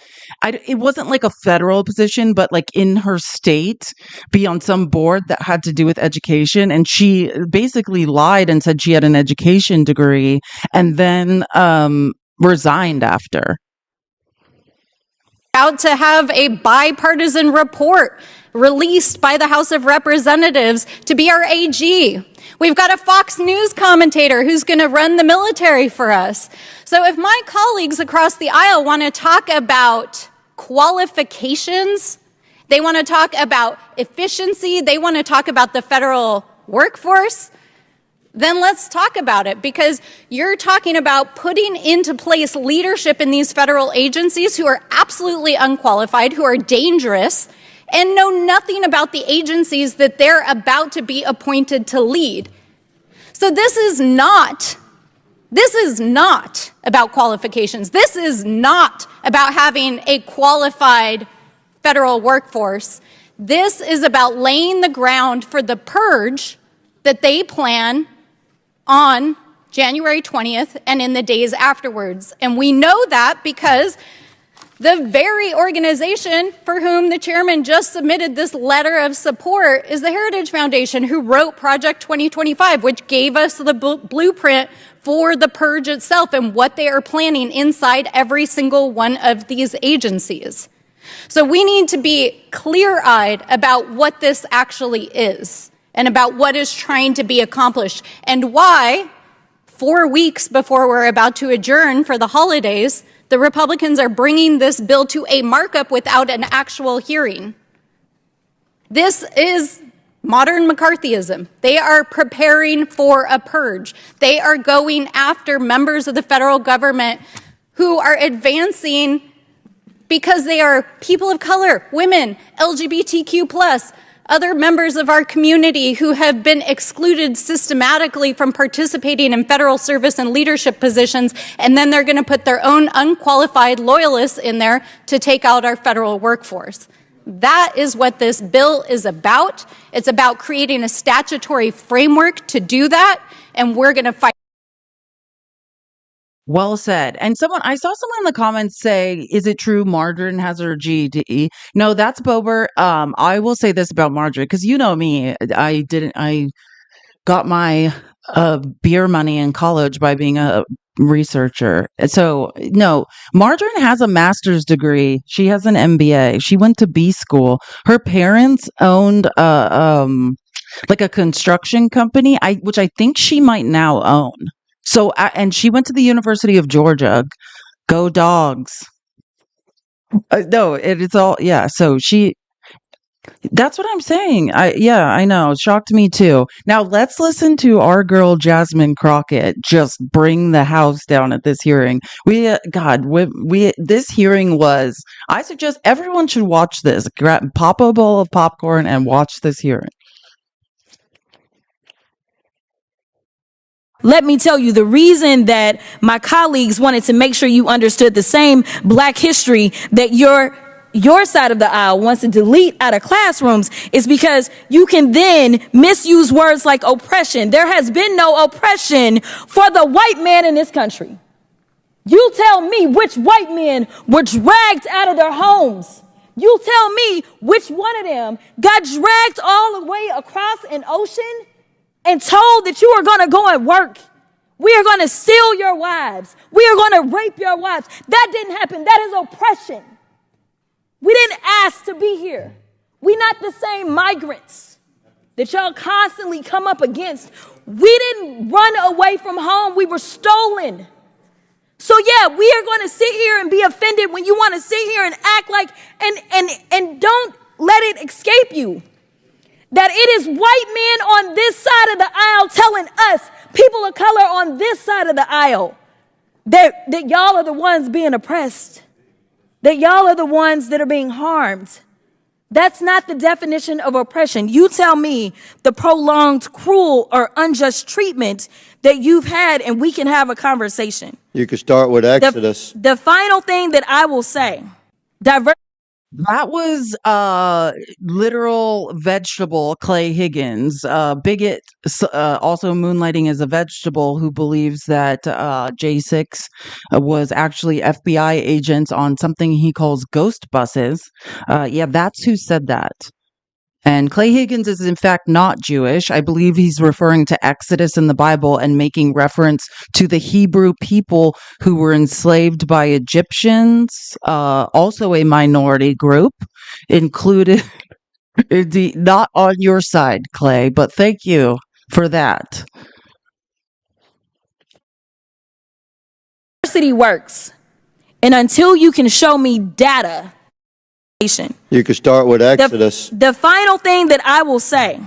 it wasn't like a federal position, but like in her state, be on some board that had to do with education. And she basically lied and said she had an education degree and then resigned after. Out to have a bipartisan report released by the House of Representatives to be our AG. We've got a Fox News commentator who's going to run the military for us. So if my colleagues across the aisle want to talk about qualifications, they want to talk about efficiency, they want to talk about the federal workforce, then let's talk about it, because you're talking about putting into place leadership in these federal agencies who are absolutely unqualified, who are dangerous, and know nothing about the agencies that they're about to be appointed to lead. So this is not about qualifications. This is not about having a qualified federal workforce. This is about laying the ground for the purge that they plan on January 20th and in the days afterwards. And we know that because the very organization for whom the chairman just submitted this letter of support is the Heritage Foundation, who wrote Project 2025, which gave us the blueprint for the purge itself and what they are planning inside every single one of these agencies. So we need to be clear-eyed about what this actually is and about what is trying to be accomplished, and why 4 weeks before we're about to adjourn for the holidays, the Republicans are bringing this bill to a markup without an actual hearing. This is modern McCarthyism. They are preparing for a purge. They are going after members of the federal government who are advancing because they are people of color, women, LGBTQ+, other members of our community who have been excluded systematically from participating in federal service and leadership positions, and then they're going to put their own unqualified loyalists in there to take out our federal workforce. That is what this bill is about. It's about creating a statutory framework to do that, and we're going to fight. Well said. And I saw someone in the comments say, is it true Margarine has her GED? No, that's Bober. I will say this about Margarine, because you know me, I got my beer money in college by being a researcher. So no, Margarine has a master's degree. She has an MBA. She went to B school. Her parents owned like a construction company, which I think she might now own. So, and she went to the University of Georgia. Go Dogs. No, it's all, yeah. So that's what I'm saying. I know. It shocked me too. Now let's listen to our girl, Jasmine Crockett, just bring the house down at this hearing. This hearing was, I suggest everyone should watch this. Pop a bowl of popcorn and watch this hearing. Let me tell you, the reason that my colleagues wanted to make sure you understood the same Black history that your side of the aisle wants to delete out of classrooms is because you can then misuse words like oppression. There has been no oppression for the white man in this country. You tell me which white men were dragged out of their homes. You tell me which one of them got dragged all the way across an ocean and told that you are going to go and work. We are going to steal your wives. We are going to rape your wives. That didn't happen. That is oppression. We didn't ask to be here. We're not the same migrants. that y'all constantly come up against. We didn't run away from home. We were stolen. So yeah, we are going to sit here and be offended when you want to sit here and act like, and don't let it escape you that it is white men on this side of the aisle telling us, people of color on this side of the aisle, that y'all are the ones being oppressed, that y'all are the ones that are being harmed. That's not the definition of oppression. You tell me the prolonged, cruel, or unjust treatment that you've had, and we can have a conversation. You could start with Exodus. The final thing that I will say, That was literal vegetable Clay Higgins, bigot, also moonlighting as a vegetable, who believes that J6 was actually FBI agents on something he calls ghost buses. Yeah, that's who said that. And Clay Higgins is in fact not Jewish. I believe he's referring to Exodus in the Bible and making reference to the Hebrew people who were enslaved by Egyptians, also a minority group, included. Not on your side, Clay, but thank you for that. Diversity works. And until you can show me data, you could start with Exodus. The final thing that I will say,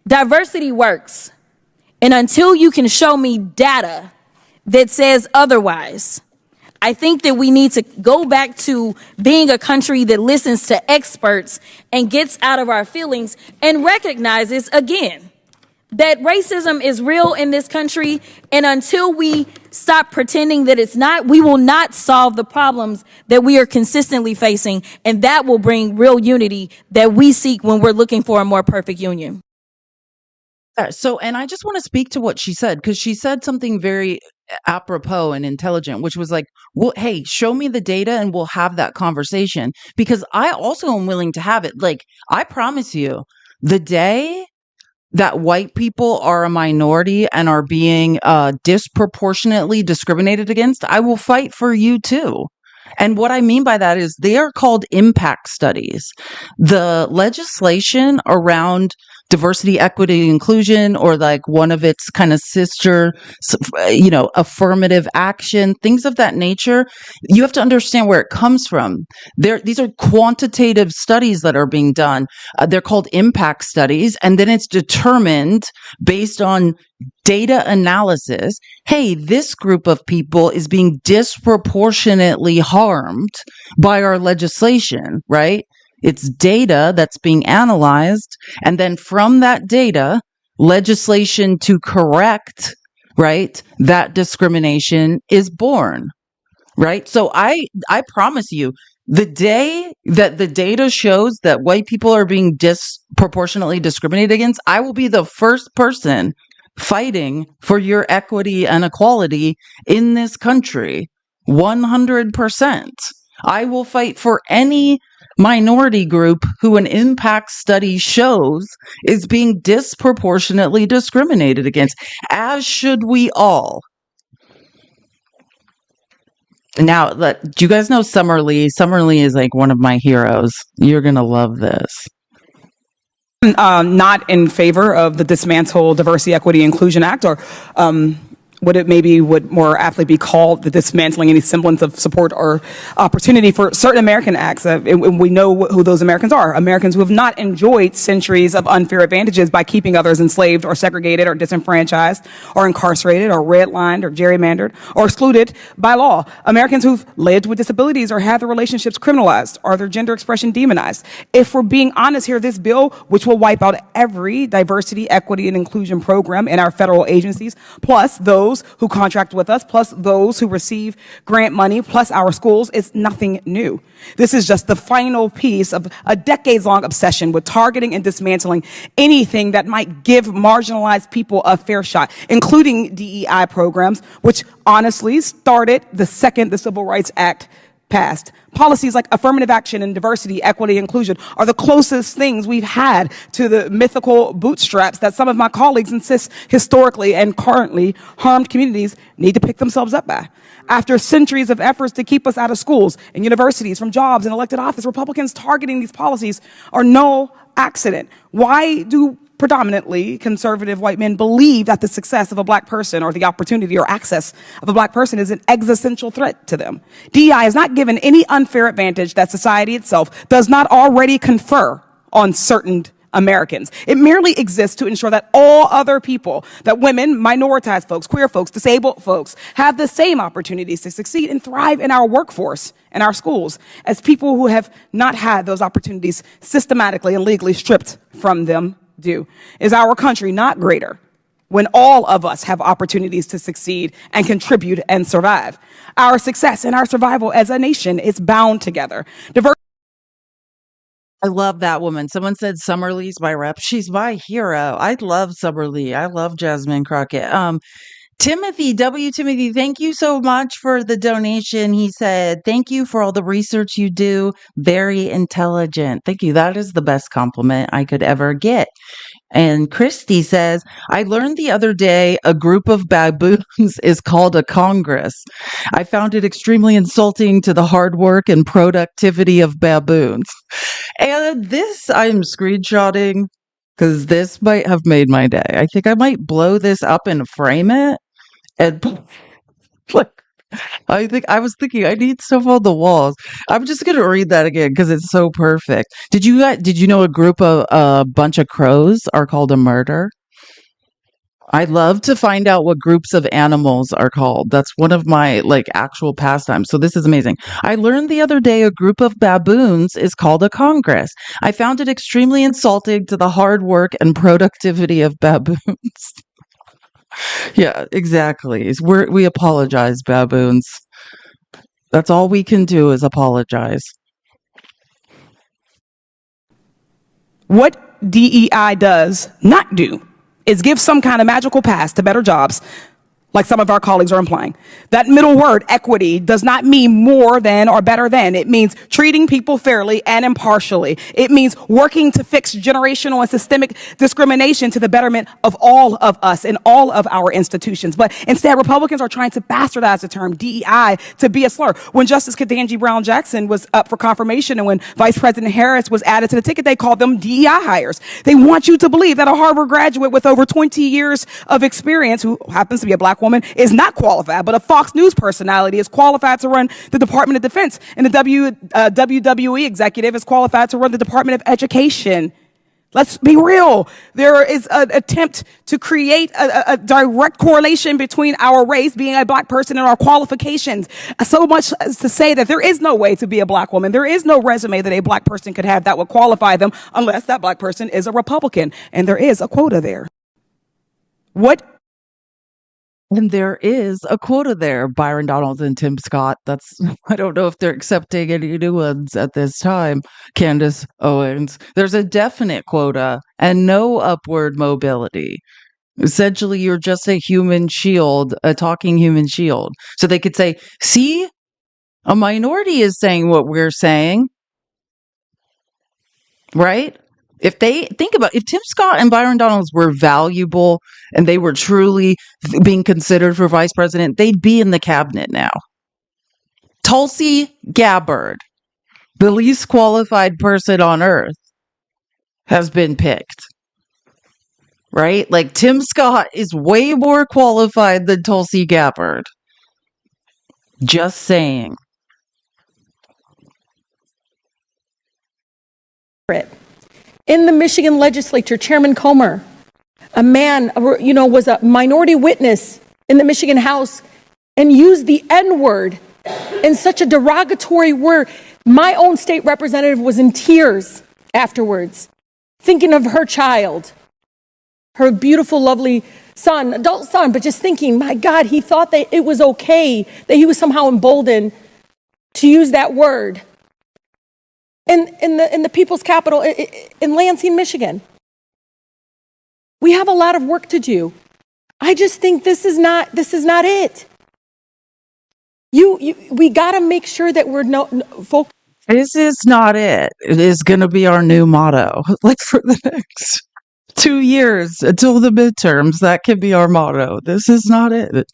diversity works. And until you can show me data that says otherwise, I think that we need to go back to being a country that listens to experts and gets out of our feelings and recognizes again that racism is real in this country. And until we stop pretending that it's not, we will not solve the problems that we are consistently facing. And that will bring real unity that we seek when we're looking for a more perfect union. So, and I just want to speak to what she said, because she said something very apropos and intelligent, which was like, well, hey, show me the data and we'll have that conversation, because I also am willing to have it. Like, I promise you, the day that white people are a minority and are being disproportionately discriminated against, I will fight for you too. And what I mean by that is they are called impact studies. The legislation around diversity, equity, inclusion, or like one of its kind of sister, affirmative action, things of that nature, you have to understand where it comes from. These are quantitative studies that are being done. They're called impact studies, and then it's determined based on data analysis. Hey, this group of people is being disproportionately harmed by our legislation, right? It's data that's being analyzed. And then from that data, legislation to correct, right, that discrimination is born, right? So I promise you, the day that the data shows that white people are being disproportionately discriminated against, I will be the first person fighting for your equity and equality in this country. 100%. I will fight for any minority group who an impact study shows is being disproportionately discriminated against, as should we all. Now, do you guys know Summer Lee? Summer Lee is like one of my heroes. You're going to love this. Not in favor of the Dismantle Diversity, Equity, Inclusion Act, or what it maybe would more aptly be called the dismantling any semblance of support or opportunity for certain American acts. And we know who those Americans are. Americans who have not enjoyed centuries of unfair advantages by keeping others enslaved or segregated or disenfranchised or incarcerated or redlined or gerrymandered or excluded by law. Americans who've lived with disabilities or had their relationships criminalized or their gender expression demonized. If we're being honest here, this bill, which will wipe out every diversity, equity, and inclusion program in our federal agencies, plus those who contract with us, plus those who receive grant money, plus our schools, is nothing new. This is just the final piece of a decades-long obsession with targeting and dismantling anything that might give marginalized people a fair shot, including DEI programs, which honestly started the second the Civil Rights Act passed. Policies like affirmative action and diversity, equity, inclusion are the closest things we've had to the mythical bootstraps that some of my colleagues insist historically and currently harmed communities need to pick themselves up by. After centuries of efforts to keep us out of schools and universities, from jobs and elected office, Republicans targeting these policies are no accident. Why do predominantly conservative white men believe that the success of a black person or the opportunity or access of a black person is an existential threat to them. DEI is not given any unfair advantage that society itself does not already confer on certain Americans. It merely exists to ensure that all other people, that women, minoritized folks, queer folks, disabled folks, have the same opportunities to succeed and thrive in our workforce and our schools as people who have not had those opportunities systematically and legally stripped from them do. Is our country not greater when all of us have opportunities to succeed and contribute and survive? Our success and our survival as a nation is bound together. I love that woman. Someone said Summer Lee's my rep. She's my hero. I love Summer Lee. I love Jasmine Crockett. Timothy, Timothy, thank you so much for the donation. He said, thank you for all the research you do. Very intelligent. Thank you. That is the best compliment I could ever get. And Christy says, I learned the other day a group of baboons is called a Congress. I found it extremely insulting to the hard work and productivity of baboons. And this I'm screenshotting because this might have made my day. I think I might blow this up and frame it. And like, I was thinking I need stuff on the walls. I'm just gonna read that again because it's so perfect. Did you know a group of a bunch of crows are called a murder? I love to find out what groups of animals are called. That's one of my like actual pastimes. So this is amazing. I learned the other day a group of baboons is called a Congress. I found it extremely insulting to the hard work and productivity of baboons. Yeah, exactly. We apologize, baboons. That's all we can do is apologize. What DEI does not do is give some kind of magical pass to better jobs, like some of our colleagues are implying. That middle word, equity, does not mean more than or better than. It means treating people fairly and impartially. It means working to fix generational and systemic discrimination to the betterment of all of us and all of our institutions. But instead, Republicans are trying to bastardize the term DEI to be a slur. When Justice Ketanji Brown Jackson was up for confirmation and when Vice President Harris was added to the ticket, they called them DEI hires. They want you to believe that a Harvard graduate with over 20 years of experience, who happens to be a black woman, is not qualified, but a Fox News personality is qualified to run the Department of Defense, and the WWE executive is qualified to run the Department of Education. Let's be real. There is an attempt to create a direct correlation between our race, being a black person, and our qualifications. So much as to say that there is no way to be a black woman. There is no resume that a black person could have that would qualify them unless that black person is a Republican. And there is a quota there. And there is a quota there, Byron Donalds and Tim Scott. I don't know if they're accepting any new ones at this time. Candace Owens. There's a definite quota and no upward mobility. Essentially, you're just a human shield, a talking human shield. So they could say, see, a minority is saying what we're saying. Right? If they think about if Tim Scott and Byron Donalds were valuable and they were truly being considered for vice president, they'd be in the cabinet now. Tulsi Gabbard, the least qualified person on earth, has been picked. Right? Like Tim Scott is way more qualified than Tulsi Gabbard. Just saying. In the Michigan legislature, Chairman Comer, a man, was a minority witness in the Michigan House and used the N-word in such a derogatory word. My own state representative was in tears afterwards, thinking of her child, her beautiful, lovely son, adult son, but just thinking, my God, he thought that it was okay, that he was somehow emboldened to use that word. In the people's capital in Lansing, Michigan. We have a lot of work to do. I just think this is not it. We got to make sure that we're focused. This is not it. It is going to be our new motto. Like for the next 2 years until the midterms, that can be our motto. This is not it.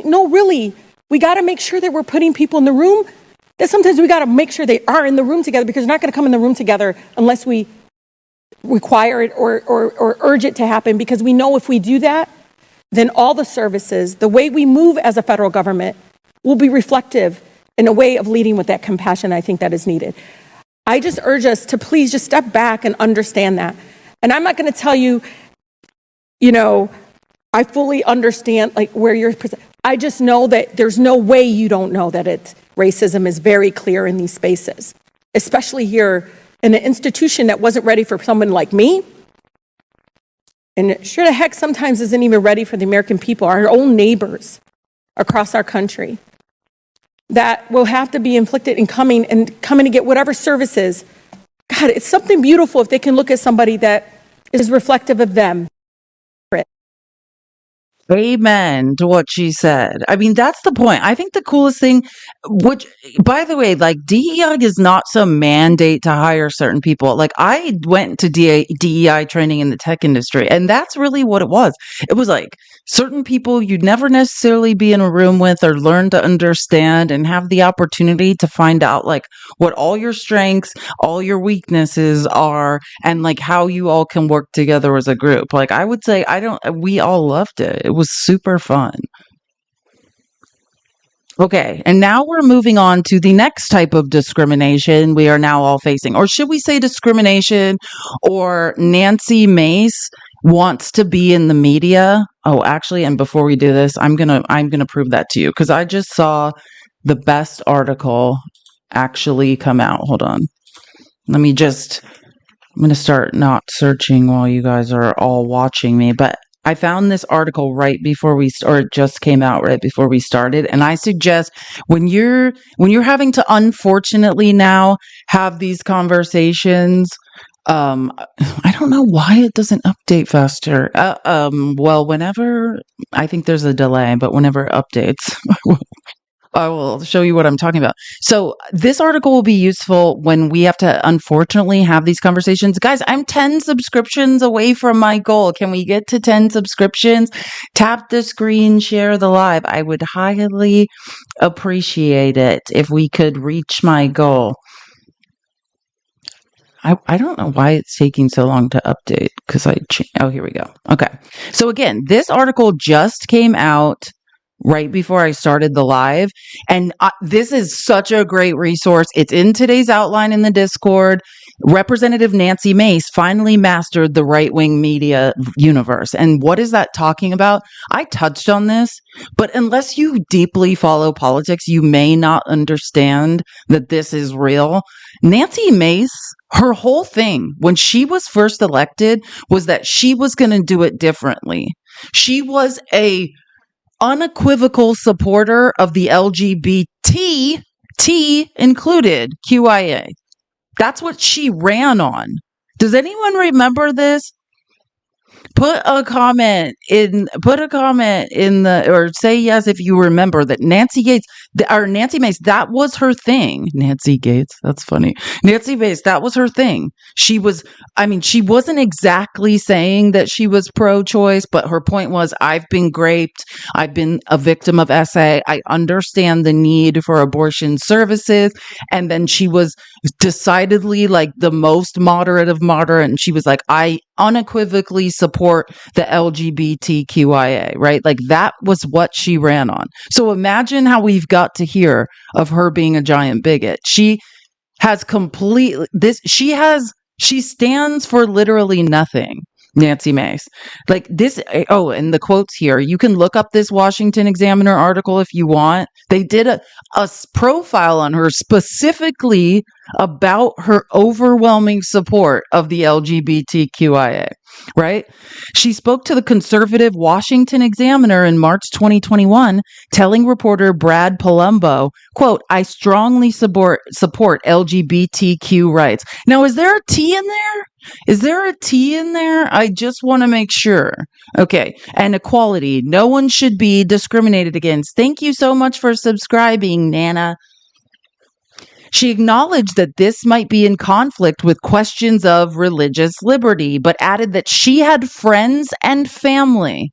No, really. We got to make sure that we're putting people in the room. That sometimes we got to make sure they are in the room together because they're not going to come in the room together unless we require it or urge it to happen, because we know if we do that, then all the services, the way we move as a federal government, will be reflective in a way of leading with that compassion I think that is needed. I just urge us to please just step back and understand that. And I'm not going to tell you, I fully understand where you're. I just know that there's no way you don't know that racism is very clear in these spaces, especially here in an institution that wasn't ready for someone like me. And sure the heck sometimes isn't even ready for the American people, our own neighbors across our country, that will have to be inflicted in coming to get whatever services. God, it's something beautiful if they can look at somebody that is reflective of them. Amen to what she said. I mean, that's the point. I think the coolest thing, which, by the way, DEI is not some mandate to hire certain people. I went to DEI training in the tech industry, and that's really what it was. It was certain people you'd never necessarily be in a room with or learn to understand and have the opportunity to find out what all your strengths, all your weaknesses are, and how you all can work together as a group. I would say we all loved it. It was super fun. Okay, and now we're moving on to the next type of discrimination we are now all facing. Or should we say discrimination, or Nancy Mace wants to be in the media? Oh, actually, and before we do this, I'm going to prove that to you, because I just saw the best article actually come out. Hold on. I'm going to start not searching while you guys are all watching me, but I found this article right before it just came out right before we started. And I suggest when you're having to, unfortunately, now have these conversations, I don't know why it doesn't update faster. Well, whenever, I think there's a delay, but whenever it updates, I will show you what I'm talking about. So this article will be useful when we have to, unfortunately, have these conversations. Guys, I'm 10 subscriptions away from my goal. Can we get to 10 subscriptions? Tap the screen, share the live. I would highly appreciate it if we could reach my goal. I don't know why it's taking so long to update, because here we go. Okay. So again, this article just came out right before I started the live. And this is such a great resource. It's in today's outline in the Discord. Representative Nancy Mace finally mastered the right-wing media universe. And what is that talking about? I touched on this, but unless you deeply follow politics, you may not understand that this is real. Nancy Mace, her whole thing when she was first elected was that she was going to do it differently. She was a unequivocal supporter of the LGBT, T included, QIA. That's what she ran on. Does anyone remember this? Put a comment in the, or say yes if you remember that Nancy Mace, that was her thing. Nancy Gates, that's funny. Nancy Mace, that was her thing. She wasn't exactly saying that she was pro-choice, but her point was, I've been raped. I've been a victim of SA. I understand the need for abortion services. And then she was decidedly the most moderate of moderate. And she was like, I unequivocally support the LGBTQIA, right? That was what she ran on. So imagine how we've got to hear of her being a giant bigot. She stands for literally nothing. Nancy Mace. And the quotes here, you can look up this Washington Examiner article if you want. They did a profile on her specifically about her overwhelming support of the LGBTQIA, right? She spoke to the conservative Washington Examiner in March 2021, telling reporter Brad Palumbo, quote, I strongly support LGBTQ rights. Now, is there a T in there? Is there a T in there? I just want to make sure. Okay. And equality. No one should be discriminated against. Thank you so much for subscribing, Nana. She acknowledged that this might be in conflict with questions of religious liberty, but added that she had friends and family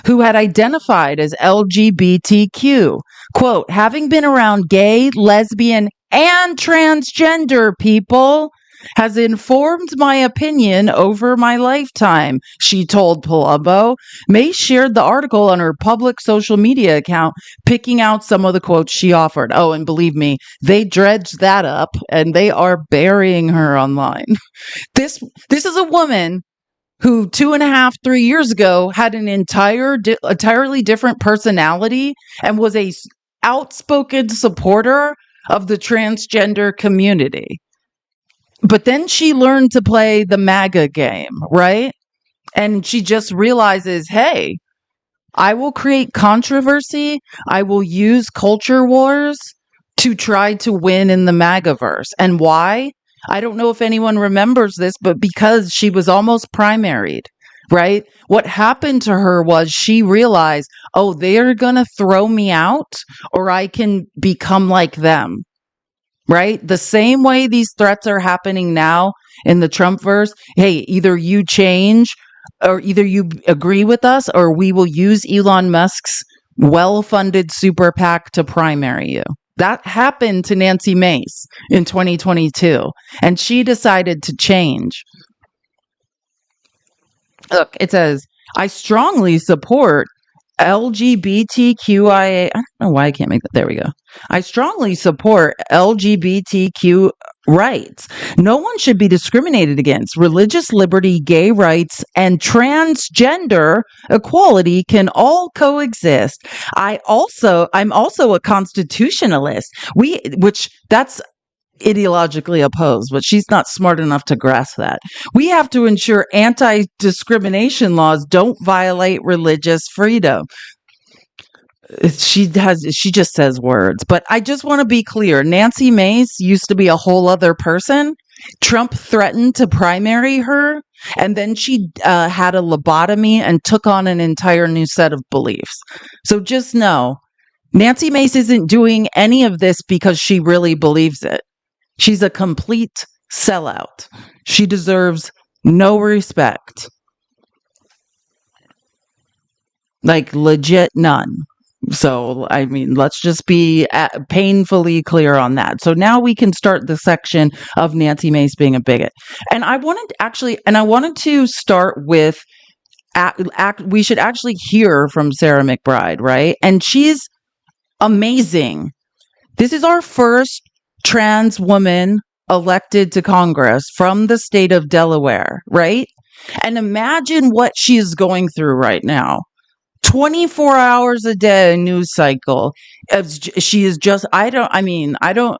who had identified as LGBTQ. Quote, having been around gay, lesbian, and transgender people, has informed my opinion over my lifetime, she told Palumbo. May shared the article on her public social media account, picking out some of the quotes she offered. Oh, and believe me, they dredged that up and they are burying her online. This is a woman who 2.5, 3 years ago had an entirely different personality and was a outspoken supporter of the transgender community. But then she learned to play the MAGA game, right? And she just realizes, hey, I will create controversy. I will use culture wars to try to win in the MAGAverse. And why? I don't know if anyone remembers this, but because she was almost primaried, right? What happened to her was she realized, oh, they're going to throw me out or I can become like them, right? The same way these threats are happening now in the Trumpverse. Hey, either you change or either you agree with us or we will use Elon Musk's well-funded super PAC to primary you. That happened to Nancy Mace in 2022, and she decided to change. Look, it says, I strongly support LGBTQIA. I don't know why I can't make that. There we go. I strongly support LGBTQ rights. No one should be discriminated against. Religious liberty, gay rights, and transgender equality can all coexist. I'm also a constitutionalist. Which that's ideologically opposed, but she's not smart enough to grasp that. We have to ensure anti-discrimination laws don't violate religious freedom. She just says words, but I just want to be clear. Nancy Mace used to be a whole other person. Trump threatened to primary her, and then she had a lobotomy and took on an entire new set of beliefs. So just know, Nancy Mace isn't doing any of this because she really believes it. She's a complete sellout. She deserves no respect. Like, legit none. So, I mean, let's just be painfully clear on that. So now we can start the section of Nancy Mace being a bigot. And I wanted to start with, we should actually hear from Sarah McBride, right? And she's amazing. This is our first trans woman elected to Congress from the state of Delaware, right? And imagine what she is going through right now. 24 hours a day news cycle. She is just, I don't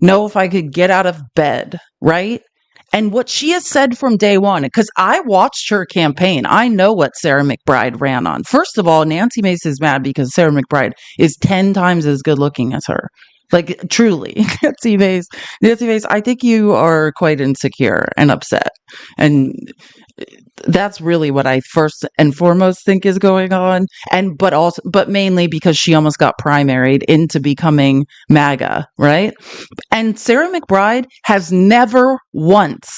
know if I could get out of bed, right? And what she has said from day one, because I watched her campaign, I know what Sarah McBride ran on. First of all, Nancy Mace is mad because Sarah McBride is 10 times as good looking as her. Like, truly, Nancy Mace, I think you are quite insecure and upset. And that's really what I first and foremost think is going on. But mainly because she almost got primaried into becoming MAGA, right? And Sarah McBride has never once,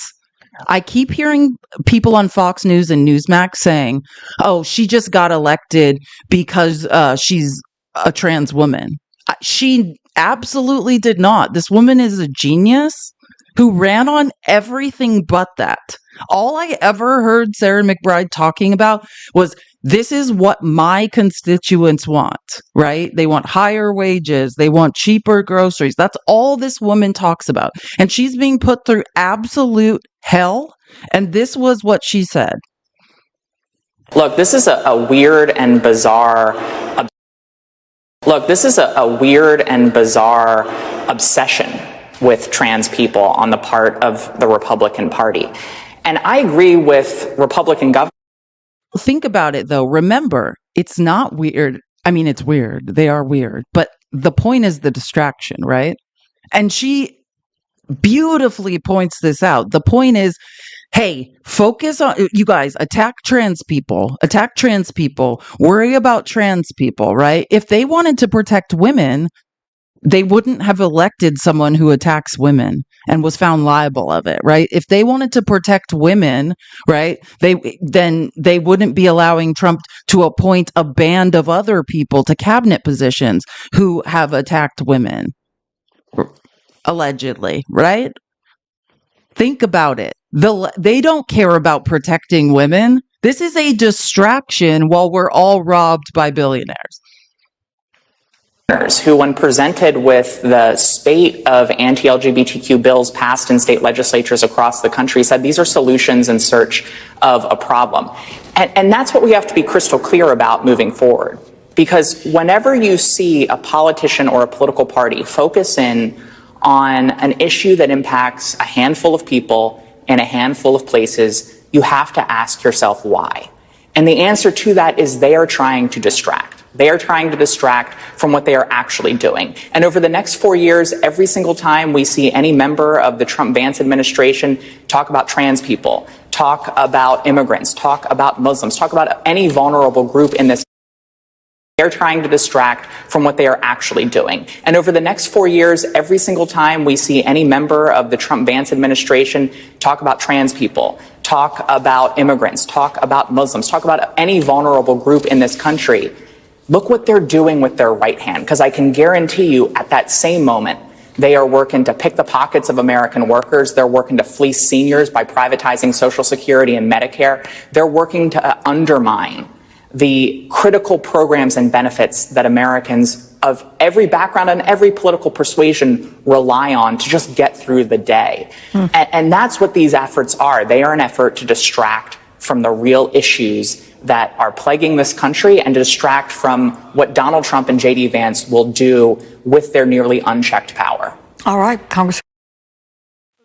I keep hearing people on Fox News and Newsmax saying, oh, she just got elected because she's a trans woman. She absolutely did not. This woman is a genius who ran on everything but that. All I ever heard Sarah McBride talking about was, this is what my constituents want, right? They want higher wages. They want cheaper groceries. That's all this woman talks about. And she's being put through absolute hell. And this was what she said. Look, this is a weird and bizarre obsession with trans people on the part of the Republican Party. And I agree with Republican governors. Think about it, though. Remember, it's not weird. I mean, it's weird. They are weird. But the point is the distraction, right? And she beautifully points this out. The point is, hey, focus on, you guys, attack trans people, worry about trans people, right? If they wanted to protect women, they wouldn't have elected someone who attacks women and was found liable of it, right? If they wanted to protect women, right, then they wouldn't be allowing Trump to appoint a band of other people to cabinet positions who have attacked women, allegedly, right? Think about it. They don't care about protecting women. This is a distraction while we're all robbed by billionaires. Who, when presented with the spate of anti-LGBTQ bills passed in state legislatures across the country, said these are solutions in search of a problem. And that's what we have to be crystal clear about moving forward. Because whenever you see a politician or a political party focus in on an issue that impacts a handful of people in a handful of places, you have to ask yourself why. And the answer to that is they are trying to distract. They are trying to distract from what they are actually doing. And over the next 4 years, every single time we see any member of the Trump-Vance administration talk about trans people, talk about immigrants, talk about Muslims, talk about any vulnerable group in this, they're trying to distract from what they are actually doing. And over the next 4 years, every single time we see any member of the Trump-Vance administration talk about trans people, talk about immigrants, talk about Muslims, talk about any vulnerable group in this country, look what they're doing with their right hand, because I can guarantee you at that same moment, they are working to pick the pockets of American workers. They're working to fleece seniors by privatizing Social Security and Medicare. They're working to undermine the critical programs and benefits that Americans of every background and every political persuasion rely on to just get through the day. And that's what these efforts are. They are an effort to distract from the real issues that are plaguing this country and to distract from what Donald Trump and J.D. Vance will do with their nearly unchecked power. All right, Congressman.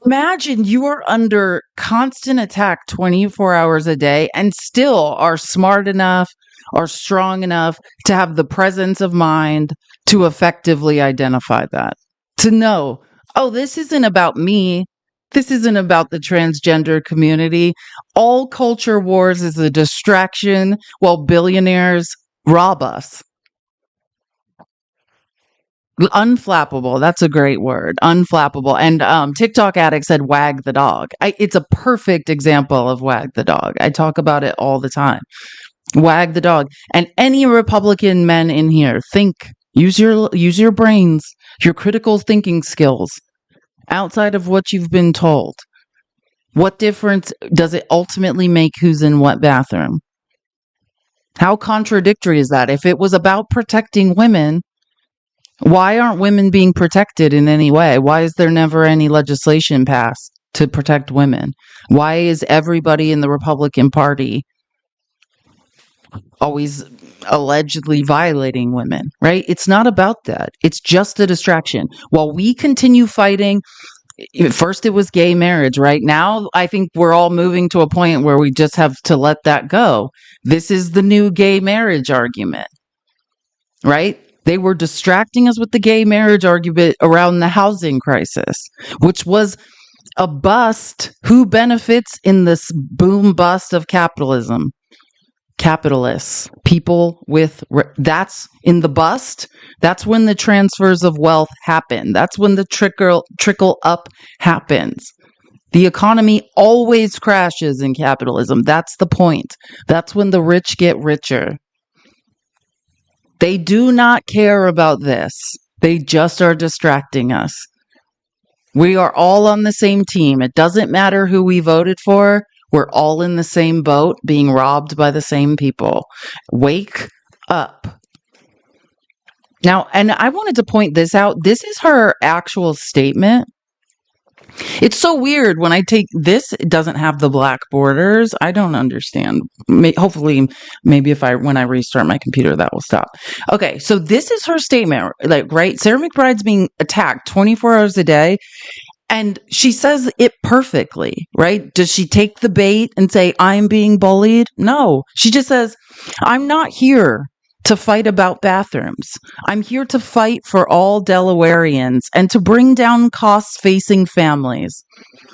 Imagine you are under constant attack 24 hours a day and still are smart enough, are strong enough to have the presence of mind to effectively identify that. To know, oh, this isn't about me. This isn't about the transgender community. All culture wars is a distraction while billionaires rob us. Unflappable. That's a great word. Unflappable. And TikTok addict said wag the dog. It's a perfect example of wag the dog. I talk about it all the time. Wag the dog. And any Republican men in here, think, use your brains, your critical thinking skills outside of what you've been told. What difference does it ultimately make who's in what bathroom? How contradictory is that? If it was about protecting women, why aren't women being protected in any way? Why is there never any legislation passed to protect women? Why is everybody in the Republican Party always allegedly violating women, right? It's not about that. It's just a distraction. While we continue fighting, first it was gay marriage, right? Now I think we're all moving to a point where we just have to let that go. This is the new gay marriage argument, right? They were distracting us with the gay marriage argument around the housing crisis, which was a bust. Who benefits in this boom bust of capitalism? Capitalists, people with, that's in the bust. That's when the transfers of wealth happen. That's when the trickle up happens. The economy always crashes in capitalism. That's the point. That's when the rich get richer. They do not care about this. They just are distracting us. We are all on the same team. It doesn't matter who we voted for. We're all in the same boat, being robbed by the same people. Wake up. Now, and I wanted to point this out. This is her actual statement. It's so weird when I take this, it doesn't have the black borders. I don't understand. Hopefully, maybe when I restart my computer, that will stop. Okay, so this is her statement, right? Sarah McBride's being attacked 24 hours a day. And she says it perfectly, right? Does she take the bait and say, I'm being bullied? No. She just says, I'm not here to fight about bathrooms. I'm here to fight for all Delawareans and to bring down costs facing families.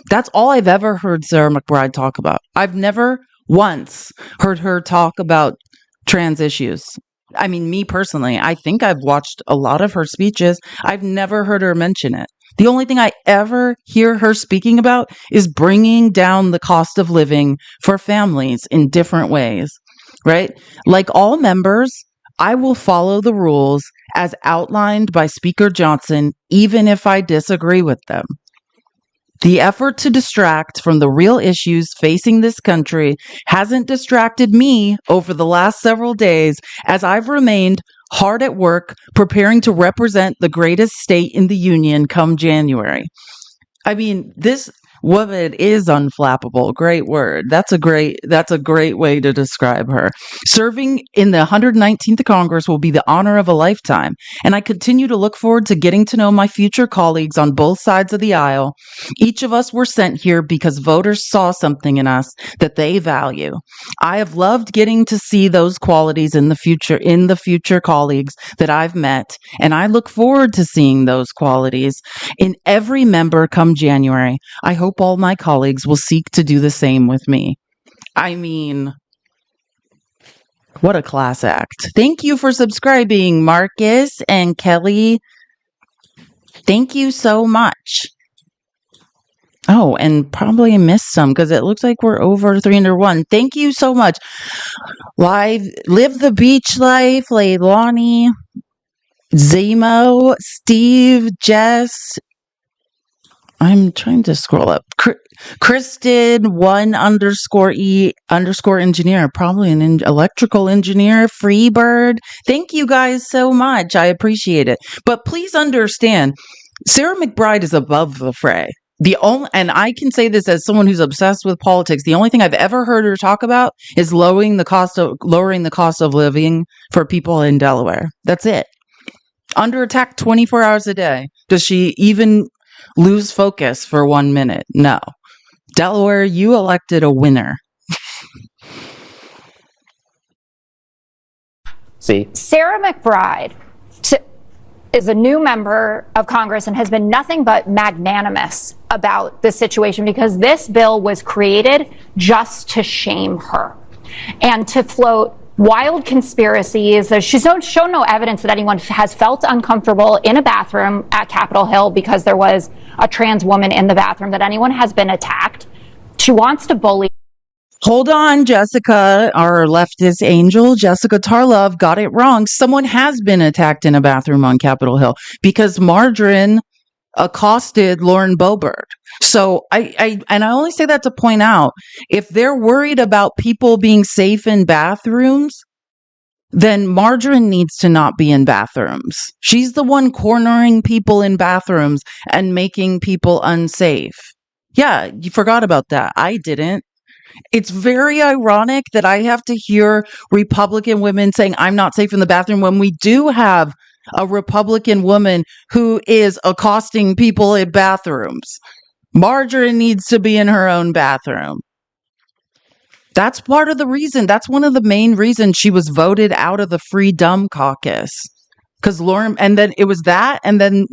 That's all I've ever heard Sarah McBride talk about. I've never once heard her talk about trans issues. I mean, me personally, I think I've watched a lot of her speeches. I've never heard her mention it. The only thing I ever hear her speaking about is bringing down the cost of living for families in different ways, right? Like all members, I will follow the rules as outlined by Speaker Johnson, even if I disagree with them. The effort to distract from the real issues facing this country hasn't distracted me over the last several days as I've remained hard at work preparing to represent the greatest state in the union come January. I mean, this woman is unflappable. Great word. That's a great way to describe her. Serving in the 119th Congress will be the honor of a lifetime, and I continue to look forward to getting to know my future colleagues on both sides of the aisle. Each of us were sent here because voters saw something in us that they value. I have loved getting to see those qualities in the future colleagues that I've met, and I look forward to seeing those qualities in every member come January. I hope all my colleagues will seek to do the same with me. I mean, what a class act. Thank you for subscribing, Marcus and Kelly. Thank you so much. Oh, and probably missed some because it looks like we're over 301. Thank you so much. Live the beach life, Leilani, Zemo, Steve, Jess. I'm trying to scroll up. Kristen, 1_E_engineer, probably an electrical engineer, Freebird. Thank you guys so much. I appreciate it. But please understand, Sarah McBride is above the fray. And I can say this as someone who's obsessed with politics. The only thing I've ever heard her talk about is lowering the cost of living for people in Delaware. That's it. Under attack 24 hours a day. Does she even lose focus for 1 minute? No. Delaware, you elected a winner. See, Sarah McBride is a new member of Congress and has been nothing but magnanimous about this situation because this bill was created just to shame her and to float wild conspiracies. She's shown no evidence that anyone has felt uncomfortable in a bathroom at Capitol Hill because there was a trans woman in the bathroom, that anyone has been attacked. She wants to bully. Hold on, Jessica, our leftist angel, Jessica Tarlov, got it wrong. Someone has been attacked in a bathroom on Capitol Hill because Margarine accosted Lauren Boebert. So I only say that to point out, if they're worried about people being safe in bathrooms, then Margarine needs to not be in bathrooms. She's the one cornering people in bathrooms and making people unsafe. Yeah, you forgot about that. I didn't. It's very ironic that I have to hear Republican women saying I'm not safe in the bathroom when we do have a Republican woman who is accosting people in bathrooms. Margarine needs to be in her own bathroom. That's part of the reason. That's one of the main reasons she was voted out of the Free Dumb Caucus. Because Lauren, and then it was that, and then,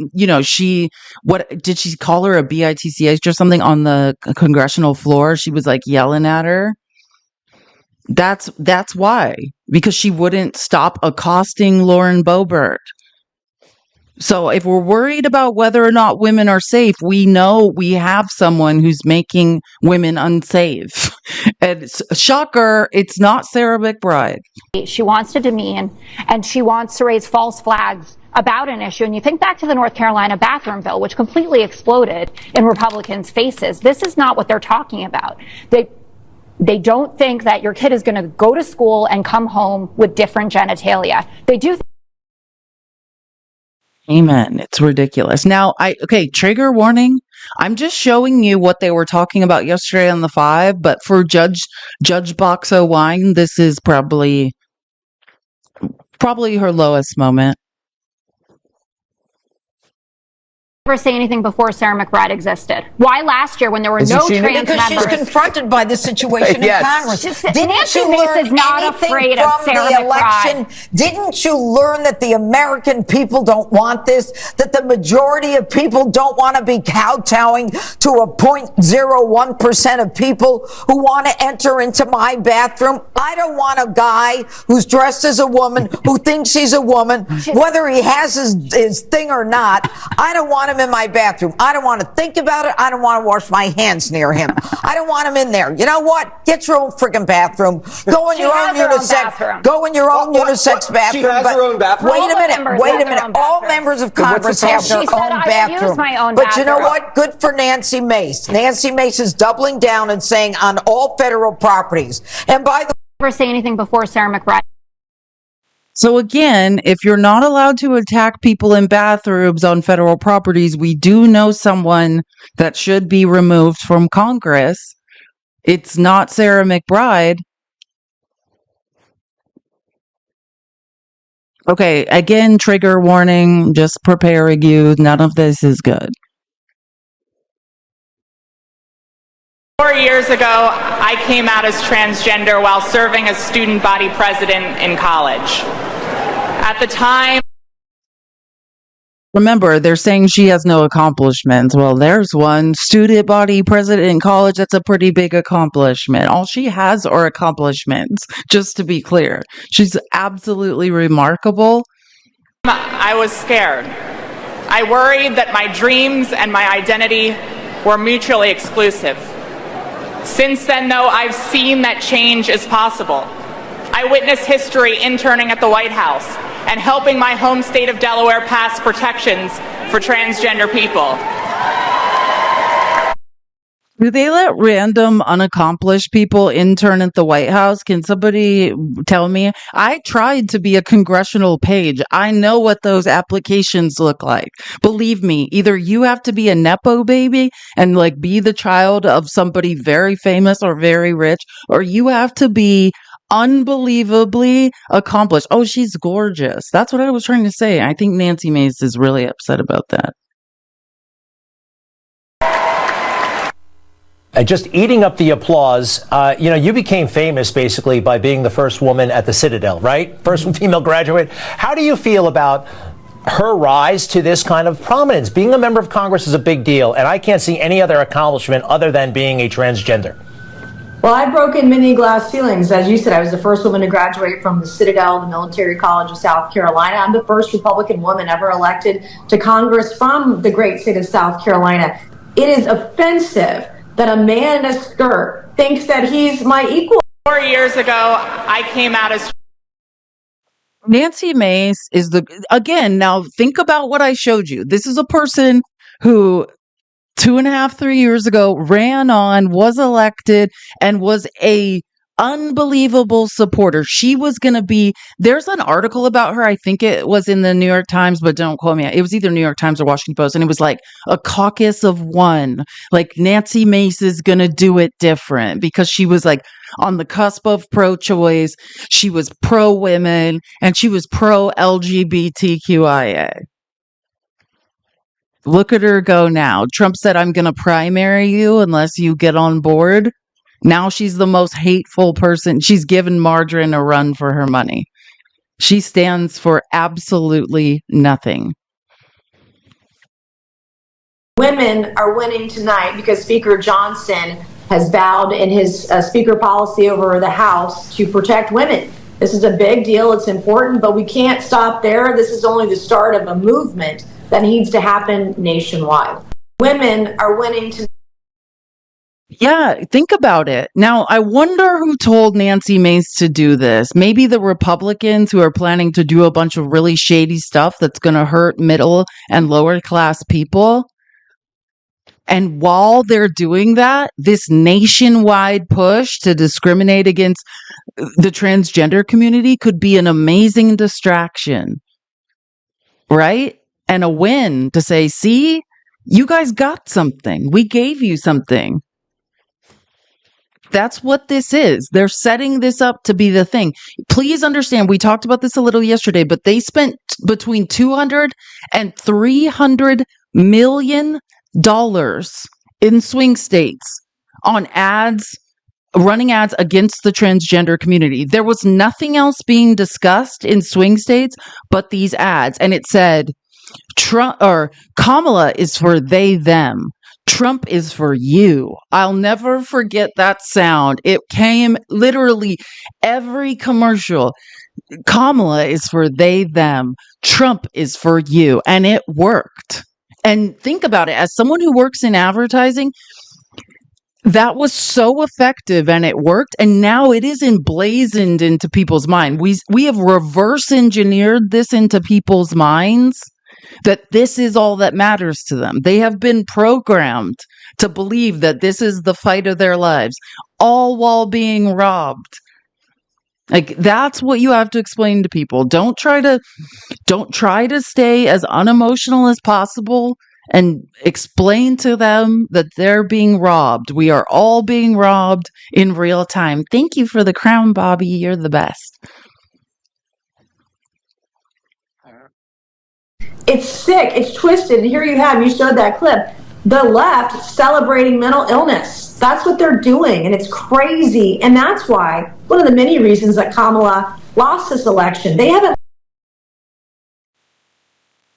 what did she call her, a bitch or something on the congressional floor? She was like yelling at her. That's why, because she wouldn't stop accosting Lauren Boebert. So if we're worried about whether or not women are safe, we know we have someone who's making women unsafe. And shocker, it's not Sarah McBride. She wants to demean, and she wants to raise false flags about an issue. And you think back to the North Carolina bathroom bill, which completely exploded in Republicans' faces. This is not what they're talking about. They don't think that your kid is going to go to school and come home with different genitalia. They do. Amen. It's ridiculous. Now, trigger warning. I'm just showing you what they were talking about yesterday on the 5, but for Judge Boxo Wine, this is probably her lowest moment. Never say anything before Sarah McBride existed. Why last year when there were no trans members? Because she's confronted by the situation in Congress. Nancy Mace is not afraid of Sarah McBride. Didn't you learn that the American people don't want this? That the majority of people don't want to be kowtowing to a 0.01% of people who want to enter into my bathroom? I don't want a guy who's dressed as a woman, who thinks he's a woman, whether he has his thing or not. I don't want to him in my bathroom. I don't want to think about it. I don't want to wash my hands near him. I don't want him in there. You know what? Get your own freaking bathroom. Go in your own unisex. Go in your own unisex bathroom. She has her own bathroom. Wait a minute. All members of Congress have their own bathroom. But you know what? Good for Nancy Mace. Nancy Mace is doubling down and saying on all federal properties. And by the way, never say anything before Sarah McBride. So again, if you're not allowed to attack people in bathrooms on federal properties, we do know someone that should be removed from Congress. It's not Sarah McBride. Okay, again, trigger warning, just preparing you. None of this is good. 4 years ago, I came out as transgender while serving as student body president in college. At the time, remember, they're saying she has no accomplishments. Well, there's one. Student body president in college, that's a pretty big accomplishment. All she has are accomplishments, just to be clear. She's absolutely remarkable. I was scared. I worried that my dreams and my identity were mutually exclusive. Since then, though, I've seen that change is possible. I witnessed history interning at the White House and helping my home state of Delaware pass protections for transgender people. Do they let random unaccomplished people intern at the White House? Can somebody tell me? I tried to be a congressional page. I know what those applications look like. Believe me, either you have to be a Nepo baby and like be the child of somebody very famous or very rich, or you have to be unbelievably accomplished. Oh, she's gorgeous. That's what I was trying to say. I think Nancy Mace is really upset about that. Just eating up the applause. You became famous basically by being the first woman at the Citadel, right? First female graduate. How do you feel about her rise to this kind of prominence? Being a member of Congress is a big deal, and I can't see any other accomplishment other than being a transgender. Well, I've broken many glass ceilings. As you said, I was the first woman to graduate from the Citadel, the Military College of South Carolina. I'm the first Republican woman ever elected to Congress from the great state of South Carolina. It is offensive that a man in a skirt thinks that he's my equal. 4 years ago, I came out as Nancy Mace is again, now think about what I showed you. This is a person who 2.5, 3 years ago ran on, was elected, and was a unbelievable supporter. She was going to be, there's an article about her. I think it was in the New York Times, but don't quote me. It was either New York Times or Washington Post. And it was like a caucus of one, like Nancy Mace is going to do it different because she was like on the cusp of pro-choice. She was pro-women and she was pro-LGBTQIA. Look at her go now. Trump said, I'm going to primary you unless you get on board. Now she's the most hateful person. She's given Margarine a run for her money. She stands for absolutely nothing. Women are winning tonight because Speaker Johnson has vowed in his speaker policy over the House to protect women. This is a big deal. It's important, but we can't stop there. This is only the start of a movement that needs to happen nationwide. Women are winning tonight. Yeah, think about it. Now, I wonder who told Nancy Mace to do this. Maybe the Republicans who are planning to do a bunch of really shady stuff that's going to hurt middle and lower class people. And while they're doing that, this nationwide push to discriminate against the transgender community could be an amazing distraction, right? And a win to say, see, you guys got something. We gave you something. That's what this is. They're setting this up to be the thing. Please understand, we talked about this a little yesterday, but they spent between $200 and $300 million in swing states on ads, running ads against the transgender community. There was nothing else being discussed in swing states but these ads. And it said, Trump or Kamala is for they, them. Trump is for you. I'll never forget that sound. It came literally every commercial. Kamala is for they, them. Trump is for you. And it worked. And think about it, as someone who works in advertising, that was so effective and it worked, and now it is emblazoned into people's mind. We have reverse engineered this into people's minds, that this is all that matters to them. They have been programmed to believe that this is the fight of their lives, all while being robbed. Like, that's what you have to explain to people. Don't try to stay as unemotional as possible and explain to them that they're being robbed. We are all being robbed in real time. Thank you for the crown, Bobby. You're the best. It's sick. It's twisted. And here you showed that clip. The left celebrating mental illness. That's what they're doing. And it's crazy. And that's why, one of the many reasons that Kamala lost this election, they haven't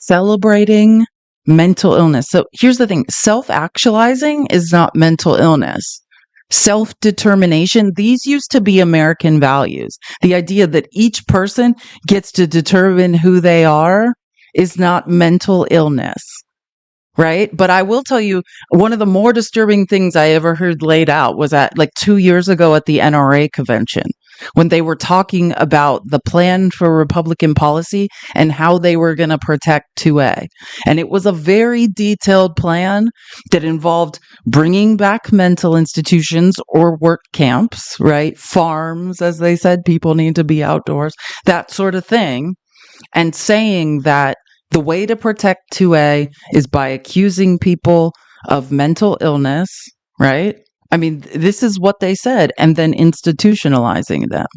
Celebrating mental illness. So here's the thing. Self-actualizing is not mental illness. Self-determination, these used to be American values. The idea that each person gets to determine who they are is not mental illness, right? But I will tell you, one of the more disturbing things I ever heard laid out was at like 2 years ago at the NRA convention, when they were talking about the plan for Republican policy and how they were going to protect 2A. And it was a very detailed plan that involved bringing back mental institutions or work camps, right? Farms, as they said, people need to be outdoors, that sort of thing. And saying that the way to protect 2A is by accusing people of mental illness, right? I mean, this is what they said, and then institutionalizing them.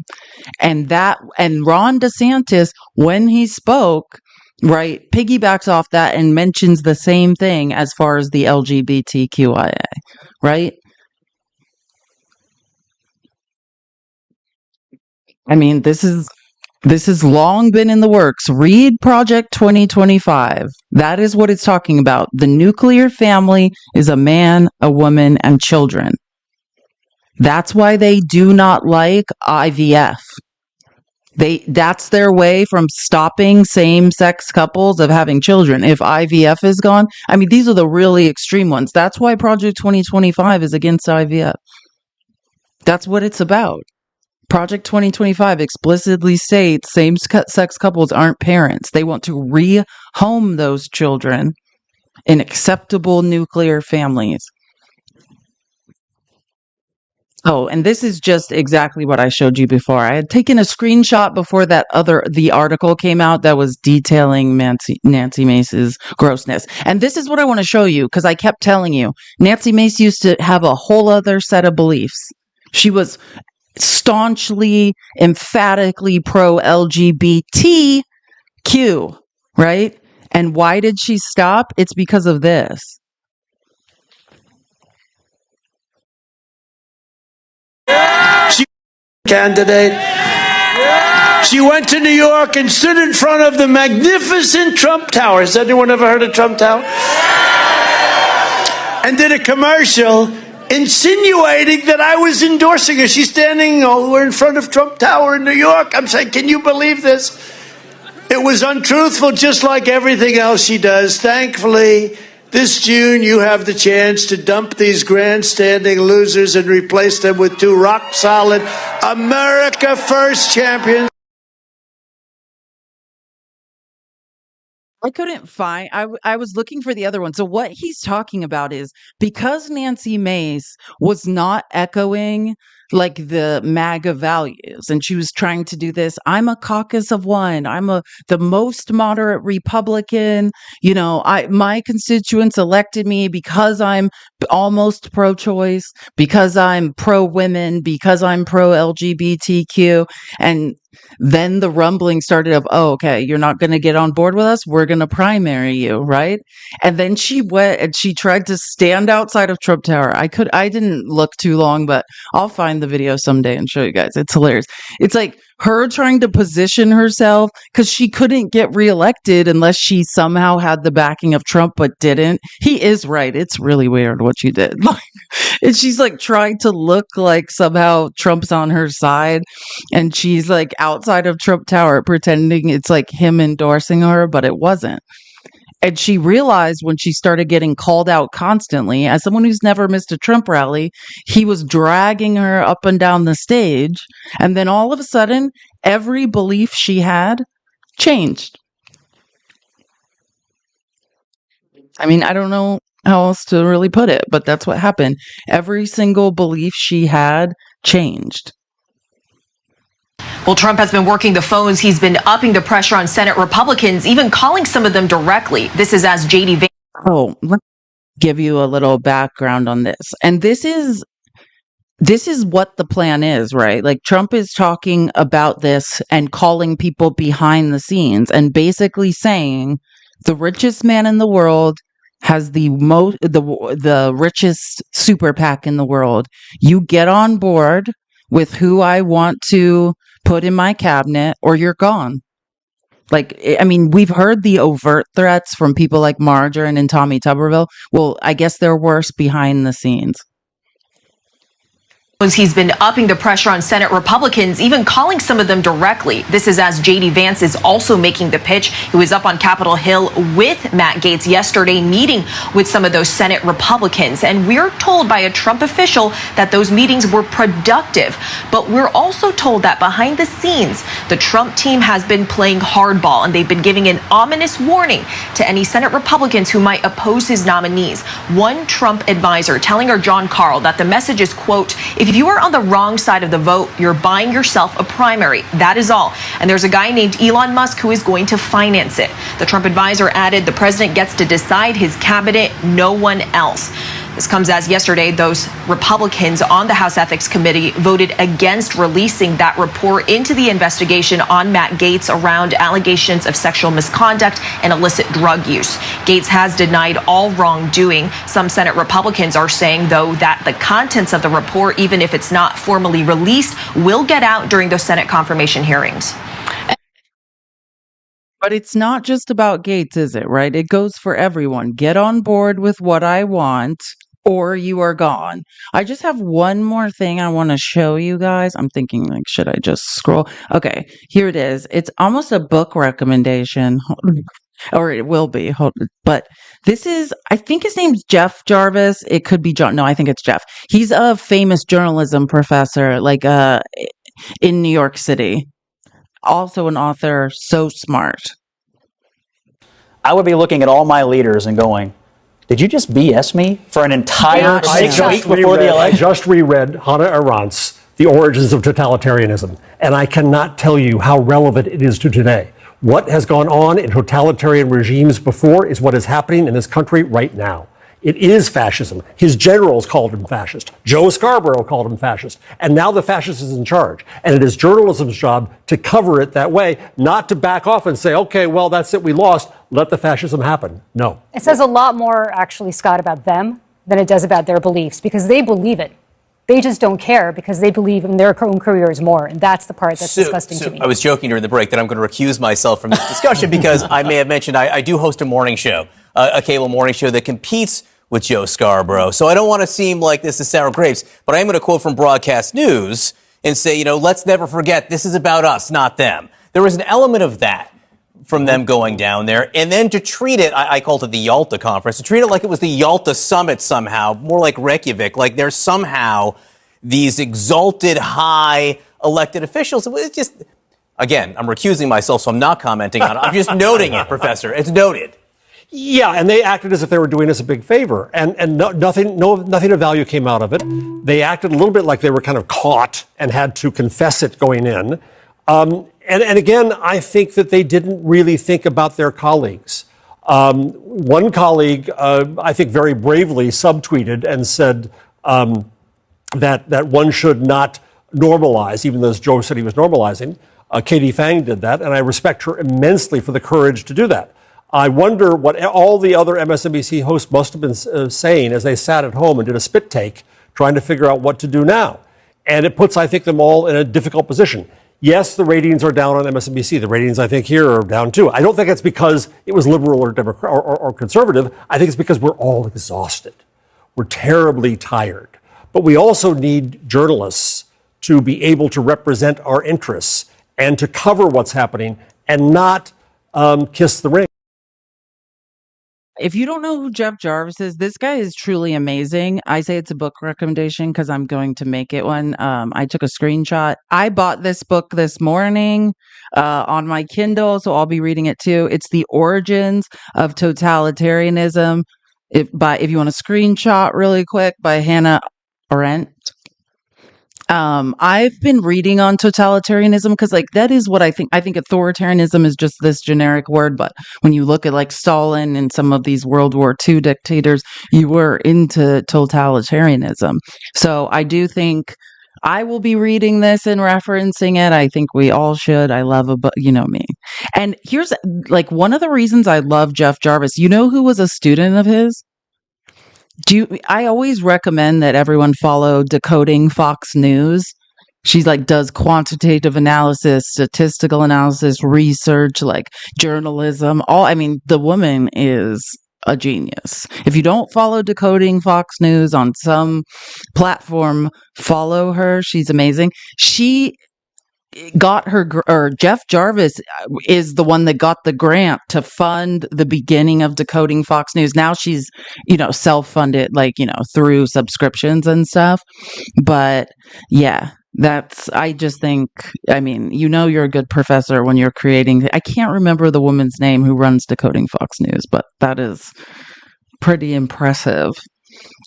And Ron DeSantis, when he spoke, right, piggybacks off that and mentions the same thing as far as the LGBTQIA, right? I mean, this has long been in the works. Read Project 2025. That is what it's talking about. The nuclear family is a man, a woman, and children. That's why they do not like IVF. That's their way from stopping same-sex couples of having children. If IVF is gone, I mean, these are the really extreme ones. That's why Project 2025 is against IVF. That's what it's about. Project 2025 explicitly states same-sex couples aren't parents. They want to rehome those children in acceptable nuclear families. Oh, and this is just exactly what I showed you before. I had taken a screenshot before the article came out that was detailing Nancy Mace's grossness. And this is what I want to show you, because I kept telling you, Nancy Mace used to have a whole other set of beliefs. She was staunchly, emphatically pro-LGBTQ, right? And why did she stop? It's because of this. She candidate. She went to New York and stood in front of the magnificent Trump Tower. Has anyone ever heard of Trump Tower? And did a commercial insinuating that I was endorsing her. She's standing over in front of Trump Tower in New York. I'm saying, can you believe this? It was untruthful, just like everything else she does. Thankfully, this June, you have the chance to dump these grandstanding losers and replace them with two rock-solid America First champions. I couldn't find, I was looking for the other one. So what he's talking about is, because Nancy Mace was not echoing like the MAGA values, and she was trying to do this, I'm a caucus of one, the most moderate Republican, my constituents elected me because I'm almost pro-choice, because I'm pro-women, because I'm pro-LGBTQ, and then the rumbling started of, oh, okay, you're not going to get on board with us. We're going to primary you, right? And then she went and she tried to stand outside of Trump Tower. I didn't look too long, but I'll find the video someday and show you guys. It's hilarious. It's like her trying to position herself because she couldn't get reelected unless she somehow had the backing of Trump, but didn't. He is right. It's really weird what you did. And she's like trying to look like somehow Trump's on her side, and she's like outside of Trump Tower pretending it's like him endorsing her, but it wasn't. And she realized when she started getting called out constantly, as someone who's never missed a Trump rally, he was dragging her up and down the stage. And then all of a sudden, every belief she had changed. I mean, I don't know how else to really put it, but that's what happened. Every single belief she had changed. Well, Trump has been working the phones. He's been upping the pressure on Senate Republicans, even calling some of them directly. This is as J.D. Vance. Oh, let me give you a little background on this. And this is what the plan is, right? Like Trump is talking about this and calling people behind the scenes and basically saying the richest man in the world has the richest super PAC in the world. You get on board with who I want to put in my cabinet or you're gone. Like, I mean, we've heard the overt threats from people like Margarine and Tommy Tuberville. Well, I guess they're worse behind the scenes. He's been upping the pressure on Senate Republicans, even calling some of them directly. This is as J.D. Vance is also making the pitch. He was up on Capitol Hill with Matt Gaetz yesterday, meeting with some of those Senate Republicans. And we're told by a Trump official that those meetings were productive. But we're also told that behind the scenes, the Trump team has been playing hardball, and they've been giving an ominous warning to any Senate Republicans who might oppose his nominees. One Trump advisor telling our John Carl that the message is, quote, if you are on the wrong side of the vote, you're buying yourself a primary. That is all. And there's a guy named Elon Musk who is going to finance it. The Trump advisor added the president gets to decide his cabinet, no one else. This comes as yesterday, those Republicans on the House Ethics Committee voted against releasing that report into the investigation on Matt Gaetz around allegations of sexual misconduct and illicit drug use. Gaetz has denied all wrongdoing. Some Senate Republicans are saying, though, that the contents of the report, even if it's not formally released, will get out during those Senate confirmation hearings. But it's not just about Gaetz, is it, right? It goes for everyone. Get on board with what I want or you are gone. I just have one more thing I want to show you guys. I'm thinking, like, should I just scroll? Okay, here it is. It's almost a book recommendation. Or it will be. But this is, I think his name's Jeff Jarvis. It could be John. No, I think it's Jeff. He's a famous journalism professor, like in New York City. Also an author, so smart. I would be looking at all my leaders and going, did you just BS me for an entire 6 weeks before the election? I just reread Hannah Arendt's The Origins of Totalitarianism, and I cannot tell you how relevant it is to today. What has gone on in totalitarian regimes before is what is happening in this country right now. It is fascism. His generals called him fascist. Joe Scarborough called him fascist. And now the fascist is in charge. And it is journalism's job to cover it that way, not to back off and say, okay, well, that's it, we lost. Let the fascism happen. No. It says a lot more, actually, Scott, about them than it does about their beliefs, because they believe it. They just don't care because they believe in their own careers more. And that's the part that's disgusting to me. I was joking during the break that I'm going to recuse myself from this discussion because I may have mentioned I do host a morning show, a cable morning show that competes with Joe Scarborough. So I don't want to seem like this is sour grapes, but I am going to quote from Broadcast News and say, let's never forget this is about us, not them. There was an element of that from them going down there. And then to treat it, I called it the Yalta Conference, to treat it like it was the Yalta Summit somehow, more like Reykjavik, like there's somehow these exalted high elected officials. It's just, again, I'm recusing myself, so I'm not commenting on it. I'm just noting it, Professor. It's noted. Yeah, and they acted as if they were doing us a big favor, and nothing of value came out of it. They acted a little bit like they were kind of caught and had to confess it going in. And again, I think that they didn't really think about their colleagues. One colleague, I think very bravely, subtweeted and said that one should not normalize, even though Joe said he was normalizing. Katie Fang did that, and I respect her immensely for the courage to do that. I wonder what all the other MSNBC hosts must have been saying as they sat at home and did a spit take, trying to figure out what to do now. And it puts, I think, them all in a difficult position. Yes, the ratings are down on MSNBC. The ratings, I think, here are down too. I don't think it's because it was liberal or Democrat or conservative. I think it's because we're all exhausted. We're terribly tired. But we also need journalists to be able to represent our interests and to cover what's happening and not kiss the ring. if you don't know who Jeff Jarvis is, this guy is truly amazing. I say it's a book recommendation because I'm going to make it one. I took a screenshot. I bought this book this morning on my Kindle, so I'll be reading it too. It's The Origins of Totalitarianism. If you want a screenshot really quick, by Hannah Arendt. I've been reading on totalitarianism because like that is what I think. I think authoritarianism is just this generic word, but when you look at like Stalin and some of these World War II dictators, you were into totalitarianism. So I do think I will be reading this and referencing it. I think we all should. I love a book, you know me. And here's like one of the reasons I love Jeff Jarvis. You know who was a student of his? I always recommend that everyone follow Decoding Fox News. She's like does quantitative analysis, statistical analysis, research, like journalism. The woman is a genius. If you don't follow Decoding Fox News on some platform, follow her. She's amazing. She got or Jeff Jarvis is the one that got the grant to fund the beginning of Decoding Fox News. Now she's, self-funded, like, through subscriptions and stuff. But yeah, I just think, you're a good professor when you're creating. I can't remember the woman's name who runs Decoding Fox News, but that is pretty impressive.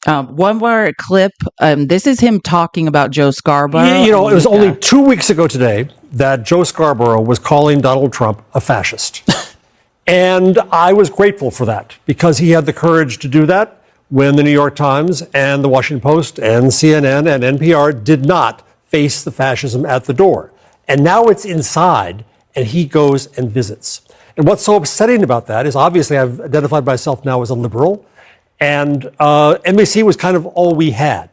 One more clip. This is him talking about Joe Scarborough. It was only 2 weeks ago today that Joe Scarborough was calling Donald Trump a fascist. And I was grateful for that because he had the courage to do that when the New York Times and the Washington Post and CNN and NPR did not face the fascism at the door. And now it's inside and he goes and visits. And what's so upsetting about that is obviously I've identified myself now as a liberal. And NBC was kind of all we had.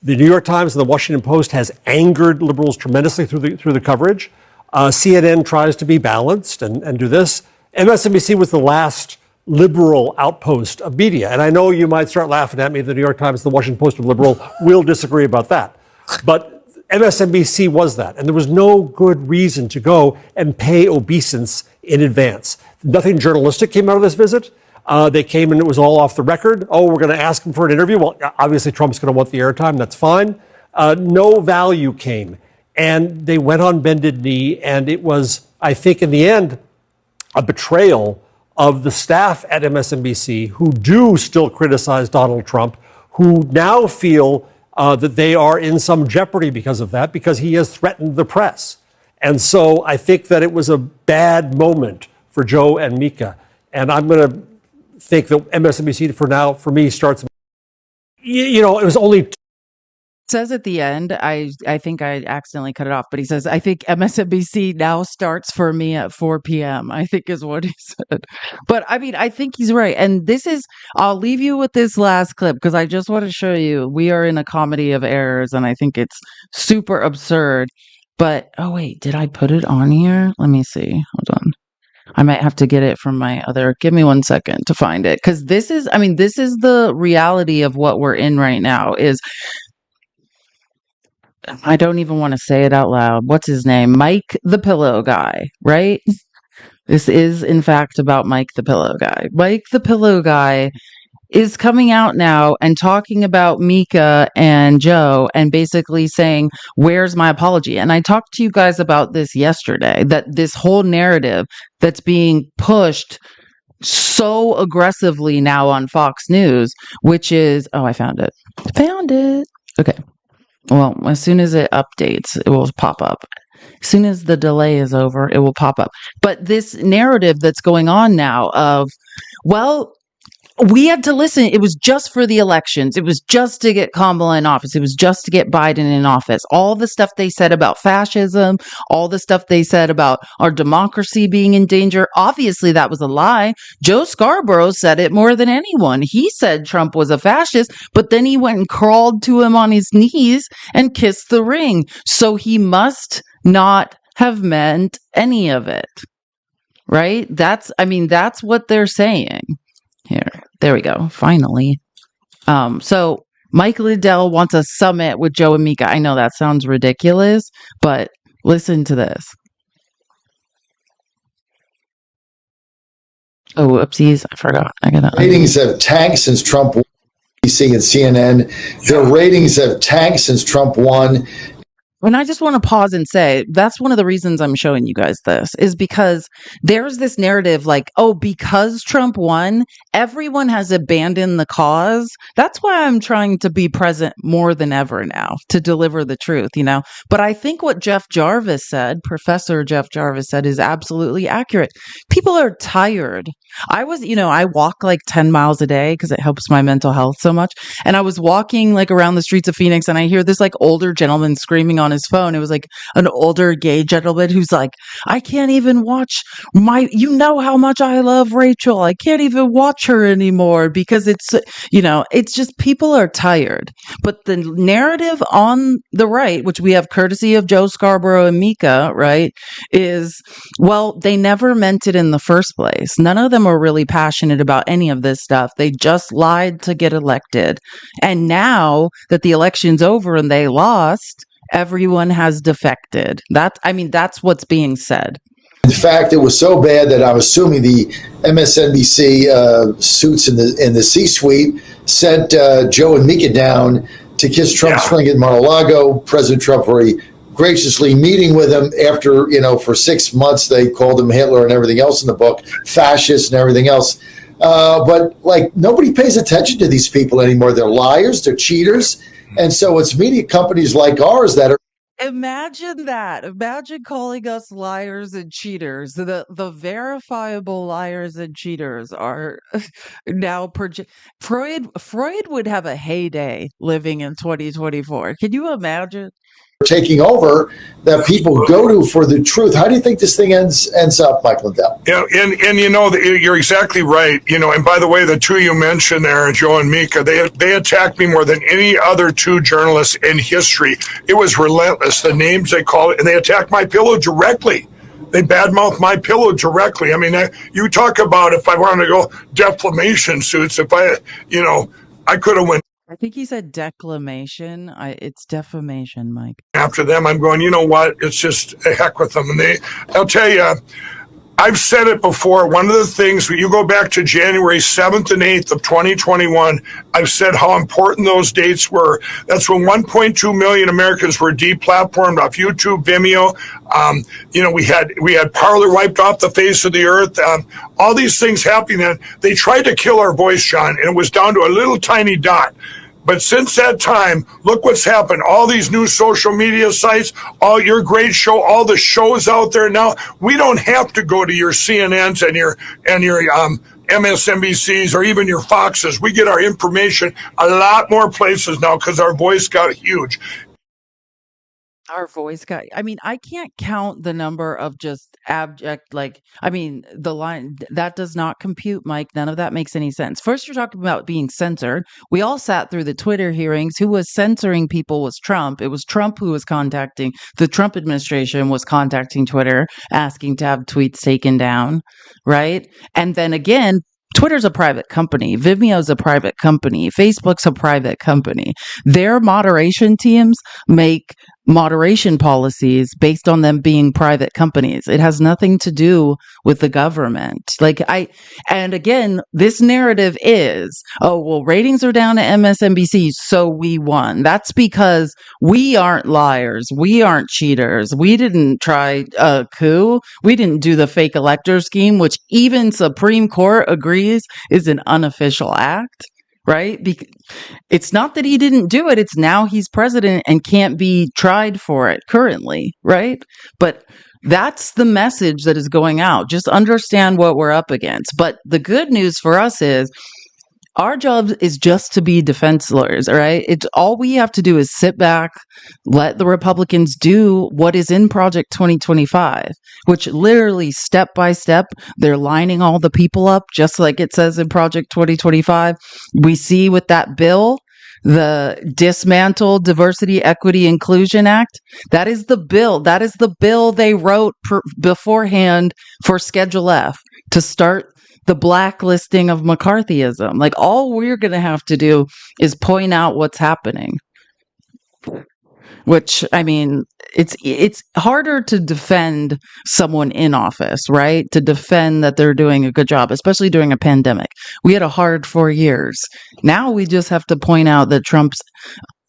The New York Times and the Washington Post has angered liberals tremendously through the coverage. CNN tries to be balanced and do this. MSNBC was the last liberal outpost of media. And I know you might start laughing at me. The New York Times and the Washington Post are liberal. We'll disagree about that. But MSNBC was that. And there was no good reason to go and pay obeisance in advance. Nothing journalistic came out of this visit. They came and it was all off the record. Oh, we're going to ask him for an interview. Well, obviously Trump's going to want the airtime. That's fine. No value came. And they went on bended knee. And it was, I think, in the end, a betrayal of the staff at MSNBC who do still criticize Donald Trump, who now feel that they are in some jeopardy because of that, because he has threatened the press. And so I think that it was a bad moment for Joe and Mika. And I'm going to think that MSNBC for me starts. It was only. Says at the end, I think I accidentally cut it off, but he says, I think MSNBC now starts for me at 4 p.m. I think is what he said. But I think he's right. And I'll leave you with this last clip because I just want to show you we are in a comedy of errors and I think it's super absurd. But, oh wait, did I put it on here? Let me see. Hold on. I might have to get it from my other. Give me 1 second to find it. Because this is the reality of what we're in right now is. I don't even want to say it out loud. What's his name? Mike the Pillow Guy, right? This is, in fact, about Mike the Pillow Guy. Mike the Pillow Guy is coming out now and talking about Mika and Joe and basically saying, where's my apology? And I talked to you guys about this yesterday, that this whole narrative that's being pushed so aggressively now on Fox News, which is, I found it. Okay. Well, as soon as it updates, it will pop up. As soon as the delay is over, it will pop up. But this narrative that's going on now of, we had to listen. It was just for the elections. It was just to get Kamala in office. It was just to get Biden in office. All the stuff they said about fascism, all the stuff they said about our democracy being in danger. Obviously, that was a lie. Joe Scarborough said it more than anyone. He said Trump was a fascist, but then he went and crawled to him on his knees and kissed the ring. So he must not have meant any of it. Right? That's what they're saying. Here, there we go. Finally. So Mike Liddell wants a summit with Joe and Mika. I know that sounds ridiculous, but listen to this. Oh, whoopsies. I forgot. I gotta. Ratings have tanked since Trump won. ABC and CNN. Their ratings have tanked since Trump won. And I just want to pause and say that's one of the reasons I'm showing you guys this is because there's this narrative like, oh, because Trump won, everyone has abandoned the cause. That's why I'm trying to be present more than ever now to deliver the truth, you know? But I think what Jeff Jarvis said, Professor Jeff Jarvis said, is absolutely accurate. People are tired. I walk like 10 miles a day because it helps my mental health so much. And I was walking like around the streets of Phoenix and I hear this like older gentleman screaming on his phone. It was like an older gay gentleman who's like, I can't even watch you know how much I love Rachel. I can't even watch her anymore because it's just people are tired. But the narrative on the right, which we have courtesy of Joe Scarborough and Mika, right, is, well, they never meant it in the first place. None of them are really passionate about any of this stuff. They just lied to get elected. And now that the election's over and they lost, everyone has defected. That's what's being said. In fact, it was so bad that I'm assuming the MSNBC suits in the C-suite sent Joe and Mika down to kiss Trump's ring at Mar-a-Lago. President Trump very graciously meeting with him after, for 6 months they called him Hitler and everything else in the book, fascist and everything else. But nobody pays attention to these people anymore. They're liars, they're cheaters. And so it's media companies like ours that are. Imagine that. Imagine calling us liars and cheaters. The verifiable liars and cheaters are now Freud would have a heyday living in 2024. Can you imagine? Taking over that people go to for the truth. How do you think this thing ends up, Mike Lindell? Yeah, and you're exactly right. And by the way, the two you mentioned there, Joe and Mika, they attacked me more than any other two journalists in history. It was relentless. The names they called it, and they attacked my pillow directly. They badmouthed my pillow directly. You talk about if I wanted to go defamation suits, I could have went. I think he said declamation. It's defamation, Mike. After them, I'm going, you know what? It's just a heck with them. And I'll tell you, I've said it before. One of the things, when you go back to January 7th and 8th of 2021, I've said how important those dates were. That's when 1.2 million Americans were deplatformed off YouTube, Vimeo. We had Parler wiped off the face of the earth. All these things happening. And they tried to kill our voice, John, and it was down to a little tiny dot. But since that time, look what's happened. All these new social media sites, all your great show, all the shows out there now. We don't have to go to your CNNs and your MSNBCs or even your Foxes. We get our information a lot more places now because our voice got huge. Our voice got, I can't count the number of just abject, the line that does not compute, Mike. None of that makes any sense. First, you're talking about being censored. We all sat through the Twitter hearings. Who was censoring people was Trump. It was Trump who was the Trump administration was contacting Twitter, asking to have tweets taken down, right? And then again, Twitter's a private company. Vimeo's a private company. Facebook's a private company. Their moderation teams make moderation policies based on them being private companies. It has nothing to do with the government. And again, this narrative is, oh, well, ratings are down at MSNBC, so we won. That's because we aren't liars. We aren't cheaters. We didn't try a coup. We didn't do the fake elector scheme, which even Supreme Court agrees is an unofficial act. Right? It's not that he didn't do it. It's now he's president and can't be tried for it currently. Right? But that's the message that is going out. Just understand what we're up against. But the good news for us is our job is just to be defense lawyers, all right? It's all we have to do is sit back, let the Republicans do what is in Project 2025, which literally step by step, they're lining all the people up, just like it says in Project 2025. We see with that bill, the Dismantle Diversity, Equity, Inclusion Act. That is the bill. That is the bill they wrote beforehand for Schedule F to start the blacklisting of McCarthyism. All we're going to have to do is point out what's happening. which, I mean, it's harder to defend someone in office, right? To defend that they're doing a good job, especially during a pandemic. We had a hard 4 years. Now we just have to point out that Trump's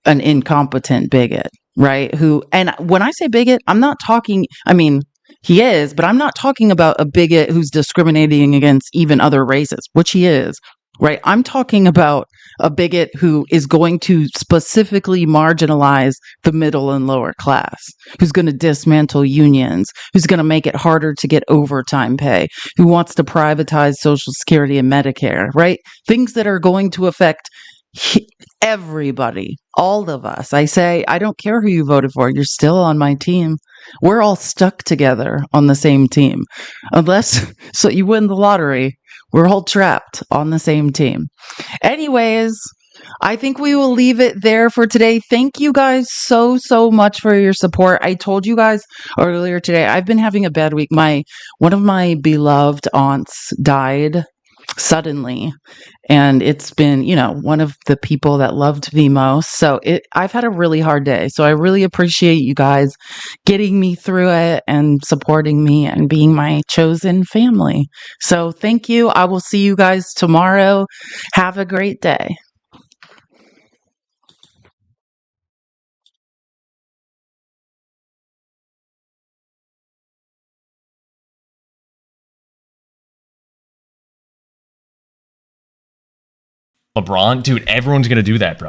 an incompetent bigot, right? Who, and when I say bigot, I'm not talking, I mean, he is, but I'm not talking about a bigot who's discriminating against even other races, which he is, right? I'm talking about a bigot who is going to specifically marginalize the middle and lower class, who's going to dismantle unions, who's going to make it harder to get overtime pay, who wants to privatize Social Security and Medicare, right? Things that are going to affect everybody, all of us. I say, I don't care who you voted for, you're still on my team. We're all stuck together on the same team. Unless so you win the lottery, we're all trapped on the same team. Anyways, I think we will leave it there for today. Thank you guys so much for your support. I told you guys earlier today, I've been having a bad week. One of my beloved aunts died suddenly, and it's been, one of the people that loved me most. So I've had a really hard day. So I really appreciate you guys getting me through it and supporting me and being my chosen family. So thank you. I will see you guys tomorrow. Have a great day. LeBron, dude, everyone's gonna do that, bro.